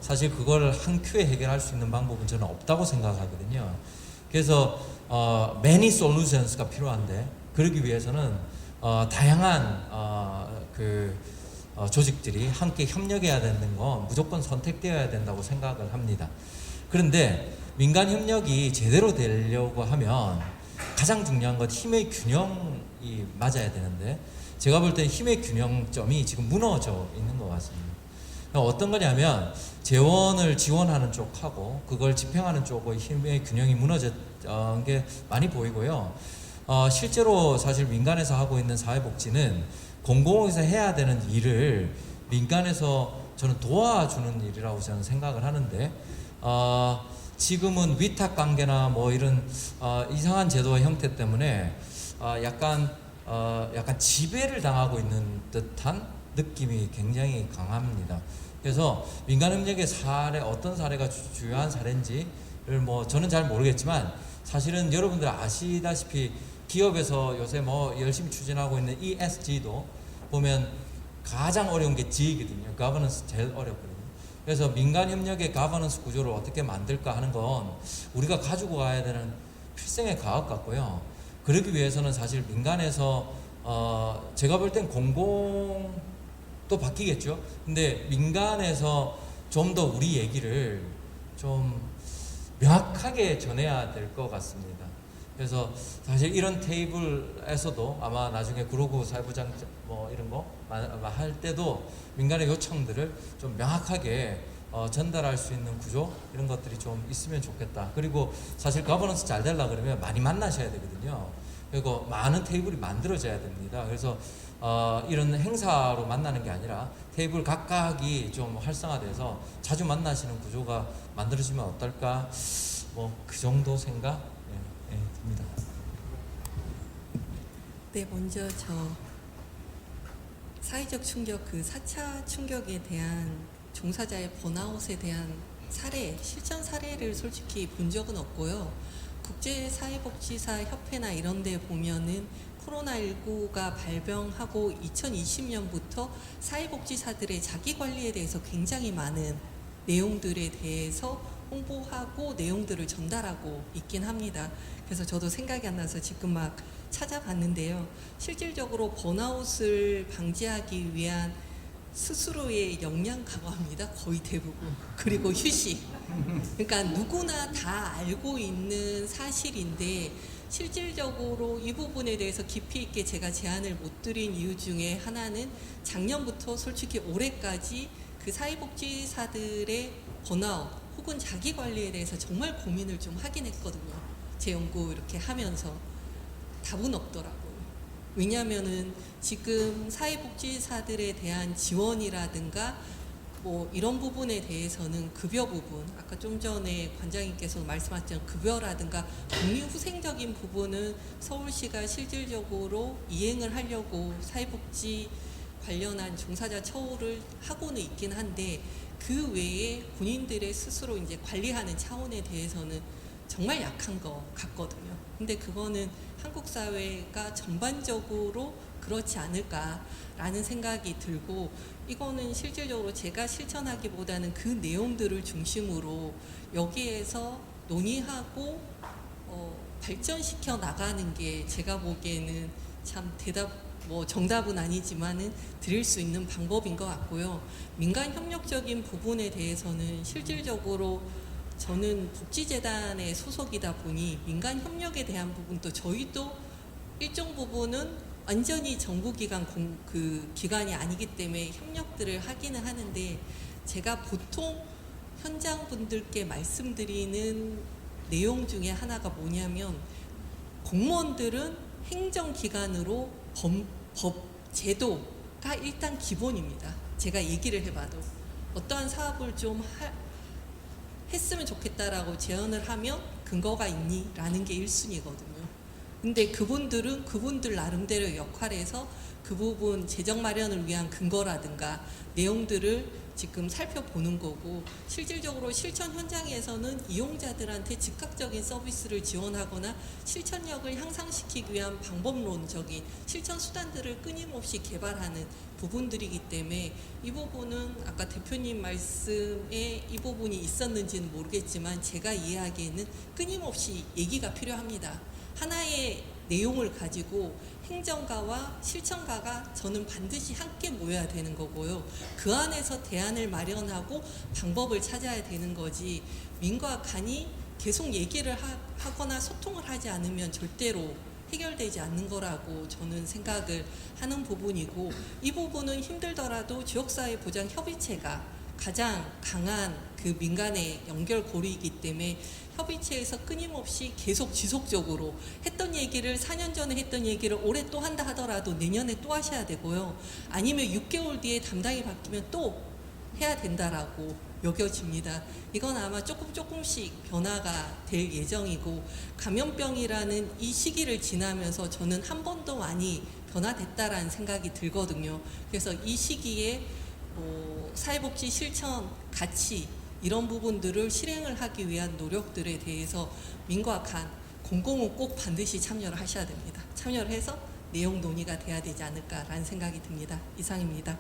사실 그걸 한 큐에 해결할 수 있는 방법은 저는 없다고 생각하거든요. 그래서 many solutions가 필요한데, 그러기 위해서는 다양한 조직들이 함께 협력해야 되는 건 무조건 선택되어야 된다고 생각을 합니다. 그런데 민간 협력이 제대로 되려고 하면 가장 중요한 건 힘의 균형이 맞아야 되는데, 제가 볼 때는 힘의 균형점이 지금 무너져 있는 것 같습니다. 어떤 거냐면 재원을 지원하는 쪽하고 그걸 집행하는 쪽의 힘의 균형이 무너진 게 많이 보이고요. 실제로 사실 민간에서 하고 있는 사회복지는 공공에서 해야 되는 일을 민간에서 저는 도와주는 일이라고 저는 생각을 하는데, 지금은 위탁관계나 뭐 이런 이상한 제도와 형태 때문에 약간 지배를 당하고 있는 듯한 느낌이 굉장히 강합니다. 그래서 민간협력의 사례, 어떤 사례가 주요한 사례인지를 뭐 저는 잘 모르겠지만, 사실은 여러분들 아시다시피 기업에서 요새 뭐 열심히 추진하고 있는 ESG도 보면 가장 어려운 게 G거든요. governance 제일 어렵거든요. 그래서 민간 협력의 governance 구조를 어떻게 만들까 하는 건 우리가 가지고 가야 되는 필생의 과학 같고요. 그러기 위해서는 사실 민간에서 제가 볼 땐 공공도 바뀌겠죠. 근데 민간에서 좀 더 우리 얘기를 좀 명확하게 전해야 될 것 같습니다. 그래서 사실 이런 테이블에서도 아마 나중에 구로구 사회부장 뭐 이런 거 할 때도 민간의 요청들을 좀 명확하게 전달할 수 있는 구조 이런 것들이 좀 있으면 좋겠다. 그리고 사실 거버넌스 잘 되려고 그러면 많이 만나셔야 되거든요. 그리고 많은 테이블이 만들어져야 됩니다. 그래서 이런 행사로 만나는 게 아니라 테이블 각각이 좀 활성화돼서 자주 만나시는 구조가 만들어지면 어떨까? 뭐 그 정도 생각 듭니다. 네, 먼저 저 사회적 충격, 그 4차 충격에 대한 종사자의 번아웃에 대한 사례, 실전 사례를 솔직히 본 적은 없고요. 국제사회복지사 협회나 이런 데 보면은 코로나19가 발병하고 2020년부터 사회복지사들의 자기관리에 대해서 굉장히 많은 내용들에 대해서 홍보하고 내용들을 전달하고 있긴 합니다. 그래서 저도 생각이 안 나서 지금 막 찾아봤는데요. 실질적으로 번아웃을 방지하기 위한 스스로의 역량 강화입니다. 거의 대부분. 그리고 휴식. 그러니까 누구나 다 알고 있는 사실인데 실질적으로 이 부분에 대해서 깊이 있게 제가 제안을 못 드린 이유 중에 하나는 작년부터 솔직히 올해까지 그 사회복지사들의 번아웃 혹은 자기관리에 대해서 정말 고민을 좀 하긴 했거든요. 제 연구 이렇게 하면서 답은 없더라고요. 왜냐하면은 지금 사회복지사들에 대한 지원이라든가 뭐 이런 부분에 대해서는 급여 부분, 아까 좀 전에 관장님께서 말씀하셨던 급여라든가 복리후생적인 부분은 서울시가 실질적으로 이행을 하려고 사회복지 관련한 종사자 처우를 하고는 있긴 한데 그 외에 본인들의 스스로 이제 관리하는 차원에 대해서는 정말 약한 것 같거든요. 근데 그거는 한국 사회가 전반적으로 그렇지 않을까라는 생각이 들고 이거는 실질적으로 제가 실천하기보다는 그 내용들을 중심으로 여기에서 논의하고 발전시켜 나가는 게 제가 보기에는 참 정답은 아니지만은 드릴 수 있는 방법인 것 같고요. 민간 협력적인 부분에 대해서는 실질적으로 저는 복지재단의 소속이다 보니 민간 협력에 대한 부분도 저희도 일정 부분은 완전히 정부기관 기관이 아니기 때문에 협력들을 하기는 하는데 제가 보통 현장 분들께 말씀드리는 내용 중에 하나가 뭐냐면 공무원들은 행정기관으로 법, 제도가 일단 기본입니다. 제가 얘기를 해봐도 어떠한 사업을 좀 했으면 좋겠다라고 제안을 하면 근거가 있니? 라는 게 1순위거든요. 근데 그분들은 그분들 나름대로의 역할에서 그 부분 재정 마련을 위한 근거라든가 내용들을 지금 살펴보는 거고 실질적으로 실천 현장에서는 이용자들한테 즉각적인 서비스를 지원하거나 실천력을 향상시키기 위한 방법론적인 실천 수단들을 끊임없이 개발하는 부분들이기 때문에 이 부분은 아까 대표님 말씀에 이 부분이 있었는지는 모르겠지만 제가 이해하기에는 끊임없이 얘기가 필요합니다. 하나의 내용을 가지고 행정가와 실천가가 저는 반드시 함께 모여야 되는 거고요. 그 안에서 대안을 마련하고 방법을 찾아야 되는 거지 민과 간이 계속 얘기를 하거나 소통을 하지 않으면 절대로 해결되지 않는 거라고 저는 생각을 하는 부분이고 이 부분은 힘들더라도 지역사회보장협의체가 가장 강한 그 민간의 연결고리이기 때문에 협의체에서 끊임없이 계속 지속적으로 했던 얘기를 4년 전에 했던 얘기를 올해 또 한다 하더라도 내년에 또 하셔야 되고요. 아니면 6개월 뒤에 담당이 바뀌면 또 해야 된다라고 여겨집니다. 이건 아마 조금씩 변화가 될 예정이고 감염병이라는 이 시기를 지나면서 저는 한 번 더 많이 변화됐다라는 생각이 들거든요. 그래서 이 시기에 사회복지 실천 가치 이런 부분들을 실행을 하기 위한 노력들에 대해서 민과 간 공공은 꼭 반드시 참여를 하셔야 됩니다. 참여를 해서 내용 논의가 돼야 되지 않을까라는 생각이 듭니다. 이상입니다.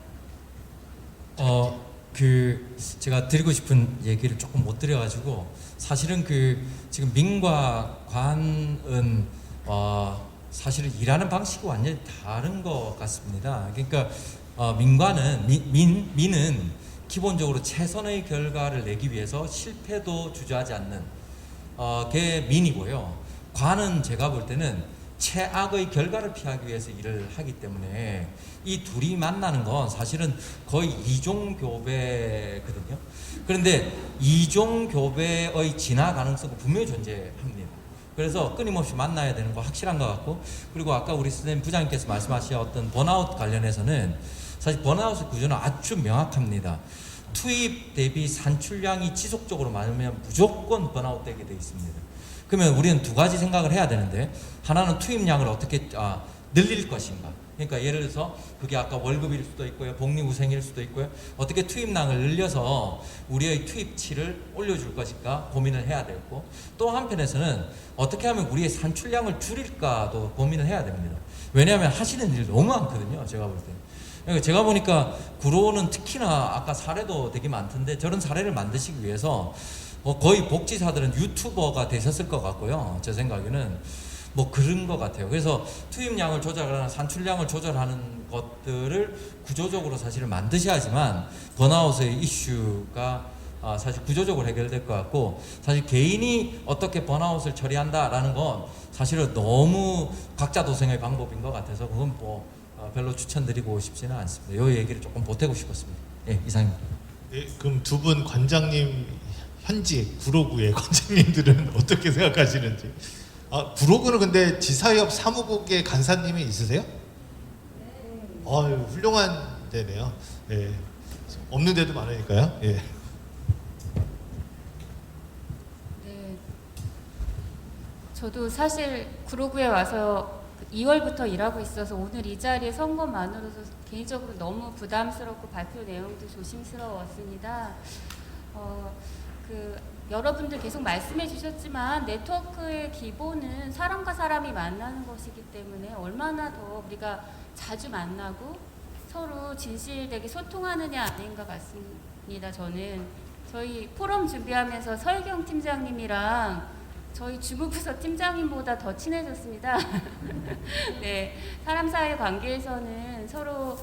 제가 드리고 싶은 얘기를 조금 못 드려가지고 사실은 지금 민과 관은 사실은 일하는 방식이 완전히 다른 것 같습니다. 그러니까 민과는 민은 기본적으로 최선의 결과를 내기 위해서 실패도 주저하지 않는 게 민이고요. 관은 제가 볼 때는 최악의 결과를 피하기 위해서 일을 하기 때문에 이 둘이 만나는 건 사실은 거의 이종교배거든요. 그런데 이종교배의 진화 가능성은 분명히 존재합니다. 그래서 끊임없이 만나야 되는 거 확실한 것 같고, 그리고 아까 우리 선생님 부장님께서 말씀하셨던 번아웃 관련해서는 사실 번아웃의 구조는 아주 명확합니다. 투입 대비 산출량이 지속적으로 많으면 무조건 번아웃 되게 되어 있습니다. 그러면 우리는 두 가지 생각을 해야 되는데, 하나는 투입량을 어떻게 늘릴 것인가. 그러니까 예를 들어서 그게 아까 월급일 수도 있고요, 복리후생일 수도 있고요. 어떻게 투입량을 늘려서 우리의 투입치를 올려줄 것인가 고민을 해야 되고, 또 한편에서는 어떻게 하면 우리의 산출량을 줄일까도 고민을 해야 됩니다. 왜냐하면 하시는 일 너무 많거든요, 제가 볼 때. 그러니까 제가 보니까 구로는 특히나 아까 사례도 되게 많던데, 저런 사례를 만드시기 위해서 거의 복지사들은 유튜버가 되셨을 것 같고요. 제 생각에는 그런 것 같아요. 그래서 투입량을 조절하거나 산출량을 조절하는 것들을 구조적으로 사실은 만드셔야지만 번아웃의 이슈가 사실 구조적으로 해결될 것 같고, 사실 개인이 어떻게 번아웃을 처리한다라는 건 사실은 너무 각자 도생의 방법인 것 같아서 그건 별로 추천드리고 싶지는 않습니다. 이 얘기를 조금 보태고 싶었습니다. 예, 이상입니다. 네, 그럼 두 분 관장님, 현지 구로구의 관장님들은 어떻게 생각하시는지. 구로구는 근데 지사협 사무국의 간사님이 있으세요? 훌륭한 데네요. 예. 없는 데도 많으니까요. 예. 네, 저도 사실 구로구에 와서 2월부터 일하고 있어서 오늘 이 자리에 선 것만으로도 개인적으로 너무 부담스럽고 발표 내용도 조심스러웠습니다. 여러분들 계속 말씀해 주셨지만 네트워크의 기본은 사람과 사람이 만나는 것이기 때문에 얼마나 더 우리가 자주 만나고 서로 진실되게 소통하느냐 아닌가 같습니다. 저는 저희 포럼 준비하면서 서혜경 팀장님이랑 저희 주무부서 팀장님보다 더 친해졌습니다. 네, 사람 사이 관계에서는 서로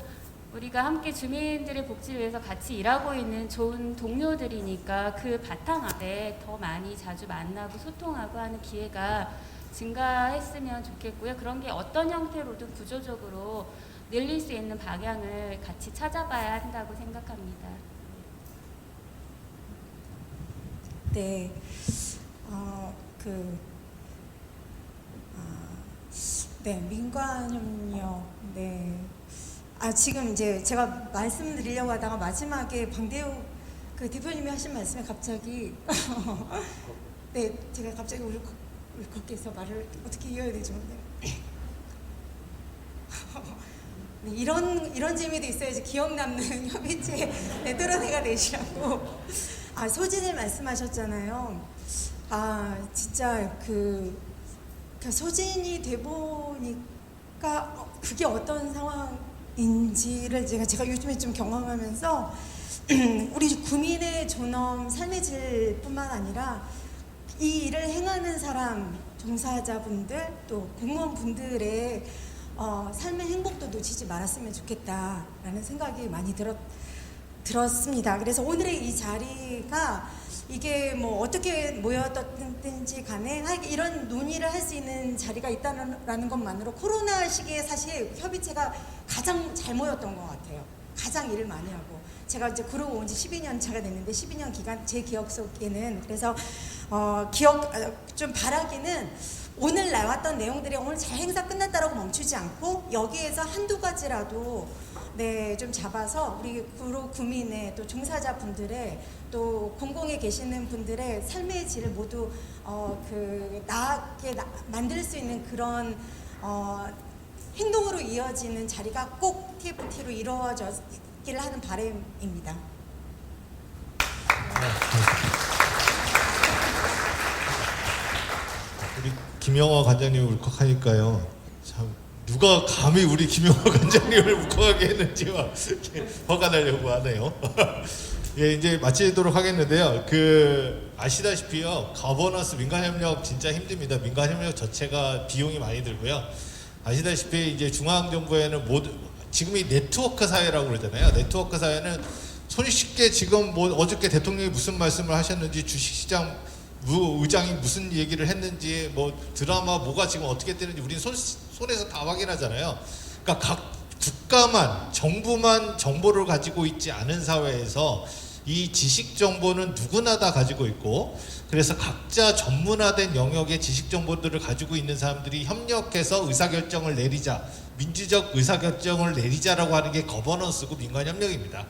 우리가 함께 주민들의 복지를 위해서 같이 일하고 있는 좋은 동료들이니까 그 바탕 아래 더 많이 자주 만나고 소통하고 하는 기회가 증가했으면 좋겠고요. 그런 게 어떤 형태로든 구조적으로 늘릴 수 있는 방향을 같이 찾아봐야 한다고 생각합니다. 네, 네, 민관협력, 네. 지금 이제 제가 말씀드리려고 하다가 마지막에 방대욱 대표님이 하신 말씀에 갑자기 네, 제가 갑자기 울컥해서 말을 어떻게 이어야 되죠? 네, 이런 재미도 있어야지 기억 남는 협의체 뚫어내가 되시라고. 소진을 말씀하셨잖아요. 진짜 소진이 돼 보니까 그게 어떤 상황인지를 제가 요즘에 좀 경험하면서 우리 구민의 존엄, 삶의 질뿐만 아니라 이 일을 행하는 사람, 종사자분들 또 공무원분들의 삶의 행복도 놓치지 말았으면 좋겠다라는 생각이 많이 들었습니다. 그래서 오늘의 이 자리가 이게 어떻게 모였든지 간에 이런 논의를 할 수 있는 자리가 있다는 것만으로 코로나 시기에 사실 협의체가 가장 잘 모였던 것 같아요. 가장 일을 많이 하고. 제가 이제 구로구 온 지 12년 차가 됐는데 12년 기간 제 기억 속에는 그래서 좀 바라기는 오늘 나왔던 내용들이 오늘 잘 행사 끝났다라고 멈추지 않고 여기에서 한두 가지라도 네, 좀 잡아서 우리 구로 구민의 또 종사자분들의 또 공공에 계시는 분들의 삶의 질을 모두 나게 만들 수 있는 그런 행동으로 이어지는 자리가 꼭 TFT로 이루어지기를 하는 바람입니다. 우리 김영화 관장님 울컥하니까요. 참 누가 감히 우리 김영화 관장님을 울컥하게 했는지 막 이렇게 화가 나려고 하네요. 예, 이제 마치도록 하겠는데요. 아시다시피요, 거버넌스 민간협력 진짜 힘듭니다. 민간협력 자체가 비용이 많이 들고요. 아시다시피 이제 중앙정부에는 지금이 네트워크 사회라고 그러잖아요. 네트워크 사회는 손쉽게 지금 어저께 대통령이 무슨 말씀을 하셨는지, 주식시장 의장이 무슨 얘기를 했는지, 드라마 뭐가 지금 어떻게 되는지 우리는 손에서 다 확인하잖아요. 그러니까 각 국가만, 정부만 정보를 가지고 있지 않은 사회에서 이 지식 정보는 누구나 다 가지고 있고, 그래서 각자 전문화된 영역의 지식 정보들을 가지고 있는 사람들이 협력해서 의사결정을 내리자, 민주적 의사결정을 내리자라고 하는 게 거버넌스고 민간협력입니다.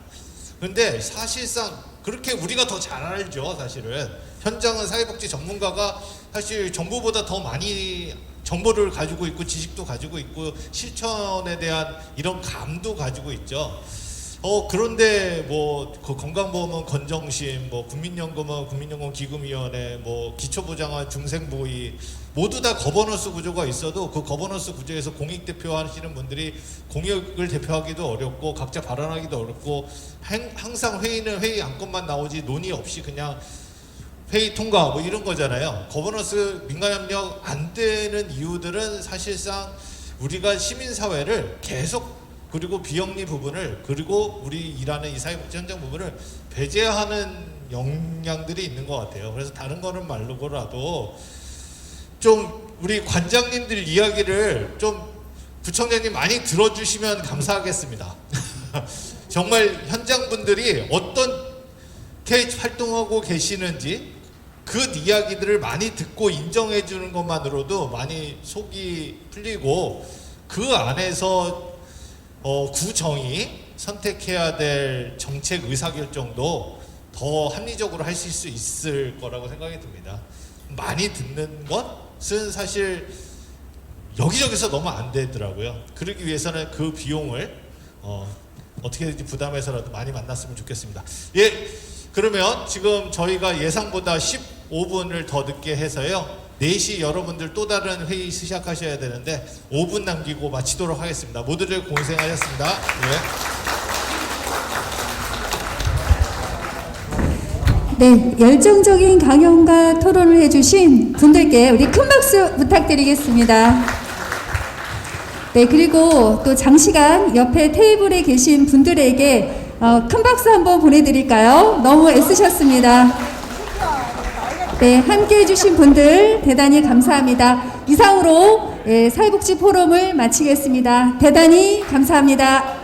그런데 사실상 그렇게 우리가 더 잘 알죠. 사실은 현장은 사회복지 전문가가 사실 정부보다 더 많이 정보를 가지고 있고, 지식도 가지고 있고, 실천에 대한 이런 감도 가지고 있죠. 그런데 건강보험은 건정심, 국민연금은 국민연금기금위원회, 기초보장원 중생보위 모두 다 거버넌스 구조가 있어도 그 거버넌스 구조에서 공익대표 하시는 분들이 공익을 대표하기도 어렵고, 각자 발언하기도 어렵고, 항상 회의는 회의 안건만 나오지 논의 없이 그냥 회의 통과 이런 거잖아요. 거버넌스 민간협력 안 되는 이유들은 사실상 우리가 시민사회를 계속, 그리고 비영리 부분을, 그리고 우리 일하는 이 사회복지 현장 부분을 배제하는 영향들이 있는 것 같아요. 그래서 다른 거는 말고라도 좀 우리 관장님들 이야기를 좀 구청장님 많이 들어주시면 감사하겠습니다. 정말 현장 분들이 어떻게 활동하고 계시는지 그 이야기들을 많이 듣고 인정해 주는 것만으로도 많이 속이 풀리고, 그 안에서 구청이 선택해야 될 정책 의사결정도 더 합리적으로 하실 수 있을 거라고 생각이 듭니다. 많이 듣는 것은 사실 여기저기서 너무 안 되더라고요. 그러기 위해서는 그 비용을 어떻게든지 부담해서라도 많이 만났으면 좋겠습니다. 예, 그러면 지금 저희가 예상보다 15분을 더 늦게 해서요, 4시 여러분들 또 다른 회의 시작하셔야 되는데 5분 남기고 마치도록 하겠습니다. 모두들 고생하셨습니다. 네, 열정적인 강연과 토론을 해주신 분들께 우리 큰 박수 부탁드리겠습니다. 네, 그리고 또 장시간 옆에 테이블에 계신 분들에게 큰 박수 한번 보내드릴까요? 너무 애쓰셨습니다. 네, 함께 해주신 분들 대단히 감사합니다. 이상으로 사회복지 포럼을 마치겠습니다. 대단히 감사합니다.